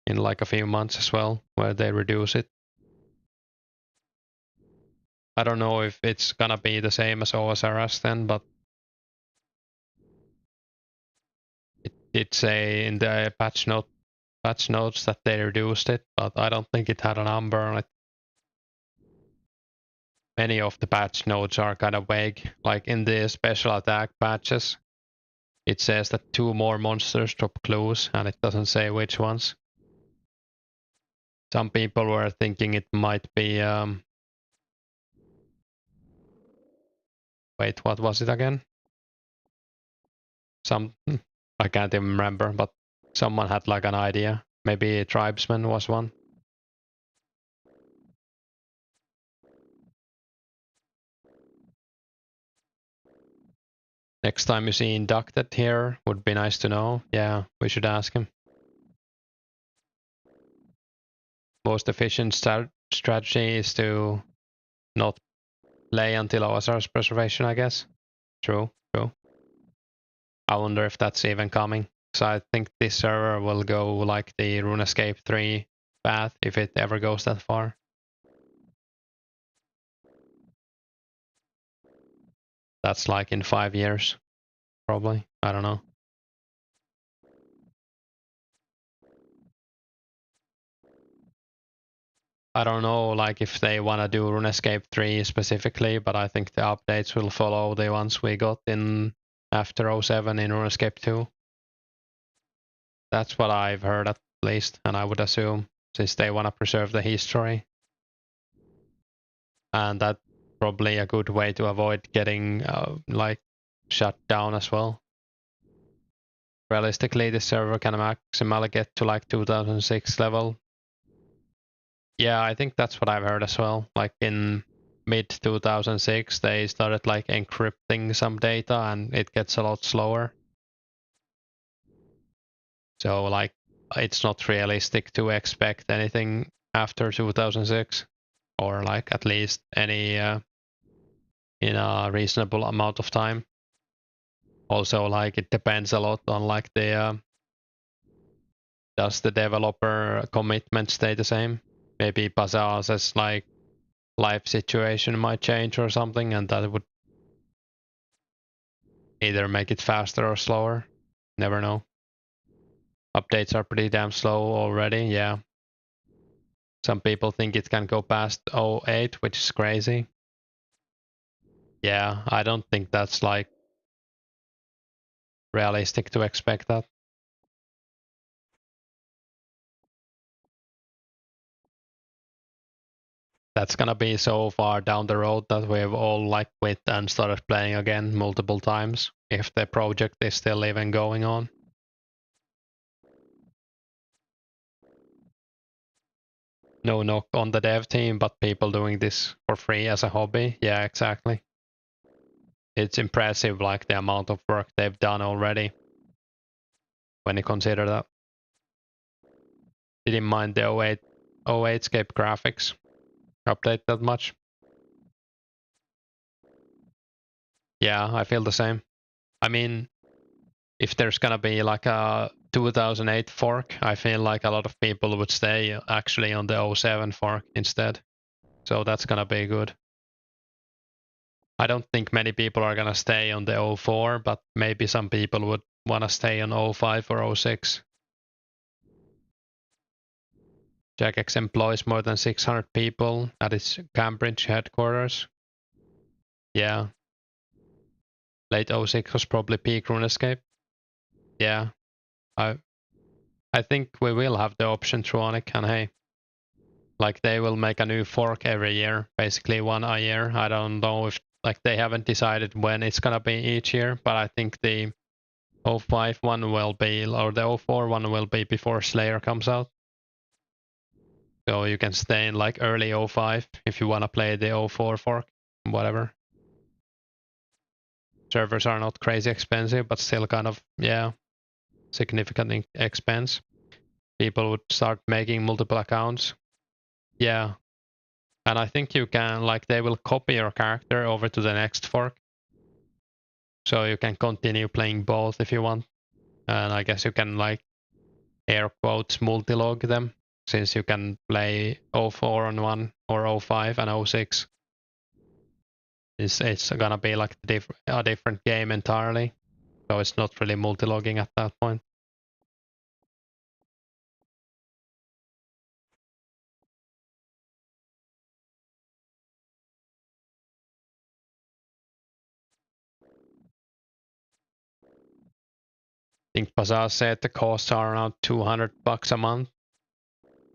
in like a few months as well, where they reduce it. I don't know if it's gonna be the same as OSRS then, but it did say in the patch notes that they reduced it, but I don't think it had a number on it. Many of the patch notes are kind of vague. Like in the special attack patches, it says that 2 more monsters drop clues, and it doesn't say which ones. Some people were thinking it might be wait, what was it again? I can't even remember, but someone had like an idea. Maybe a tribesman was one. Next time you see Inducted here, would be nice to know. Yeah, we should ask him. Most efficient strategy is to not play until OSR's preservation, I guess. True. I wonder if that's even coming. So I think this server will go like the Runescape 3 path, if it ever goes that far. That's like in 5 years, probably. I don't know. I don't know like if they want to do Runescape 3 specifically, but I think the updates will follow the ones we got in after 07 in Runescape 2. That's what I've heard at least, and I would assume, since they want to preserve the history. And that's probably a good way to avoid getting like shut down as well. Realistically, the server can maximally get to like 2006 level. Yeah, I think that's what I've heard as well. Like in mid 2006, they started like encrypting some data and it gets a lot slower. So like it's not realistic to expect anything after 2006, or like at least any in a reasonable amount of time. Also, like it depends a lot on like the does the developer commitment stay the same? Maybe Bazaar's like life situation might change or something, and that would either make it faster or slower. Never know. Updates are pretty damn slow already, yeah. Some people think it can go past 08, which is crazy. Yeah, I don't think that's like realistic to expect that. That's gonna be so far down the road that we've all like quit and started playing again multiple times, if the project is still even going on. No knock on the dev team, but people doing this for free as a hobby. Yeah, exactly. It's impressive, like the amount of work they've done already, when you consider that. Didn't mind the 08scape graphics update that much. Yeah, I feel the same. I mean, if there's gonna be like a 2008 fork, I feel like a lot of people would stay actually on the 07 fork instead. So that's gonna be good. I don't think many people are gonna stay on the 04, but maybe some people would wanna stay on 05 or 06. Jagex employs more than 600 people at its Cambridge headquarters. Yeah. Late 06 was probably peak Runescape. Yeah. I think we will have the option Tronic, and hey, like they will make a new fork every year, basically one a year. I don't know if like they haven't decided when it's gonna be each year, but I think the 05 one will be, or the 04 one will be before Slayer comes out. So you can stay in like early 05 if you wanna play the 04 fork, whatever. servers are not crazy expensive, but still kind of, yeah, significant expense. People would start making multiple accounts. Yeah. And I think you can, like, they will copy your character over to the next fork. So you can continue playing both if you want. And I guess you can, like, air quotes multi-log them, since you can play 04 on one or 05 and 06. It's gonna be like a different game entirely. So it's not really multi-logging at that point. I think Bazaar said the costs are around $200 a month.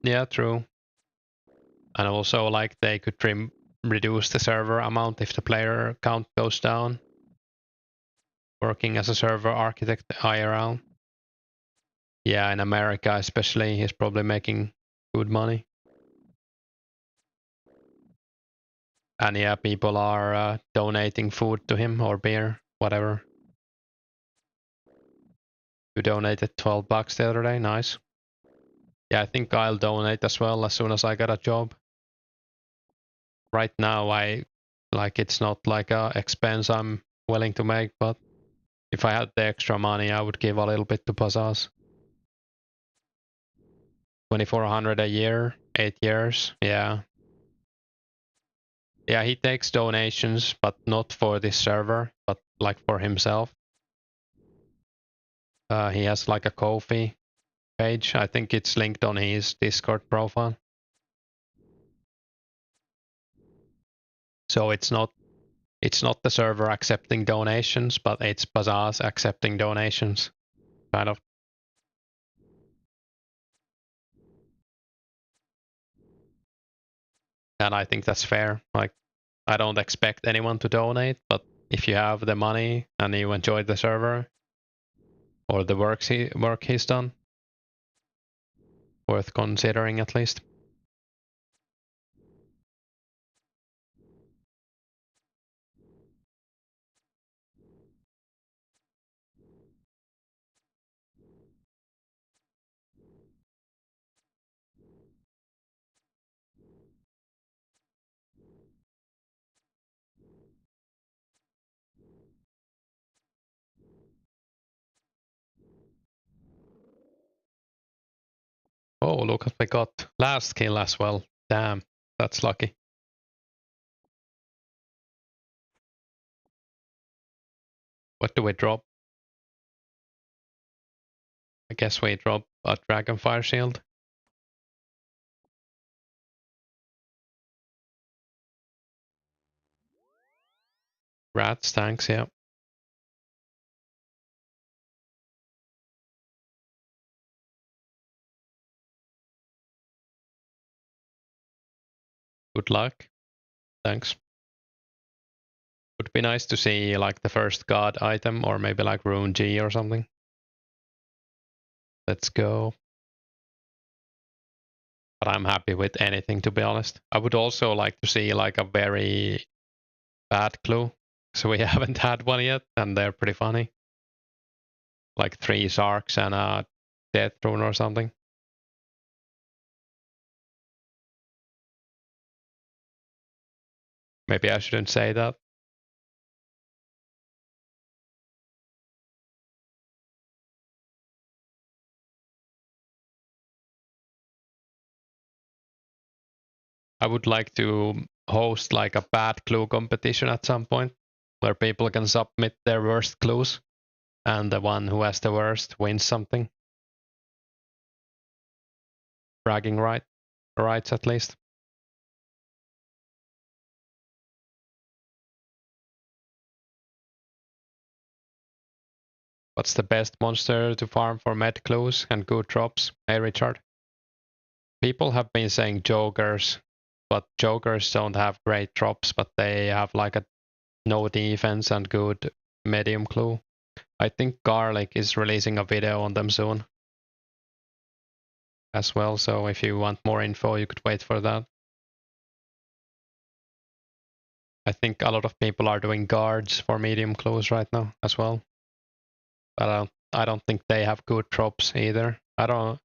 Yeah, true. And also, like, they could reduce the server amount if the player count goes down. Working as a server architect IRL. Yeah, in America especially, he's probably making good money. And yeah, people are donating food to him or beer, whatever. You donated $12 the other day, nice. Yeah, I think I'll donate as well as soon as I get a job. Right now, it's not like a expense I'm willing to make, but if I had the extra money, I would give a little bit to Pazaz. 2,400 a year, 8 years, yeah. Yeah, he takes donations, but not for this server, but like for himself. He has like a Ko-fi page. I think it's linked on his Discord profile. So it's not the server accepting donations, but it's Pazaz accepting donations, kind of. And I think that's fair. Like, I don't expect anyone to donate, but if you have the money and you enjoy the server or the work he's done, worth considering at least. Oh, look what we got. Last kill as well. Damn, that's lucky. What do we drop? I guess we drop a Dragonfire Shield. Rats, thanks, yeah. Good luck. Thanks. Would be nice to see like the first god item or maybe like Rune G or something. Let's go. But I'm happy with anything, to be honest. I would also like to see like a very bad clue. So we haven't had one yet, and they're pretty funny. Like 3 Sharks and a Death Rune or something. Maybe I shouldn't say that. I would like to host like a bad clue competition at some point where people can submit their worst clues and the one who has the worst wins something. Bragging rights at least. What's the best monster to farm for med clues and good drops? Hey Richard. People have been saying Jokers, but Jokers don't have great drops, but they have like a no defense and good medium clue. I think Garlic is releasing a video on them soon as well, so if you want more info, you could wait for that. I think a lot of people are doing guards for medium clues right now as well. But I don't think they have good drops either. I don't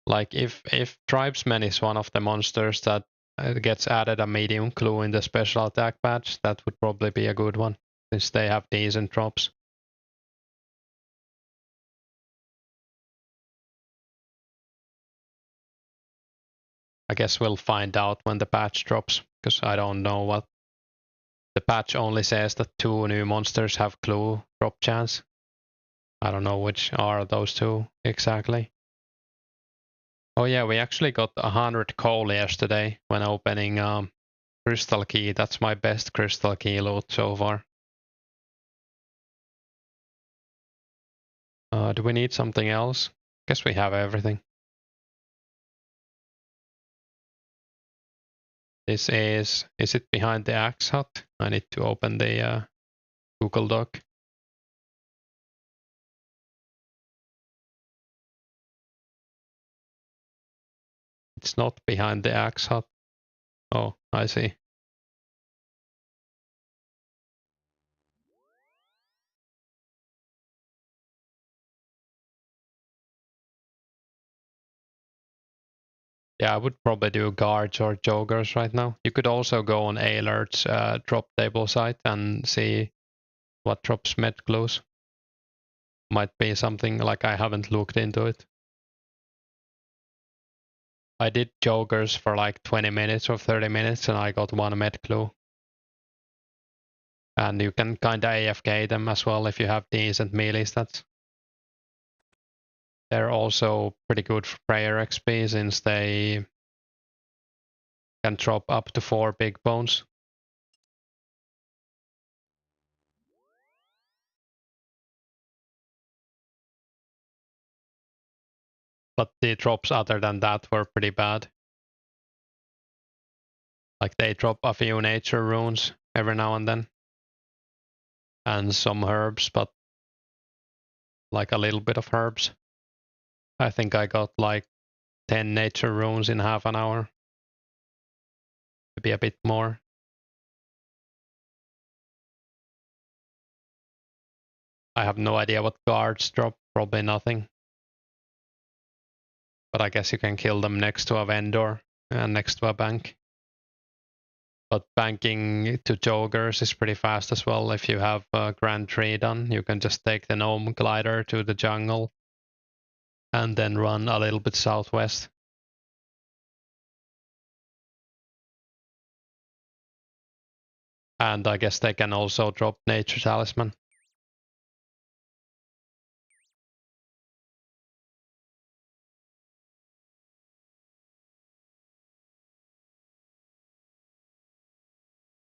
like if tribesman is one of the monsters that gets added a medium clue in the special attack patch, that would probably be a good one since they have decent drops. I guess we'll find out when the patch drops, because I don't know what the patch only says that 2 new monsters have clue drop chance. I don't know which are those 2 exactly. Oh yeah, we actually got 100 coal yesterday when opening crystal key. That's my best crystal key loot so far. Do we need something else? Guess we have everything. This is it behind the axe hut? I need to open the Google Doc. It's not behind the axe hut. Oh, I see. Yeah, I would probably do guards or joggers right now. You could also go on Alert's drop table site and see what drops med clues. Might be something like I haven't looked into it. I did joggers for like 20 minutes or 30 minutes and I got 1 med clue. And you can kinda AFK them as well if you have decent melee stats. They're also pretty good for prayer XP since they can drop up to 4 big bones. But the drops other than that were pretty bad. Like they drop a few nature runes every now and then. And some herbs, but like a little bit of herbs. I think I got like 10 nature runes in half an hour. Maybe a bit more. I have no idea what guards drop, probably nothing. But I guess you can kill them next to a vendor and next to a bank. But banking to joggers is pretty fast as well. If you have a Grand Tree done, you can just take the gnome glider to the jungle and then run a little bit southwest. And I guess they can also drop Nature Talisman.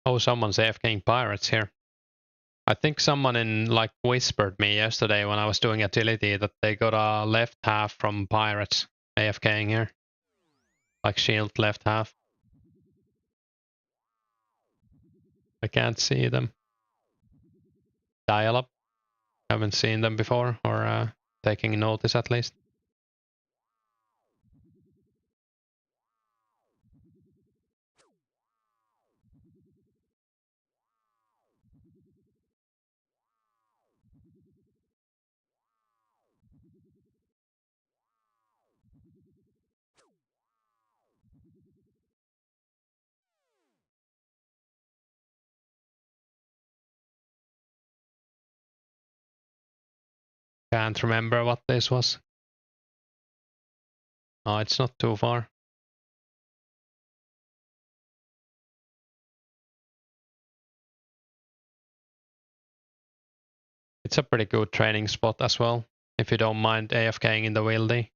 Oh, someone's AFKing pirates here. I think someone like whispered me yesterday when I was doing agility that they got a left half from pirates AFKing here. Like shield left half. I can't see them. Dial up. Haven't seen them before, or taking notice at least. Can't remember what this was. Oh, it's not too far. It's a pretty good training spot as well, if you don't mind AFKing in the wildy.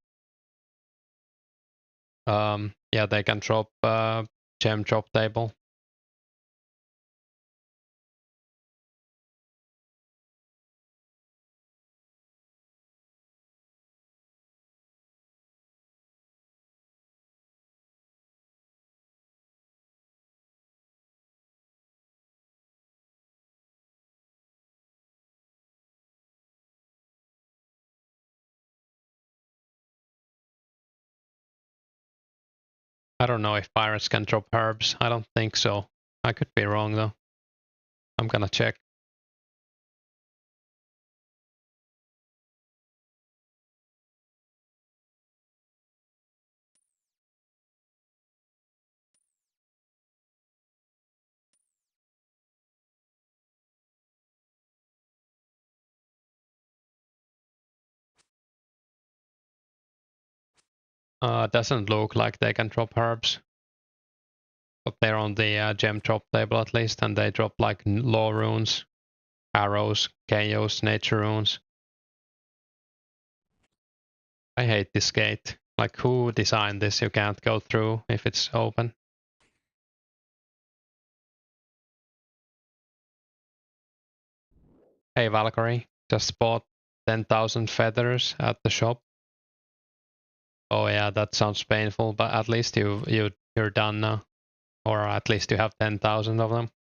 Yeah, they can drop gem drop table. I don't know if pirates can drop herbs. I don't think so. I could be wrong though. I'm gonna check. Doesn't look like they can drop herbs. But they're on the gem drop table at least, and they drop like law runes, arrows, chaos, nature runes. I hate this gate. Like, who designed this? You can't go through if it's open. Hey Valkyrie, just bought 10,000 feathers at the shop. Oh yeah, that sounds painful, but at least you're done now. Or at least you have 10,000 of them.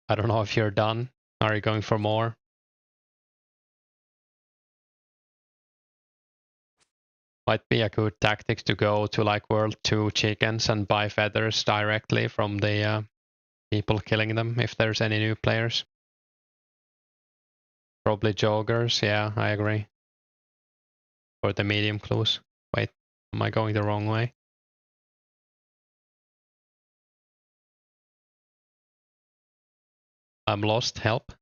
I don't know if you're done. Are you going for more? Might be a good tactic to go to like World 2 chickens and buy feathers directly from the people killing them if there's any new players. Probably joggers, yeah, I agree. For the medium clues. Wait, am I going the wrong way? I'm lost, help.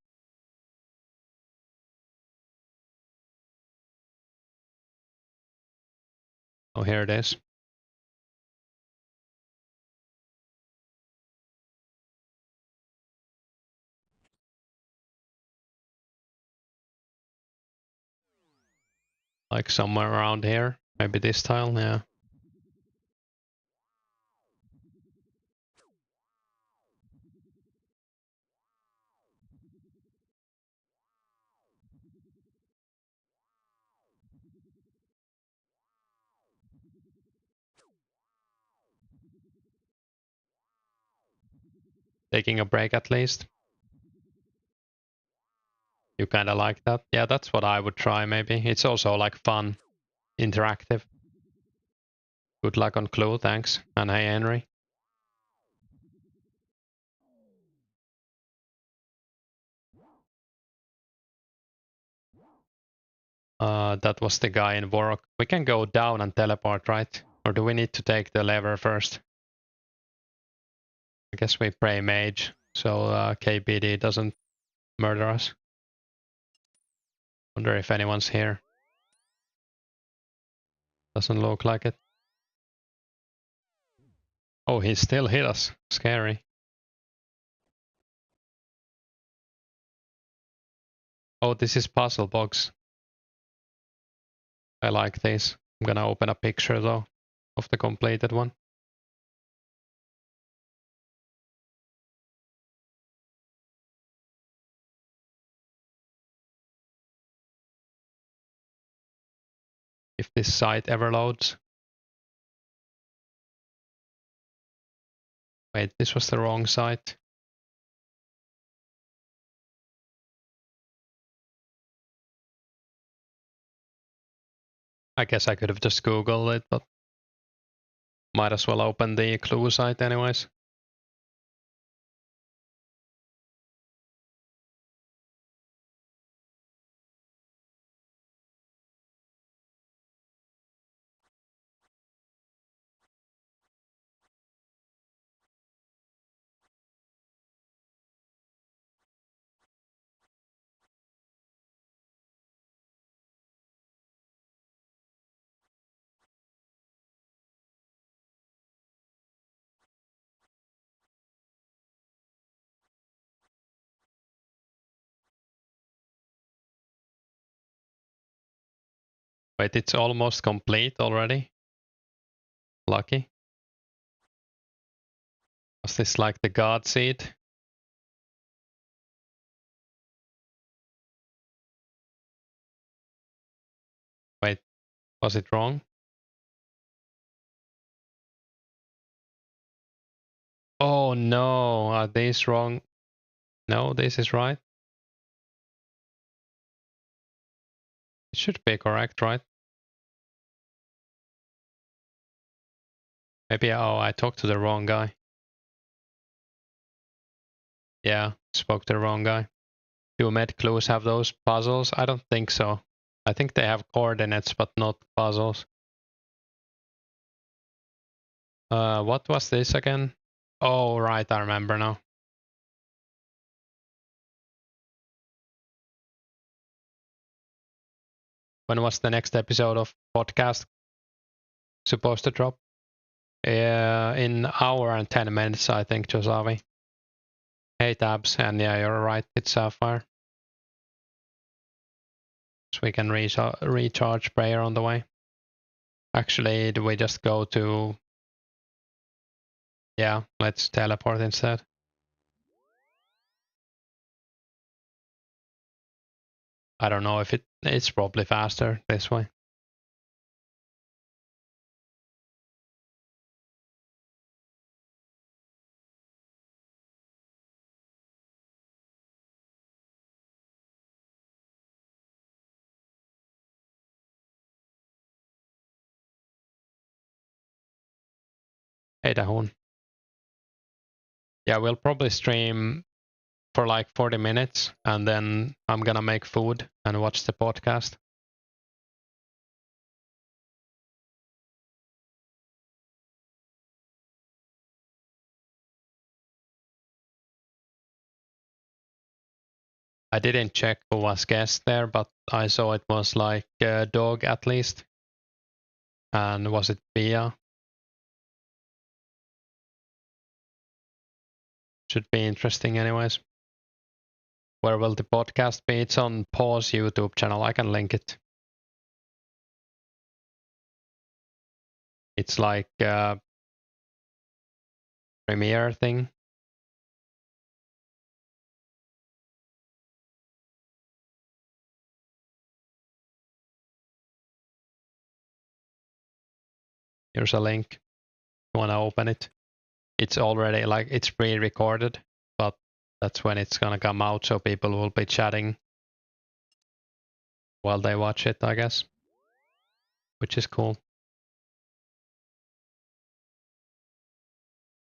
Oh, here it is. Like somewhere around here. Maybe this tile, yeah. Taking a break at least. You kinda like that? Yeah, that's what I would try maybe. It's also like fun, interactive. Good luck on clue, thanks. And hey Henry. That was the guy in Vorok. We can go down and teleport, right? Or do we need to take the lever first? I guess we pray mage, so KBD doesn't murder us. Wonder if anyone's here. Doesn't look like it. Oh, he still hit us. Scary. Oh, this is puzzle box. I like this. I'm gonna open a picture though of the completed one. If this site ever loads. Wait, this was the wrong site. I guess I could have just Googled it, but might as well open the clue site anyways. Wait, it's almost complete already. Lucky. Was this like the god seed? Wait, was it wrong? Oh no, are these wrong? No, this is right. It should be correct, right? Maybe, oh, I talked to the wrong guy. Yeah, spoke to the wrong guy. Do med clues have those puzzles? I don't think so. I think they have coordinates, but not puzzles. What was this again? Oh, right, I remember now. When was the next episode of podcast supposed to drop? In hour and 10 minutes, I think, Josavi. Hey, Tabs, and yeah, you're right, it's Sapphire. So we can recharge prayer on the way. Actually, do we just go to... Yeah, let's teleport instead. I don't know if it's probably faster this way. Hey, Dahun. Yeah, we'll probably stream for like 40 minutes and then I'm gonna make food and watch the podcast. I didn't check who was guest there, but I saw it was like a dog at least. And was it Pia? Should be interesting anyways. Where will the podcast be? It's on Pause YouTube channel. I can link it. It's like a premiere thing. Here's a link. You wanna open it? It's already like it's pre-recorded, but that's when it's gonna come out, so people will be chatting while they watch it, I guess. Which is cool.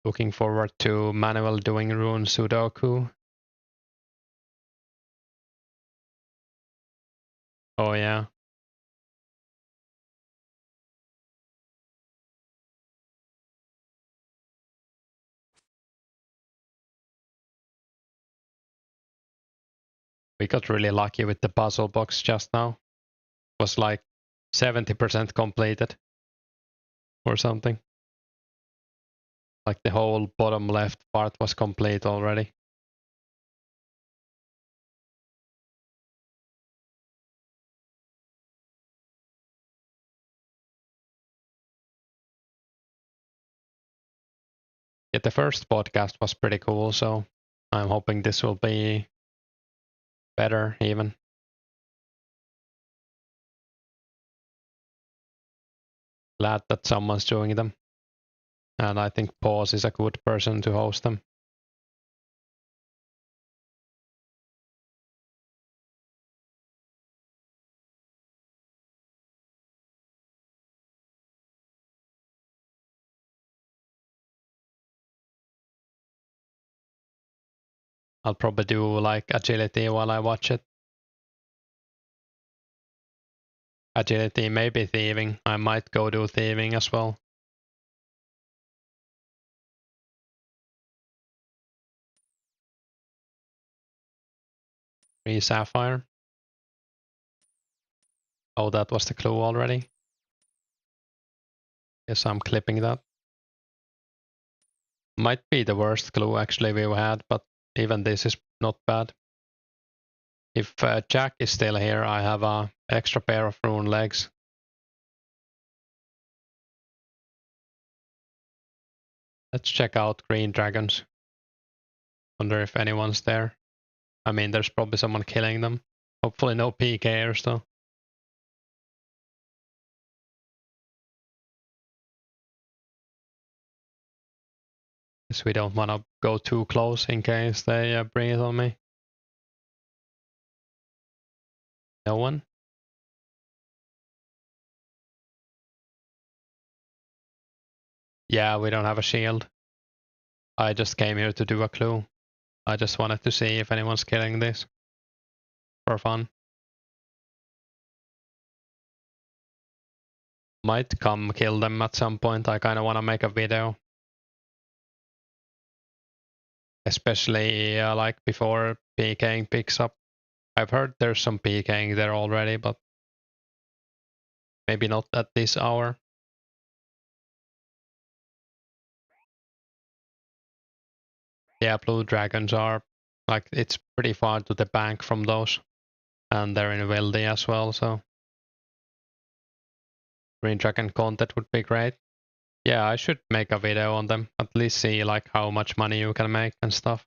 Looking forward to Manuel doing Rune Sudoku. Oh yeah. We got really lucky with the puzzle box just now. It was like 70% completed or something. Like the whole bottom left part was complete already. Yeah, the first podcast was pretty cool, so I'm hoping this will be better even. Glad that someone's doing them. And I think Pause is a good person to host them. I'll probably do like agility while I watch it. Agility, maybe thieving. I might go do thieving as well. Free Sapphire. Oh, that was the clue already. Guess I'm clipping that. Might be the worst clue actually we've had, but even this is not bad. If Jack is still here, I have a extra pair of rune legs. Let's check out green dragons. Wonder if anyone's there. I mean, there's probably someone killing them. Hopefully no PKers though. Guess we don't want to go too close in case they bring it on me. No one? Yeah, we don't have a shield. I just came here to do a clue. I just wanted to see if anyone's killing this for fun. Might come kill them at some point. I kind of want to make a video. Especially like before PKing picks up. I've heard there's some PKing there already, but maybe not at this hour. Yeah, blue dragons are like, it's pretty far to the bank from those. And they're in Wildy as well, so green dragon content would be great. Yeah, I should make a video on them. At least see like how much money you can make and stuff.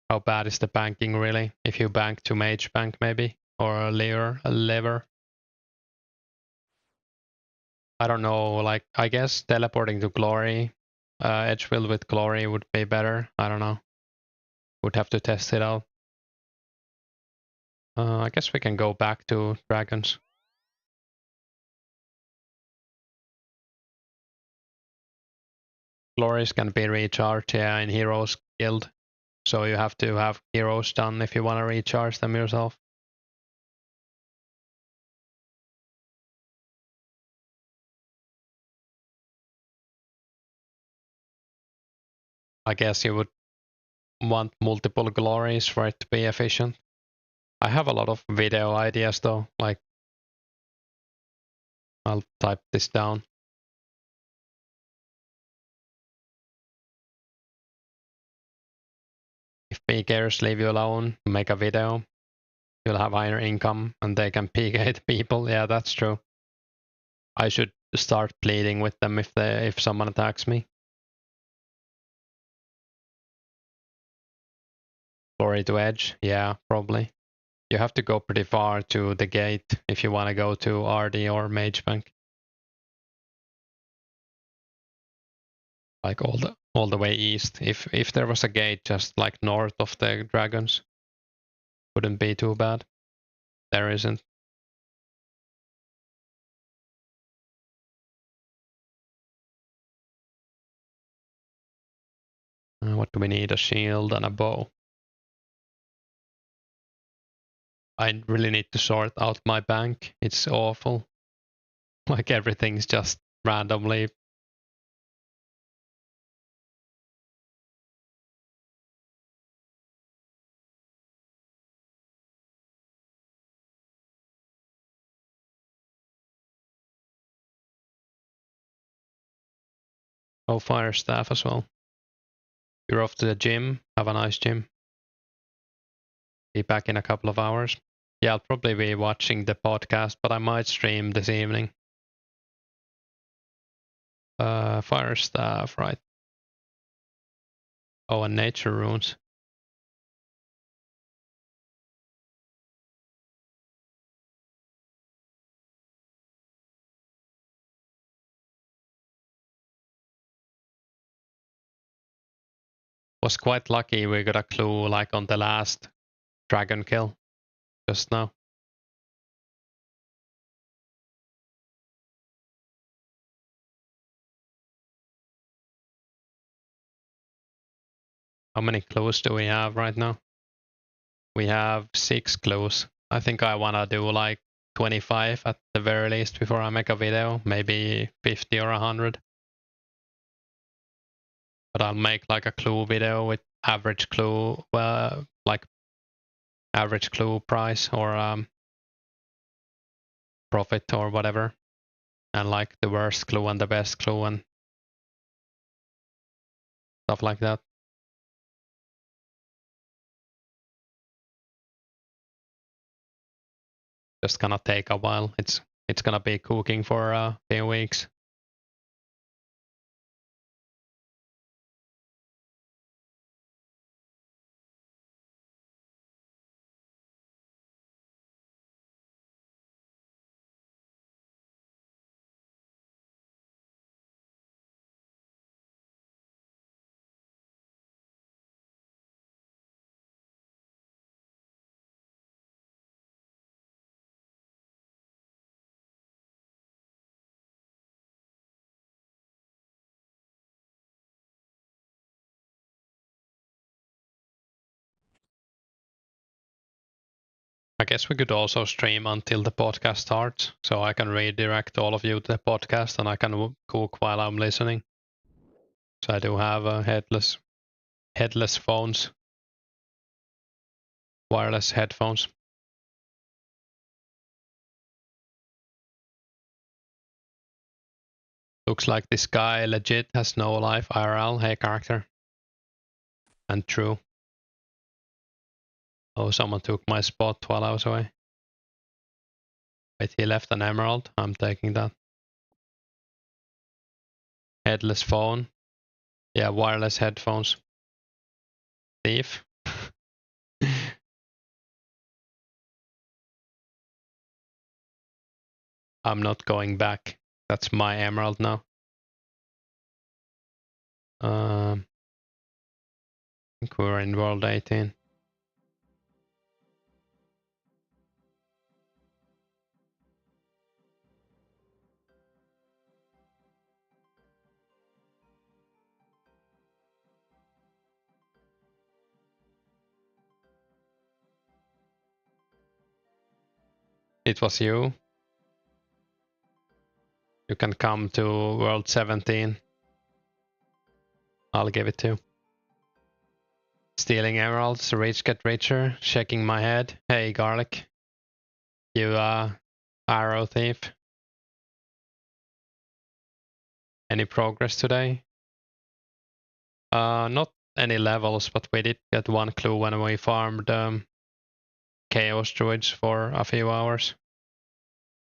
How bad is the banking really? If you bank to mage bank maybe, or a lever. I don't know, like I guess teleporting to glory, Edgefield with glory would be better. I don't know. Would have to test it out. I guess we can go back to dragons. Glories can be recharged, yeah, in Heroes Guild. So you have to have heroes done if you want to recharge them yourself. I guess you would want multiple glories for it to be efficient. I have a lot of video ideas though, like I'll type this down. If PKers leave you alone, make a video, you'll have higher income and they can PK people. Yeah, that's true. I should start pleading with them if someone attacks me. Glory to edge, yeah, probably. You have to go pretty far to the gate if you want to go to RD or Mage Bank. Like all the way east. If there was a gate just like north of the dragons, wouldn't be too bad. There isn't. What do we need? A shield and a bow. I really need to sort out my bank. It's awful. Like everything's just randomly. Oh, fire staff as well. You're off to the gym. Have a nice gym. Be back in a couple of hours. Yeah, I'll probably be watching the podcast, but I might stream this evening. Fire staff, right? Oh, and nature runes. Was quite lucky we got a clue like on the last dragon kill just now. How many clues do we have right now? We have 6 clues. I think I wanna do like 25 at the very least before I make a video, maybe 50 or 100. But I'll make like a clue video with average clue, like average clue price or profit or whatever, and like the worst clue and the best clue and stuff like that. Just gonna take a while. It's gonna be cooking for a few weeks. I guess we could also stream until the podcast starts, so I can redirect all of you to the podcast and I can cook while I'm listening. So I do have headless phones, wireless headphones. Looks like this guy legit has no life IRL. Hey, character. And true. Oh, someone took my spot while I was away. Wait, he left an emerald. I'm taking that. Headless phone. Yeah, wireless headphones. Thief. I'm not going back. That's my emerald now. I think we're in world 18. It was you. You can come to world 17. I'll give it to you. Stealing emeralds, rich get richer, shaking my head. Hey, garlic. You arrow thief. Any progress today? Not any levels, but we did get one clue when we farmed chaos druids for a few hours.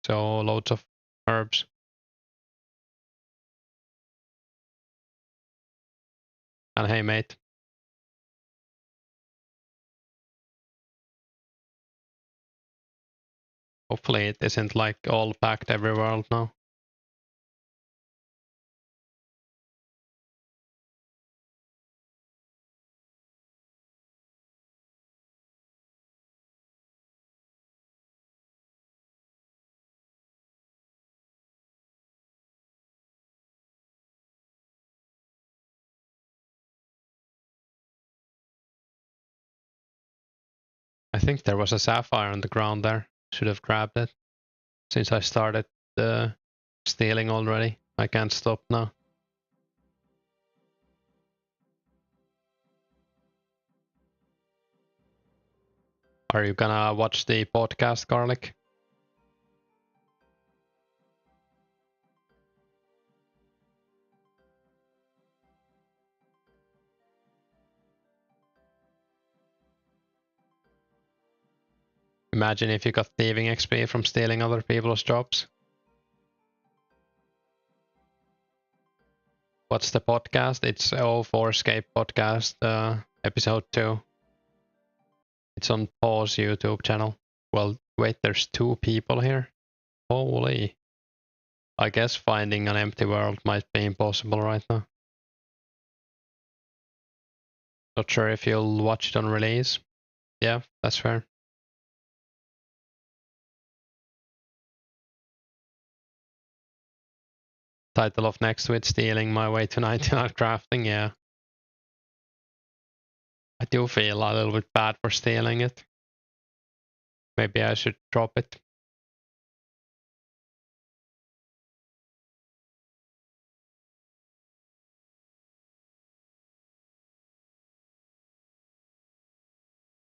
So loads of herbs. And hey, mate. Hopefully it isn't like all packed every world now. I think there was a sapphire on the ground there. Should have grabbed it. Since I started stealing already, I can't stop now. Are you gonna watch the podcast, Garlic? Imagine if you got thieving XP from stealing other people's jobs. What's the podcast? It's 2004scape podcast, episode 2. It's on Pause YouTube channel. Well, wait, there's 2 people here? Holy. I guess finding an empty world might be impossible right now. Not sure if you'll watch it on release. Yeah, that's fair. Title of next week, Stealing My Way to 99 Crafting, yeah. I do feel a little bit bad for stealing it. Maybe I should drop it.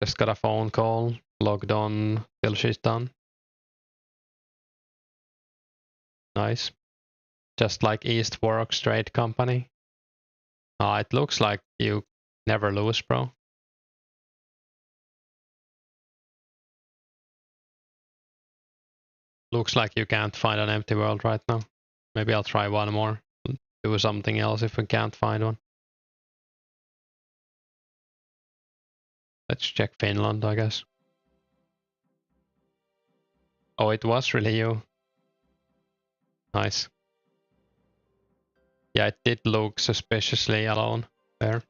Just got a phone call, logged on till she's done. Nice. Just like East Works Trade Company. It looks like you never lose, bro. Looks like you can't find an empty world right now. Maybe I'll try one more. Do something else if we can't find one. Let's check Finland, I guess. Oh, it was really you. Nice. Yeah, it did look suspiciously alone there.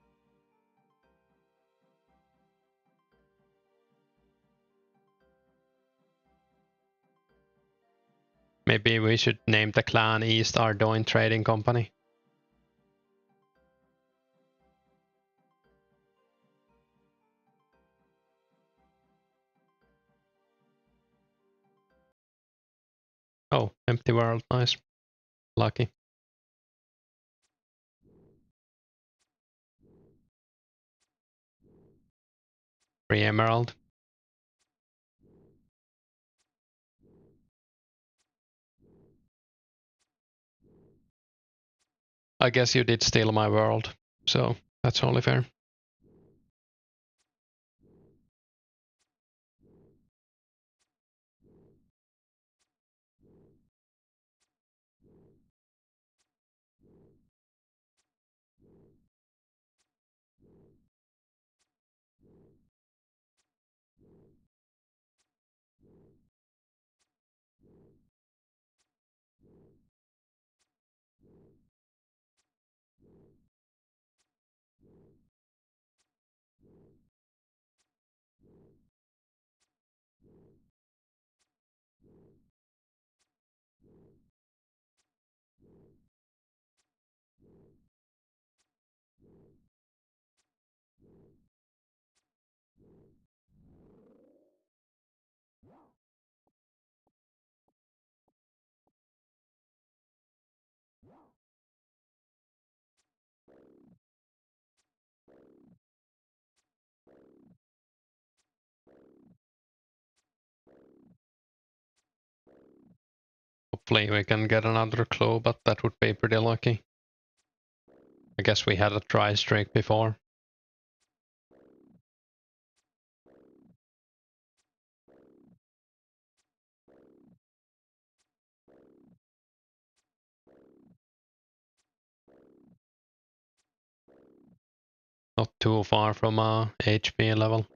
Maybe we should name the clan East Ardoin Trading Company. Oh, empty world, nice. Lucky. Free emerald. I guess you did steal my world, so that's only fair. Hopefully we can get another clue, but that would be pretty lucky. I guess we had a try streak before. Not too far from HP level.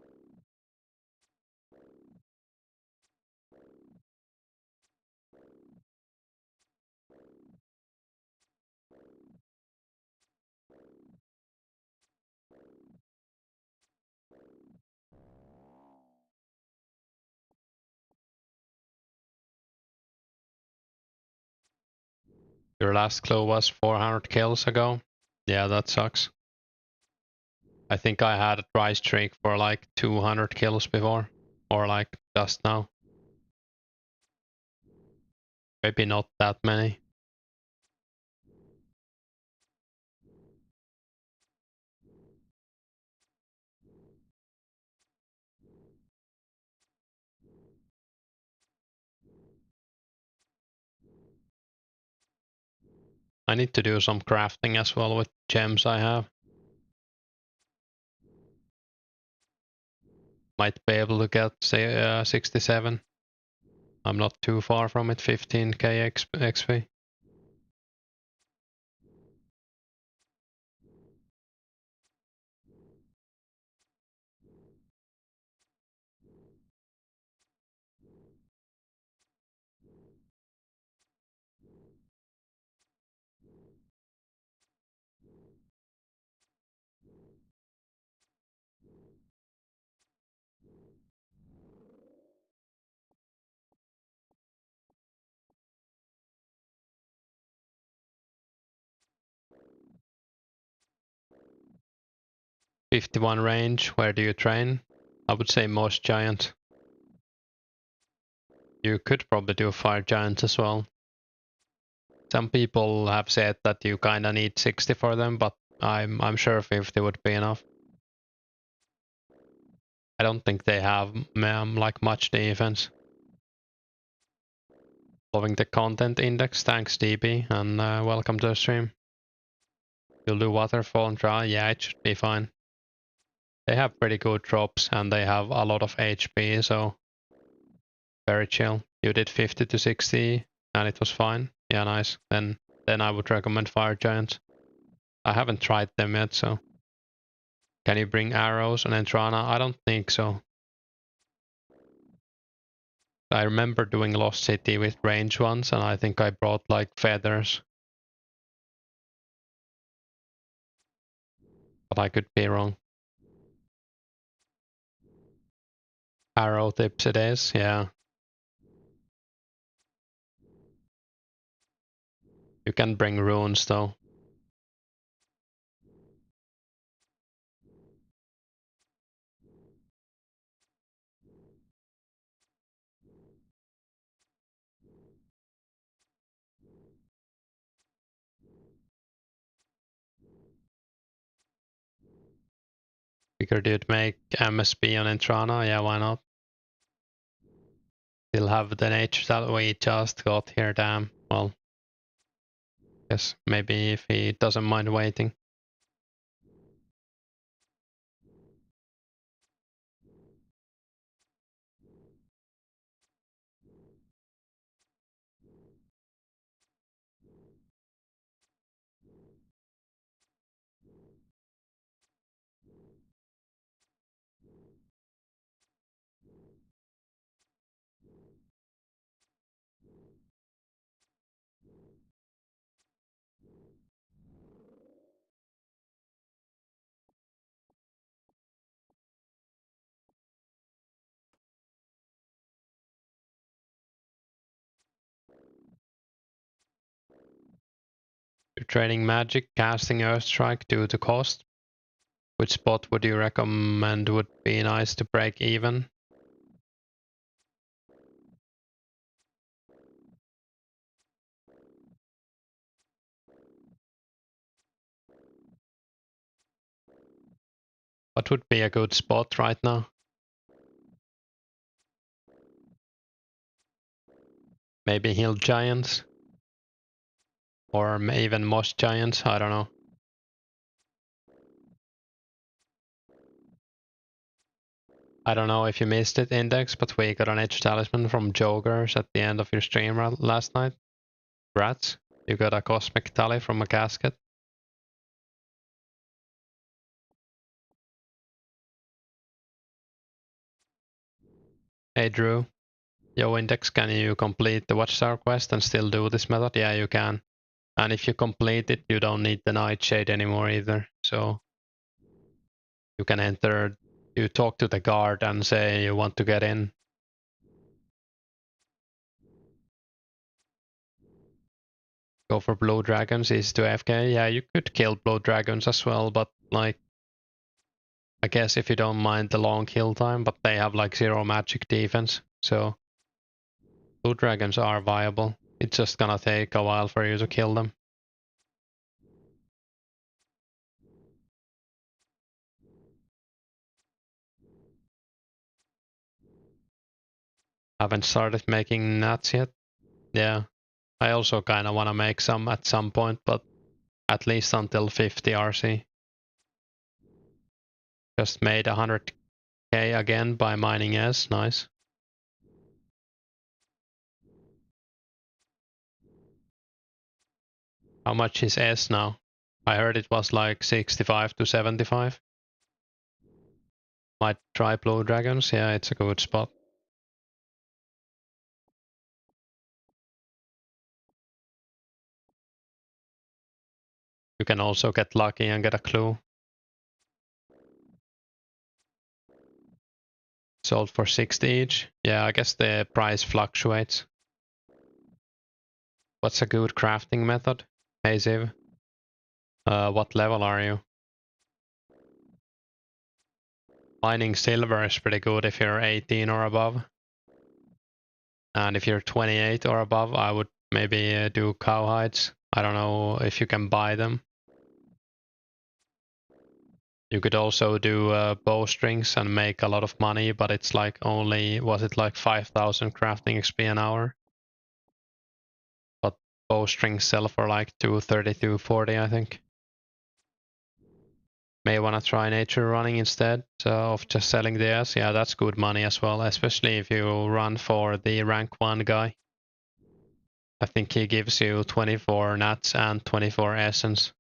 Your last clue was 400 kills ago. Yeah, that sucks. I think I had a try streak for like 200 kills before, or like just now. Maybe not that many. I need to do some crafting as well with gems I have. Might be able to get say 67. I'm not too far from it, 15k XP. '51 range, where do you train? I would say most giant. You could probably do fire giants as well. Some people have said that you kinda need 60 for them, but I'm sure 50 would be enough. I don't think they have like much defense. Loving the content index, thanks DB, and welcome to the stream. You'll do waterfall and dry, yeah, it should be fine. They have pretty good drops and they have a lot of HP, so very chill. You did 50 to 60 and it was fine. Yeah, nice. Then I would recommend fire giants. I haven't tried them yet, so. Can you bring arrows and Entrana? I don't think so. I remember doing Lost City with range once, and I think I brought like feathers. But I could be wrong. Arrow tips it is, yeah. You can bring runes though. Figured you'd make MSB on Entrana, yeah, why not? Still have the nature that we just got here, damn. Well, guess maybe if he doesn't mind waiting. You're trading magic, casting Earthstrike due to cost. Which spot would you recommend would be nice to break even? What would be a good spot right now? Maybe Hill Giants? Or even Moss Giants, I don't know. I don't know if you missed it, Index, but we got an Edge Talisman from Jokers at the end of your stream last night. Rats, you got a Cosmic Tally from a casket. Hey Drew, yo Index, can you complete the Watchtower quest and still do this method? Yeah, you can. And if you complete it, you don't need the Nightshade anymore either. So you can enter, you talk to the guard and say you want to get in. Go for blue dragons, easy to AFK. Yeah, you could kill blue dragons as well, but like, I guess if you don't mind the long kill time, but they have like 0 magic defense, so blue dragons are viable. It's just gonna take a while for you to kill them. Haven't started making nats yet. Yeah, I also kinda wanna make some at some point, but at least until 50 RC. Just made 100k again by mining S, nice. How much is S now? I heard it was like 65 to 75. Might try blue dragons, yeah, it's a good spot. You can also get lucky and get a clue. Sold for 60 each. Yeah, I guess the price fluctuates. What's a good crafting method? Hey Ziv. What level are you? Mining silver is pretty good if you're 18 or above. And if you're 28 or above, I would maybe do cowhides. I don't know if you can buy them. You could also do bowstrings and make a lot of money, but it's like only, was it like 5,000 crafting XP an hour? But bowstrings sell for like 230, 240, I think. May want to try nature running instead of just selling theirs. Yeah, that's good money as well, especially if you run for the rank 1 guy. I think he gives you 24 nats and 24 essence.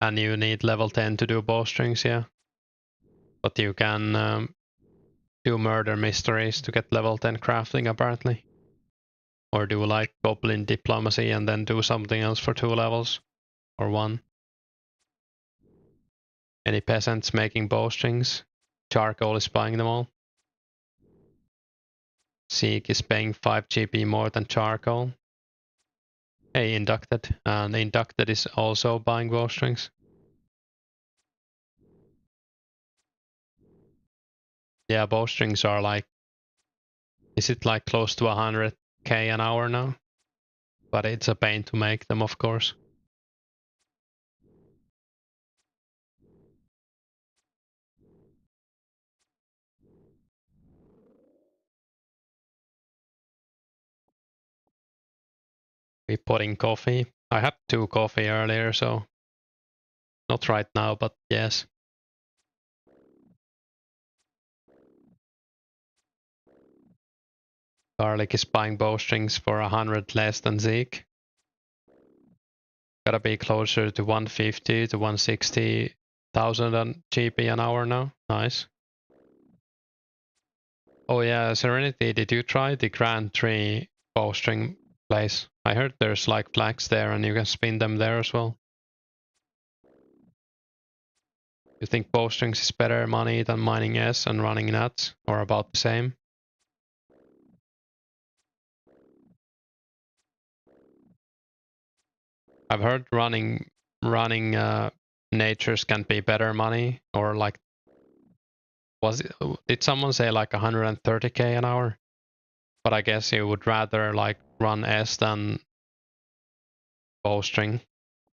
And you need level 10 to do bowstrings, yeah. But you can do murder mysteries to get level 10 crafting apparently. Or do like goblin diplomacy and then do something else for 2 levels. Or 1. Any peasants making bowstrings? Charcoal is buying them all. Seek is paying 5 GP more than charcoal. Hey, inducted. And inducted is also buying bowstrings. Yeah, bowstrings are like, is it like close to 100k an hour now? But it's a pain to make them, of course. We put in coffee. I had 2 coffee earlier, so not right now, but yes. Garlic is buying bowstrings for 100 less than Zeke. Gotta be closer to 150 to 160,000 on GP an hour now. Nice. Oh yeah, Serenity, did you try the Grand Tree bowstring place? I heard there's like flags there and you can spin them there as well. You think bowstrings is better money than mining S and running nuts, or about the same? I've heard running natures can be better money, or like did someone say like 130k an hour? But I guess you would rather like run S than bowstring.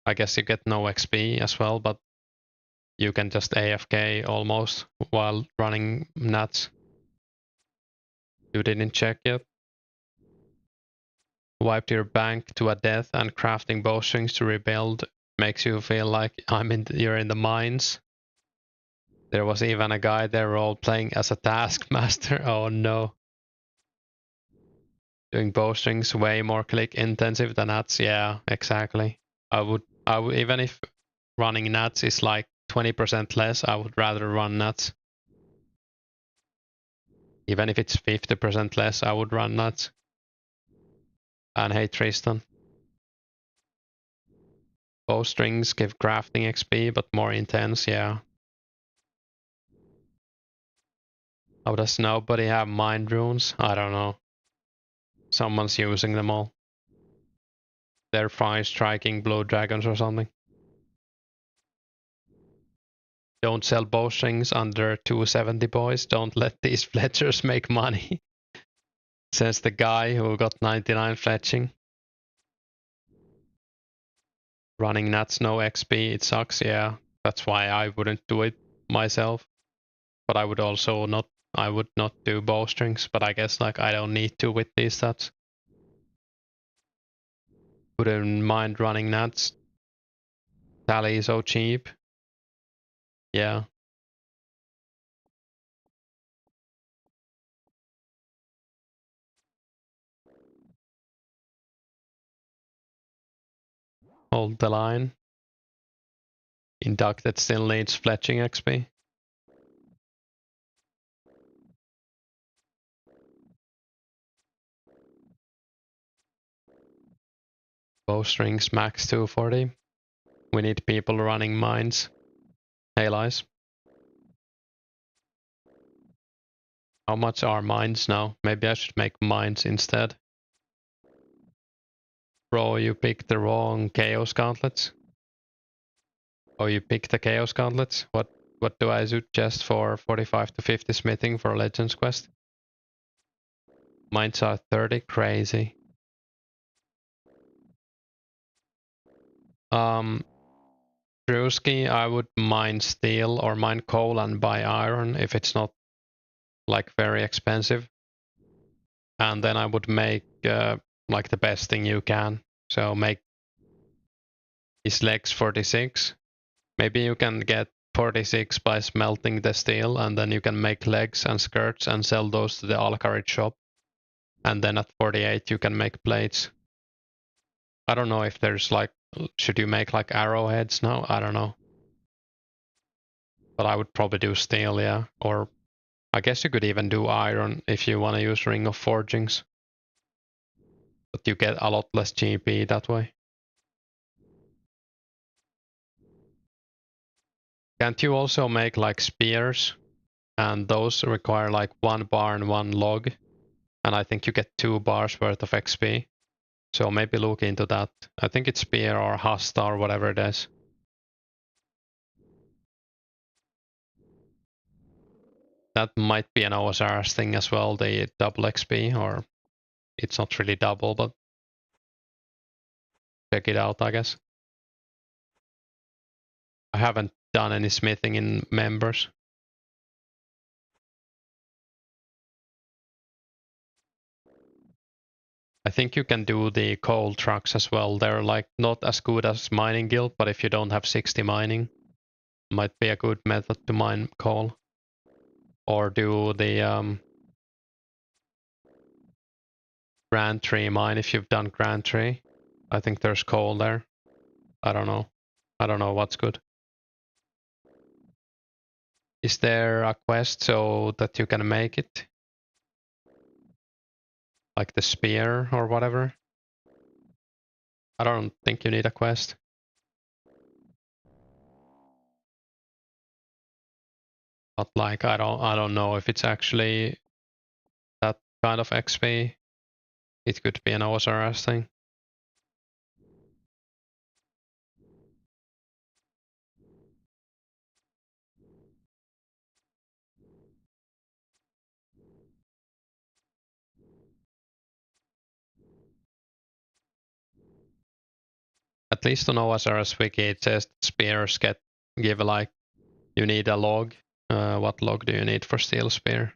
I guess you get no XP as well, but you can just AFK almost while running nuts. You didn't check yet? Wiped your bank to a death and crafting bowstrings to rebuild makes you feel like you're in the mines. There was even a guy there role playing as a taskmaster. Oh no. Doing bowstrings way more click intensive than nuts. Yeah, exactly. I would even if running nuts is like 20% less, I would rather run nuts. Even if it's 50% less, I would run nuts. And hey Tristan. Bowstrings give crafting XP, but more intense, yeah. Oh, does nobody have mind runes? I don't know. Someone's using them all. They're fine striking blue dragons or something. Don't sell bowstrings under 270, boys. Don't let these fletchers make money. Says the guy who got 99 fletching. Running nuts, no XP, it sucks, yeah. That's why I wouldn't do it myself. But I would also not, I would not do bowstrings, but I guess like I don't need to with these stats. Wouldn't mind running nuts. Tally is so cheap. Yeah. Hold the line. Inducted still needs fletching XP. Bowstrings max 240. We need people running mines. Hey Lies. How much are mines now? Maybe I should make mines instead. Bro, you picked the wrong Chaos Gauntlets. Oh, you picked the Chaos Gauntlets? What do I suggest for 45 to 50 smithing for Legends Quest? Mines are 30, crazy. Drewski, I would mine steel or mine coal and buy iron if it's not like very expensive. And then I would make like the best thing you can. So make his legs 46. Maybe you can get 46 by smelting the steel, and then you can make legs and skirts and sell those to the Alcarid shop. And then at 48 you can make plates. I don't know if there's like, should you make like arrowheads now? I don't know. But I would probably do steel, yeah. Or I guess you could even do iron if you want to use Ring of Forgings. But you get a lot less GP that way. Can't you also make like spears? And those require like 1 bar and 1 log. And I think you get 2 bars worth of XP. So maybe look into that. I think it's spear or hasta or whatever it is. That might be an OSR's thing as well, the double XP, or it's not really double, but check it out, I guess. I haven't done any smithing in members. I I think you can do the coal trucks as well. They're like not as good as mining guild, but if you don't have 60 mining, might be a good method to mine coal. Or do the Grand Tree mine if you've done Grand Tree. I think there's coal there. I don't know. I don't know what's good. Is there a quest so that you can make it? Like the spear or whatever? I don't think you need a quest. But like I don't know if it's actually that kind of XP. It could be an OSRS thing. At least on OSRS wiki it says spears give like you need a log. What log do you need for steel spear?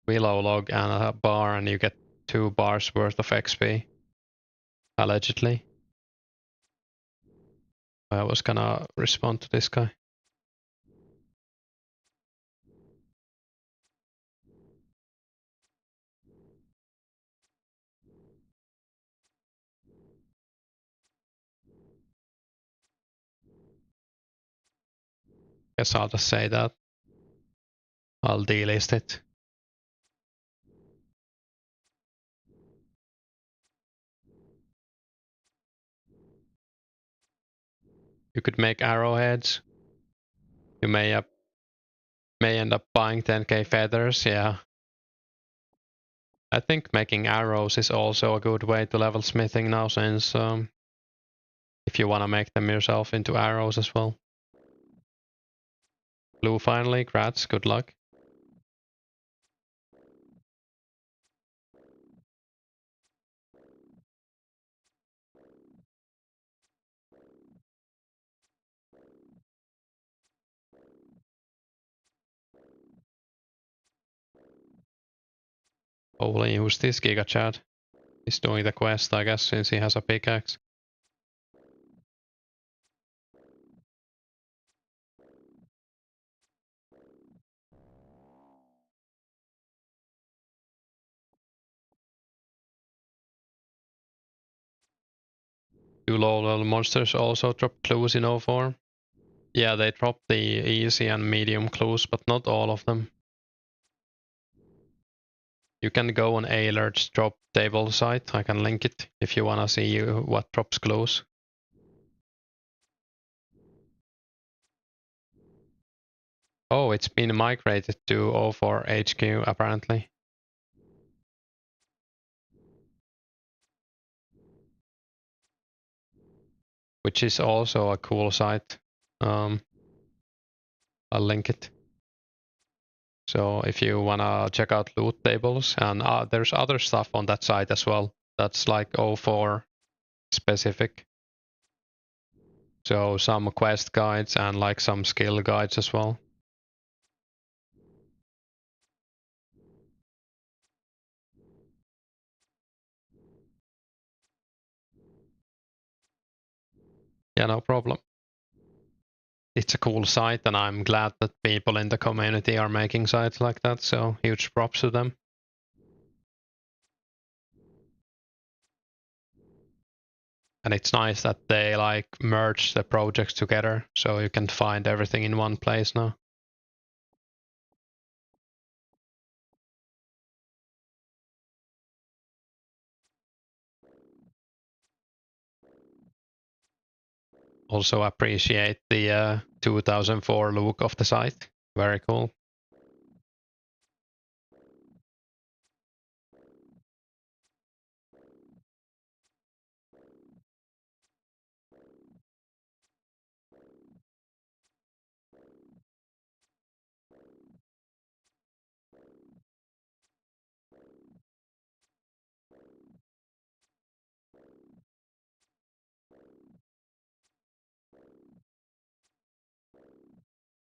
Willow log and a bar, and you get 2 bars worth of XP. Allegedly. I was gonna respond to this guy. Guess I'll just say that. I'll delist it. You could make arrowheads. You may end up buying 10k feathers, yeah. I think making arrows is also a good way to level smithing now, since if you want to make them yourself into arrows as well. Blue finally, grats, good luck. Holy, who's this Giga Chad? He's doing the quest, I guess, since he has a pickaxe. Do low level monsters also drop clues in 04? Yeah, they drop the easy and medium clues, but not all of them. You can go on Alert's drop table site. I can link it if you wanna see what drops clues. Oh, it's been migrated to 04 HQ apparently. Which is also a cool site. I'll link it. So if you wanna check out loot tables, and there's other stuff on that site as well. That's like 04 specific. So some quest guides and like some skill guides as well. Yeah, no problem. It's a cool site, and I'm glad that people in the community are making sites like that, so huge props to them. And it's nice that they like merge the projects together, so you can find everything in one place now. Also appreciate the 2004 look of the site. Very cool.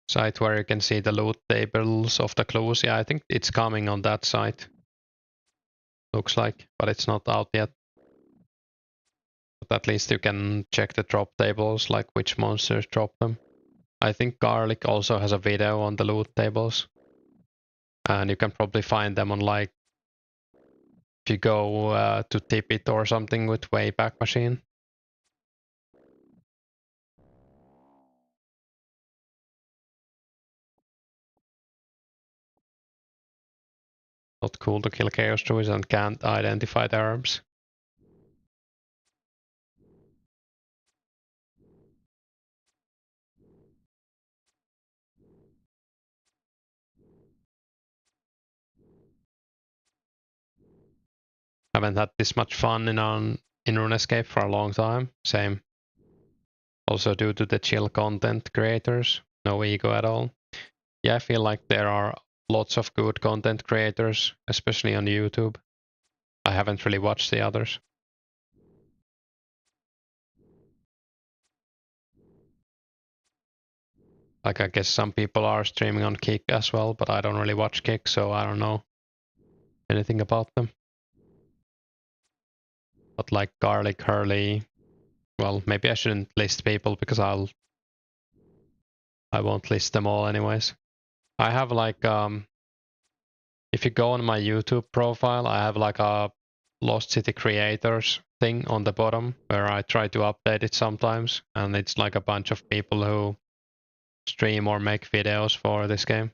Site where you can see the loot tables of the clues. Yeah, I think it's coming on that site. looks like, but it's not out yet. But at least you can check the drop tables, like which monsters drop them. I think Garlic also has a video on the loot tables. And you can probably find them on like, if you go to Tip It or something with Wayback Machine. Not cool to kill Chaos Druids and can't identify the herbs. Haven't had this much fun in Runescape for a long time. Same. Also due to the chill content creators. No ego at all. Yeah, I feel like there are lots of good content creators, especially on YouTube. I haven't really watched the others. Like, I guess some people are streaming on Kick as well, but I don't really watch Kick, so I don't know anything about them. But like Garlic, Hurley, well, maybe I shouldn't list people because I won't list them all anyways. I have like if you go on my YouTube profile, I have like a Lost City Creators thing on the bottom where I try to update it sometimes, and it's like a bunch of people who stream or make videos for this game.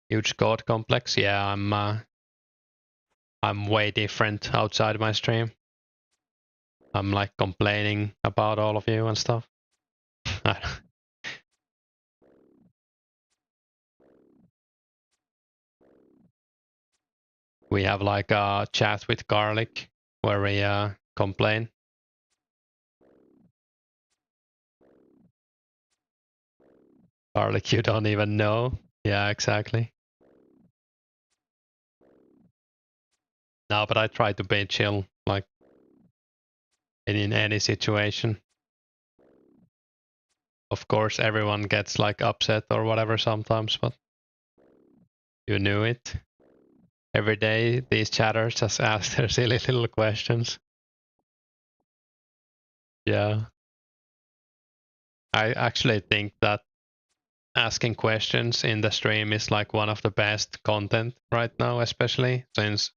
Huge god complex. Yeah, I'm way different outside my stream. I'm like complaining about all of you and stuff. We have like a chat with Garlic where we complain. Garlic you don't even know. Yeah, exactly. No, but I try to be chill, like in any situation. Of course, everyone gets like upset or whatever sometimes, but you knew it. Every day, these chatters just ask their silly little questions. Yeah. I actually think that asking questions in the stream is like one of the best content right now, especially since,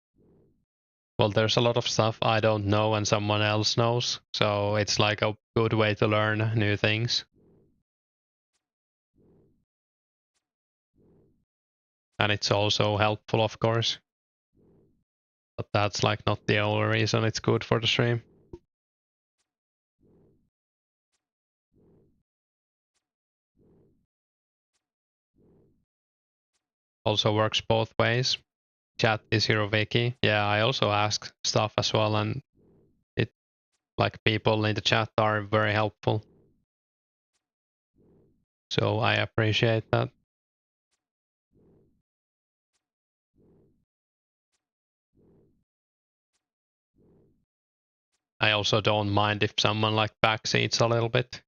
well, there's a lot of stuff I don't know and someone else knows. So it's like a good way to learn new things. And it's also helpful, of course. But that's like not the only reason it's good for the stream. Also works both ways. Chat is your wiki. Yeah, I also ask stuff as well, and it like people in the chat are very helpful. So I appreciate that. I also don't mind if someone like backseats a little bit.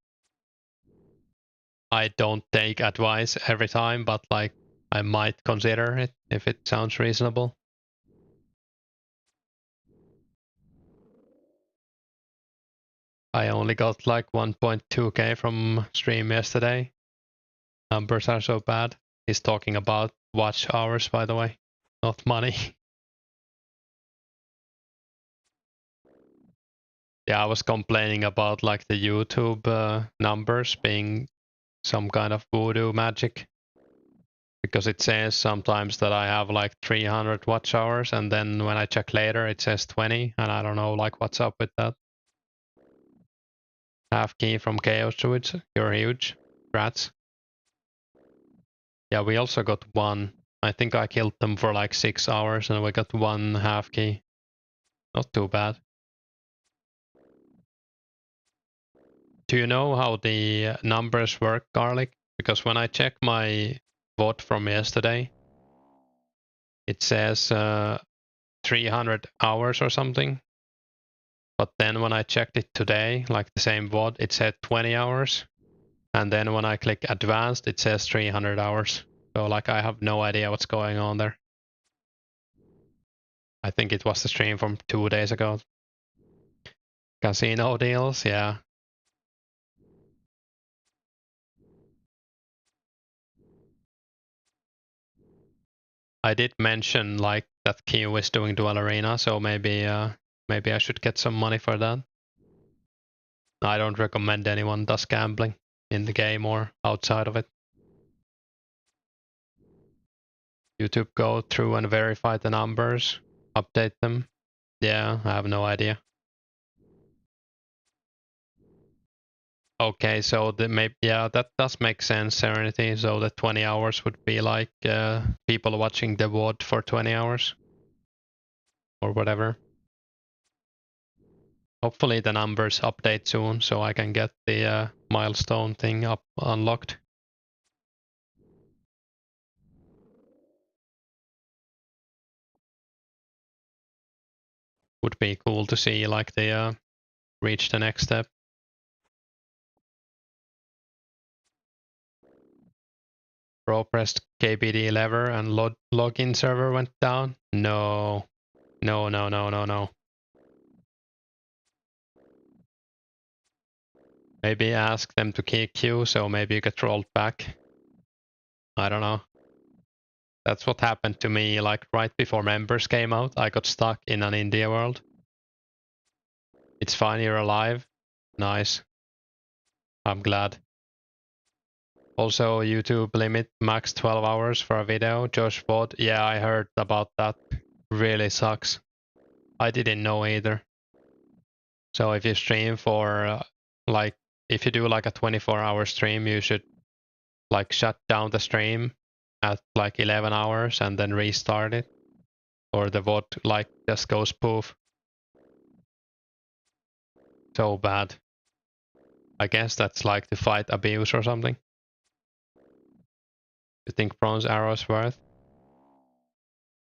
I don't take advice every time, but like I might consider it if it sounds reasonable. I only got like 1.2k from stream yesterday. Numbers are so bad. He's talking about watch hours, by the way, not money. Yeah, I was complaining about like the YouTube numbers being some kind of voodoo magic. Because it says sometimes that I have like 300 watch hours, and then when I check later it says 20, and I don't know like what's up with that. Half key from Chaos Druids, you're huge. Rats. Yeah, we also got one. I think I killed them for like 6 hours and we got one half key. Not too bad. Do you know how the numbers work, Garlic? Because when I check my VOD from yesterday, it says 300 hours or something. But then when I checked it today, like the same VOD, it said 20 hours. And then when I click advanced, it says 300 hours. So like I have no idea what's going on there. I think it was the stream from 2 days ago. Casino deals, yeah. I did mention like that Q is doing dual arena, so maybe I should get some money for that. I don't recommend anyone does gambling in the game or outside of it. YouTube go through and verify the numbers, update them. Yeah, I have no idea. Okay, so that does make sense, Serenity. So the 20 hours would be like people watching the VOD for 20 hours or whatever. Hopefully the numbers update soon so I can get the milestone thing up unlocked. Would be cool to see like they reach the next step. Pro pressed KBD lever and login server went down. No. No. Maybe ask them to kick you, so maybe you get rolled back. I don't know. That's what happened to me, like right before members came out. I got stuck in an India world. It's fine, you're alive. Nice. I'm glad. Also, YouTube limit max 12 hours for a video. Josh bought. Yeah, I heard about that. Really sucks. I didn't know either. So if you stream for like, if you do like a 24-hour stream, you should like shut down the stream at like 11 hours and then restart it. Or the VOD like just goes poof. So bad. I guess that's like to fight abuse or something. You think bronze arrows worth?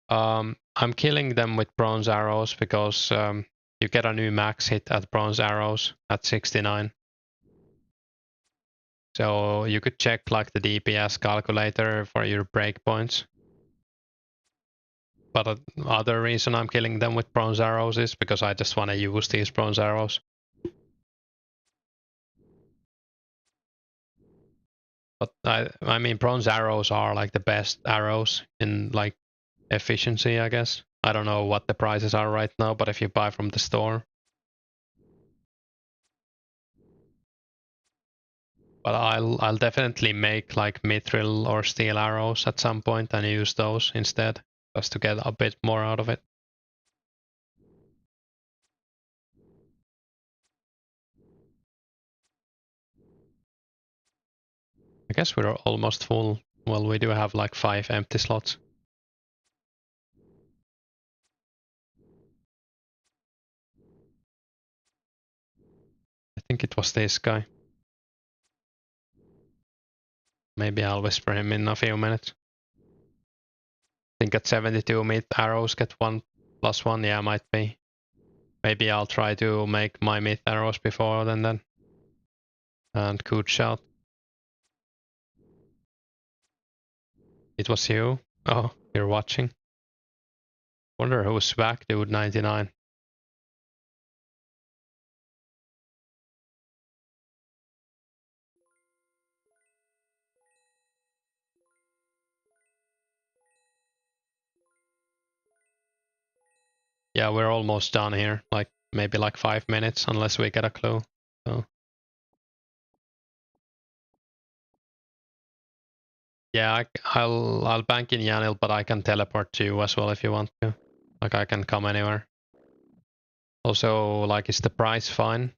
I'm killing them with bronze arrows because you get a new max hit at bronze arrows at 69. So you could check like the DPS calculator for your breakpoints. But other reason I'm killing them with bronze arrows is because I just want to use these bronze arrows. But I mean, bronze arrows are like the best arrows in like efficiency, I guess. I don't know what the prices are right now, but if you buy from the store. But I'll definitely make like mithril or steel arrows at some point and use those instead, just to get a bit more out of it. I guess we're almost full. Well, we do have like 5 empty slots. I think it was this guy. Maybe I'll whisper him in a few minutes. I think at 72 myth arrows get 1+1. Yeah, might be. Maybe I'll try to make my myth arrows before then. And good shot. It was you? Oh, you're watching. Wonder who's back, dude 99. Yeah, we're almost done here. Like maybe like 5 minutes, unless we get a clue. So yeah, I'll bank in Yanil, but I can teleport to you as well if you want to. Like I can come anywhere. Also, like, is the price fine?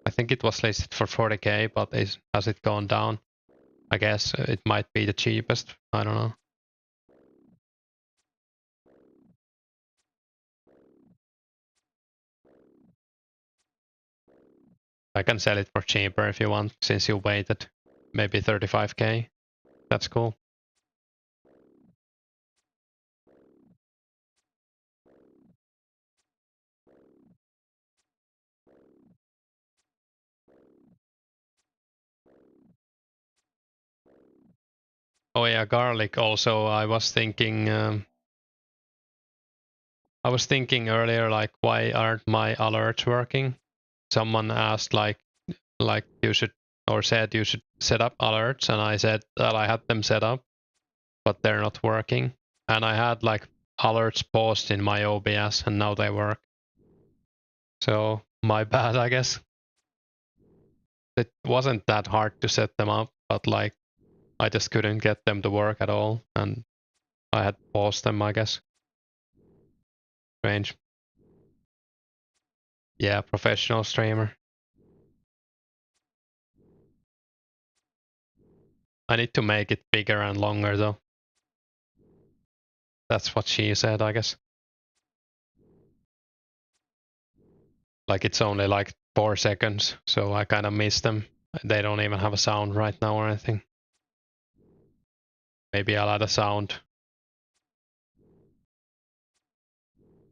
I think it was listed for 40k, but has it gone down? I guess it might be the cheapest. I don't know. I can sell it for cheaper if you want, since you waited. Maybe 35k. That's cool. Oh yeah, garlic also. I was thinking earlier, like, why aren't my alerts working? Someone asked like you should, or said you should set up alerts, and I said that I had them set up, but they're not working. And I had like alerts paused in my OBS, and now they work. So my bad, I guess. It wasn't that hard to set them up, but like I just couldn't get them to work at all, and I had paused them, I guess. Strange. Yeah, professional streamer. I need to make it bigger and longer though. That's what she said, I guess. Like it's only like 4 seconds, so I kind of missed them. They don't even have a sound right now or anything. Maybe I'll add a sound.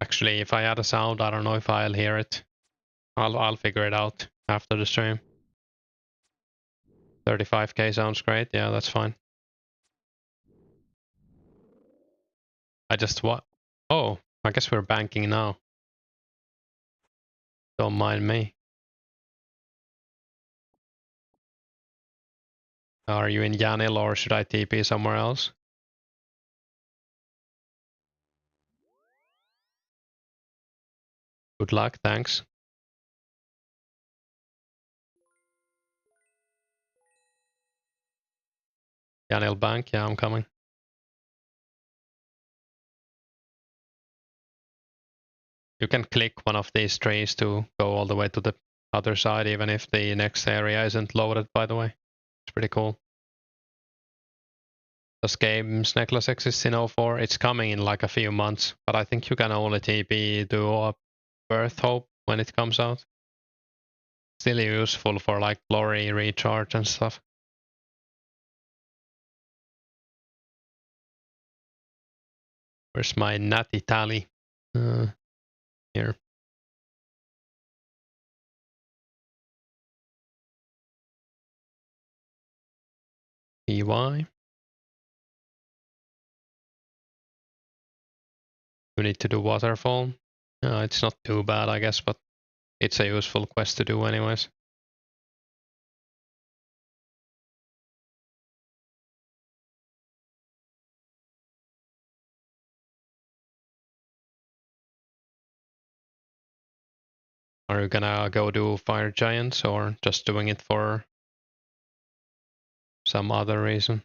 Actually, if I add a sound, I don't know if I'll hear it. I'll figure it out after the stream. 35k sounds great. Yeah, that's fine. I just what? Oh, I guess we're banking now. Don't mind me. Are you in Yanil or should I TP somewhere else? Good luck, thanks. Yanil Bank, yeah, I'm coming. You can click one of these trees to go all the way to the other side, even if the next area isn't loaded, by the way. It's pretty cool. Does games necklace exist in 04? It's coming in like a few months, but I think you can only TP do a birth hope when it comes out. Still useful for like glory recharge and stuff. Where's my natty tally? Here. EY. You need to do waterfall. It's not too bad, I guess, but it's a useful quest to do anyways. Are you gonna go do fire giants or just doing it for some other reason?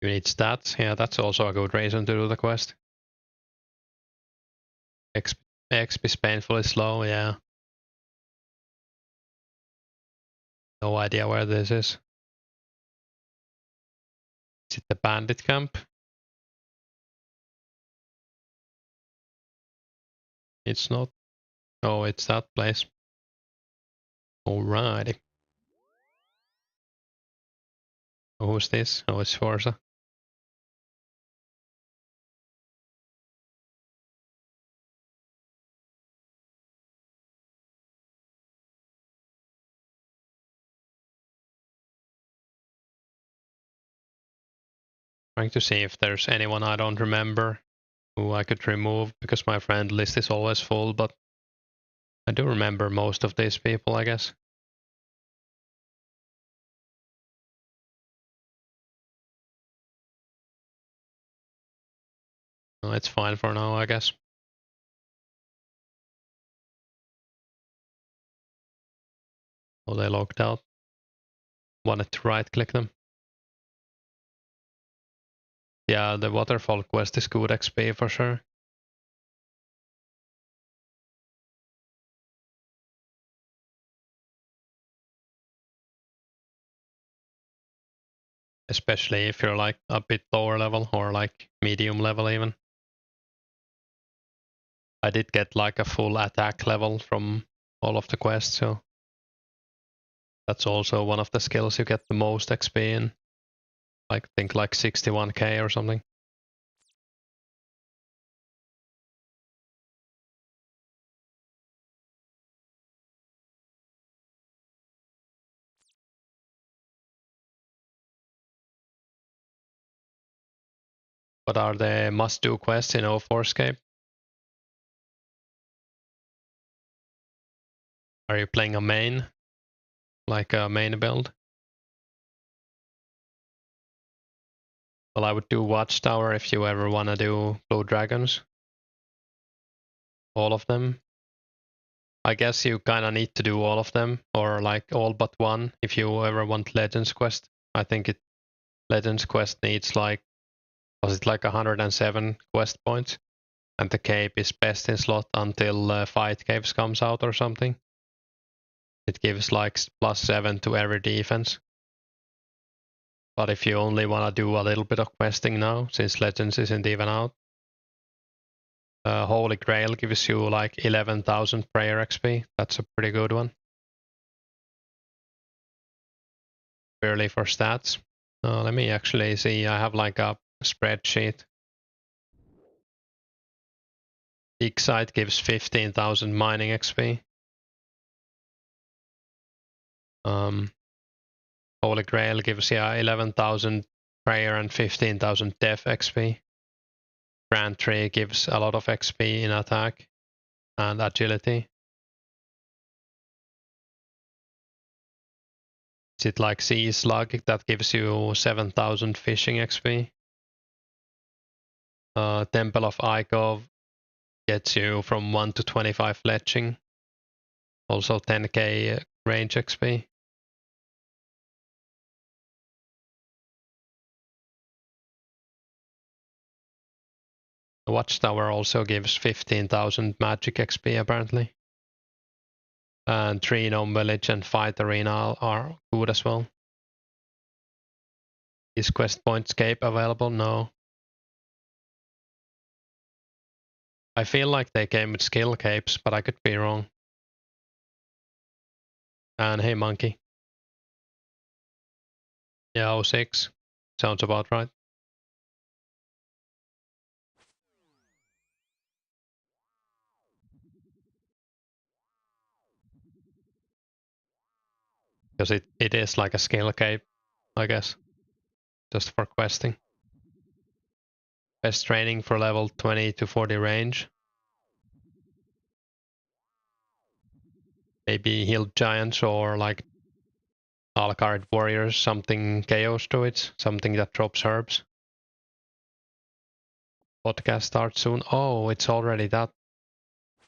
You need stats. Yeah, that's also a good reason to do the quest. XP is painfully slow, yeah. No idea where this is. Is it the bandit camp? It's not. Oh, it's that place. Alrighty. Oh, who's this? Oh, it's Forza. Trying to see if there's anyone I don't remember who I could remove because my friend list is always full, but I do remember most of these people, I guess. No, it's fine for now, I guess. Oh, they logged out. Wanted to right click them. Yeah, the waterfall quest is good XP for sure. Especially if you're like a bit lower level or like medium level even. I did get like a full attack level from all of the quests, so that's also one of the skills you get the most XP in. Like, think like 61k or something. What are the must-do quests in 2004scape? Are you playing a main? Like a main build? Well, I would do Watchtower if you ever want to do Blue Dragons. All of them. I guess you kind of need to do all of them, or like all but one, if you ever want Legends Quest. I think Legends Quest needs like, was it like 107 quest points? And the cape is best in slot until Fight Caves comes out or something. It gives like +7 to every defense. But if you only want to do a little bit of questing now, since Legends isn't even out, Holy Grail gives you like 11,000 prayer XP. That's a pretty good one. Purely for stats. Let me actually see. I have like a spreadsheet. Dig Site gives 15,000 mining XP. Holy Grail gives 11,000 prayer and 15,000 death XP. Grand Tree gives a lot of XP in attack and agility. Is it like Sea Slug that gives you 7,000 fishing XP? Temple of Ikov gets you from 1 to 25 fletching. Also 10k range XP. The Watchtower also gives 15,000 magic XP apparently. And Tree Gnome Village and Fight Arena are good as well. Is Quest Point Scape available? No. I feel like they came with skill capes, but I could be wrong. And hey monkey. Yeah, 06. Sounds about right. Because it is like a skill cape, I guess. Just for questing. Best training for level 20 to 40 range. Maybe Hill Giants or like Alcard Warriors, something Chaos Druids, something that drops herbs. Podcast starts soon. Oh, it's already that.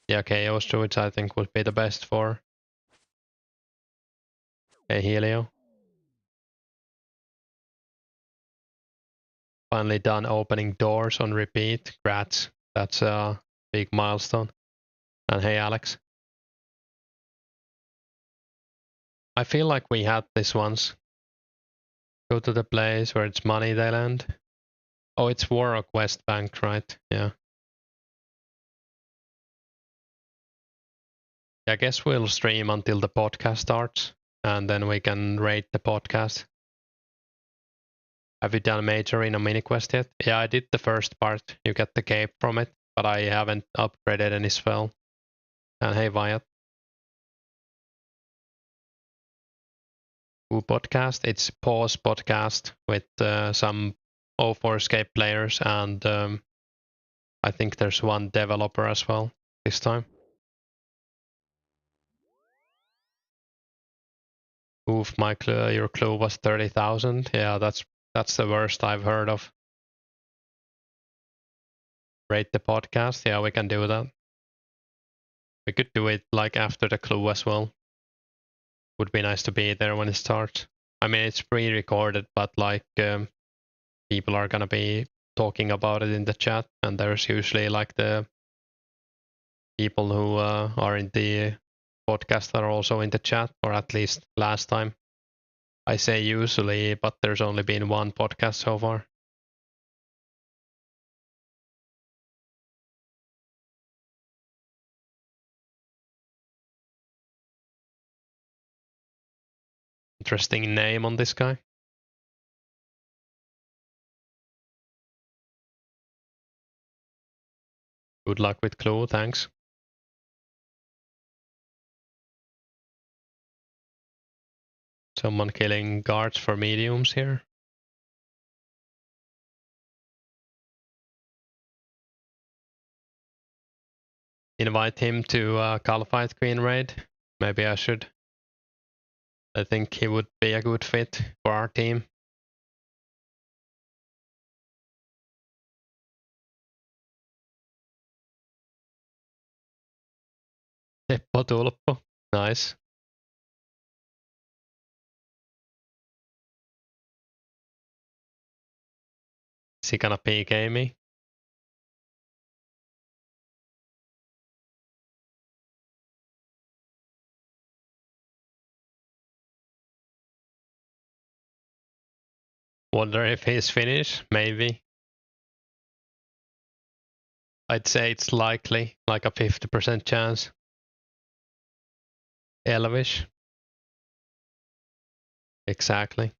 Yeah, Chaos Druids I think would be the best for a Helio. Finally done opening doors on repeat. Grats. That's a big milestone. And hey Alex. I feel like we had this once. Go to the place where it's money they land. Oh, it's Warrock West Bank, right? Yeah. I guess we'll stream until the podcast starts, and then we can rate the podcast. Have you done Major in a mini quest yet? Yeah, I did the first part. You get the cape from it, but I haven't upgraded any spell. And hey, Wyatt. Who podcast? It's Pause podcast with some 2004scape players, and I think there's one developer as well this time. Oof, my clue, your clue was 30,000. Yeah, that's the worst I've heard of. Rate the podcast. Yeah, we can do that. We could do it like after the clue as well. Would be nice to be there when it starts. I mean, it's pre-recorded, but like people are gonna be talking about it in the chat, and there's usually like the people who are in the podcast are also in the chat, or at least last time. I say usually, but there's only been one podcast so far. interesting name on this guy. Good luck with clue, thanks. Someone killing guards for mediums here. Invite him to Caliphate Queen raid. Maybe I should. I think he would be a good fit for our team. Teppo Tulppo. Nice. Is he gonna PK me? Wonder if he's Finnish? Maybe. I'd say it's likely, like a 50% chance. Elvish. Exactly.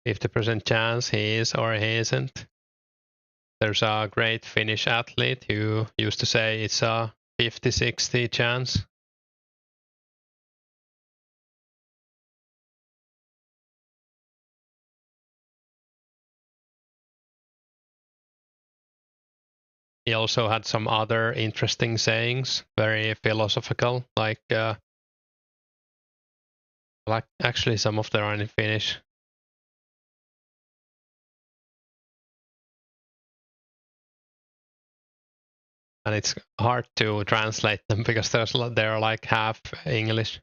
%50 chance he is or he isn't. There's a great Finnish athlete who used to say it's a 50-60 chance. He also had some other interesting sayings, very philosophical, like actually some of them are in Finnish. And it's hard to translate them because they're like half English.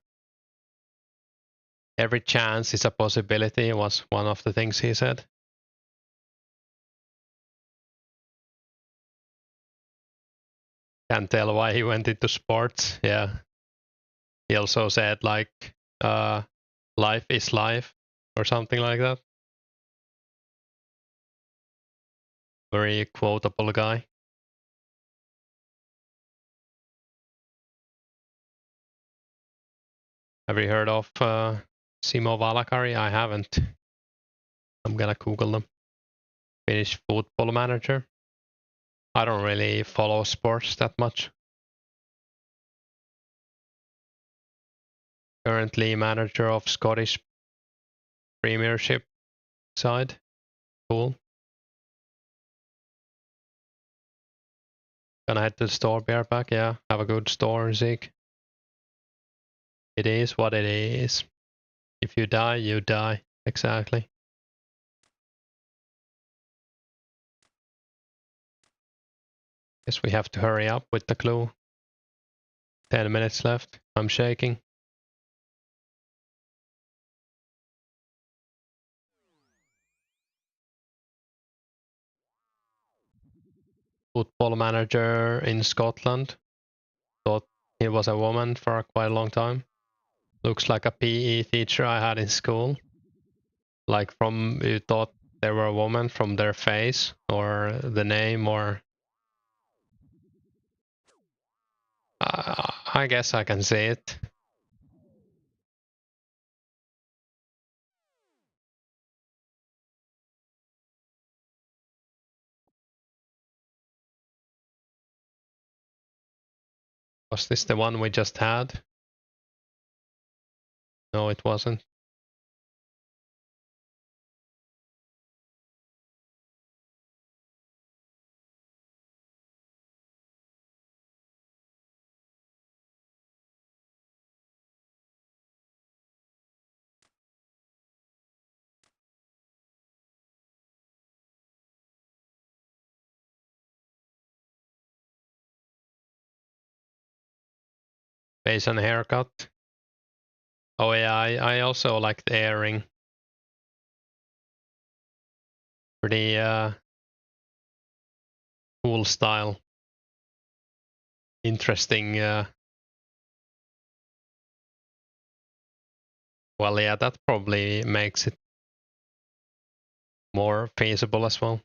Every chance is a possibility was one of the things he said. Can't tell why he went into sports. Yeah. He also said like life is life or something like that. Very quotable guy. Have you heard of Simo Valakari? I haven't. I'm gonna Google them. Finnish football manager. I don't really follow sports that much. Currently manager of Scottish Premiership side. Cool. Gonna head to the store, be right back. Yeah, have a good store, Zeke. It is what it is. If you die, you die. Exactly. Guess we have to hurry up with the clue. 10 minutes left. I'm shaking. Football manager in Scotland. Thought he was a woman for quite a long time. Looks like a PE teacher I had in school. Like from, you thought they were a woman from their face or the name or... I guess I can say it. Was this the one we just had? No, it wasn't. Face and haircut. Oh yeah, I also liked airing. Pretty cool style. Interesting. Well, yeah, that probably makes it more feasible as well.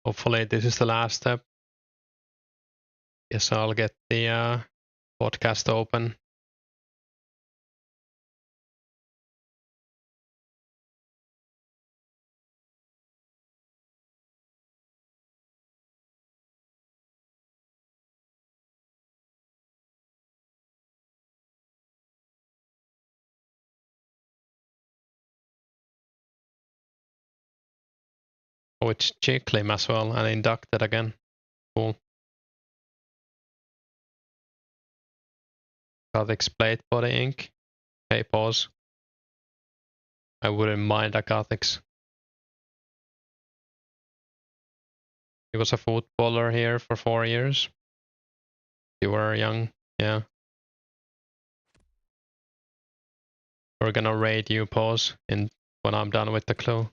Hopefully this is the last step. Guess I'll get the podcast open. Oh, it's Chiclim as well, and inducted again. Cool. Gothic plate body ink. Okay, pause. I wouldn't mind a Gothics. He was a footballer here for 4 years. You were young, yeah. We're gonna raid you, pause, when I'm done with the clue.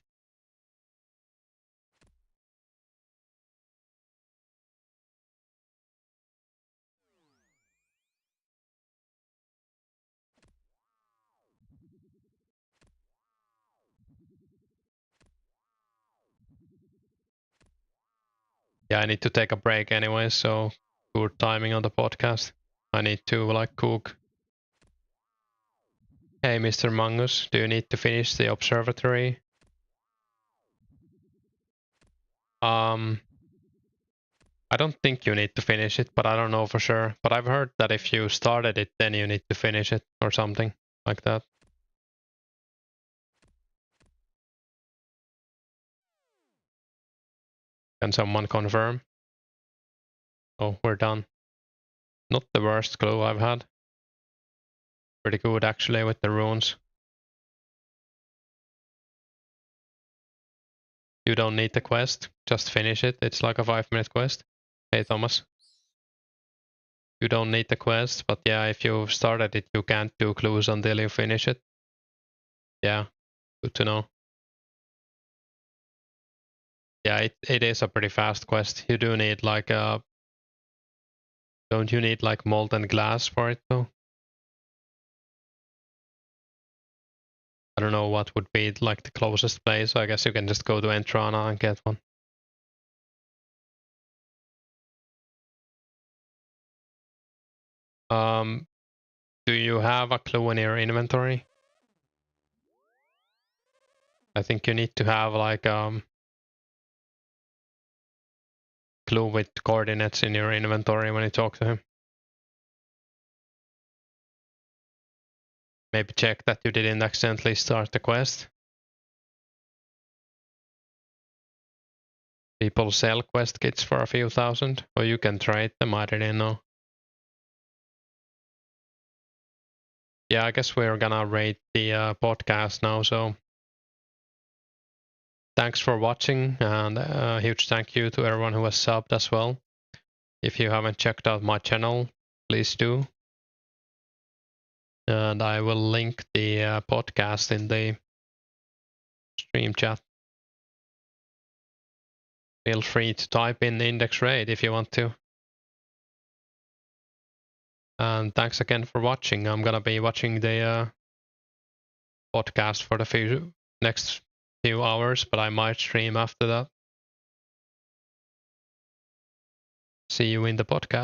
Yeah, I need to take a break anyway, so good timing on the podcast. I need to like cook. Hey, Mr. Mangus, do you need to finish the observatory? I don't think you need to finish it, but I don't know for sure. But I've heard that if you started it, then you need to finish it or something like that. Can someone confirm? Oh, we're done. Not the worst clue I've had. Pretty good actually with the runes. You don't need the quest, just finish it. It's like a 5-minute quest. Hey Thomas. You don't need the quest, but yeah, if you started it, you can't do clues until you finish it. Yeah, good to know. Yeah, it is a pretty fast quest. You do need like a... Don't you need like molten glass for it though? I don't know what would be like the closest place. So I guess you can just go to Entrana and get one. Do you have a clue in your inventory? I think you need to have like clue with coordinates in your inventory when you talk to him. Maybe check that you didn't accidentally start the quest. People sell quest kits for a few thousand, or you can trade them, I didn't know. Yeah, I guess we're gonna rate the podcast now, so thanks for watching, and a huge thank you to everyone who has subbed as well. If you haven't checked out my channel, please do. And I will link the podcast in the stream chat. Feel free to type in index raid if you want to. And thanks again for watching. I'm gonna be watching the podcast for the next few hours, but I might stream after that. See you in the podcast.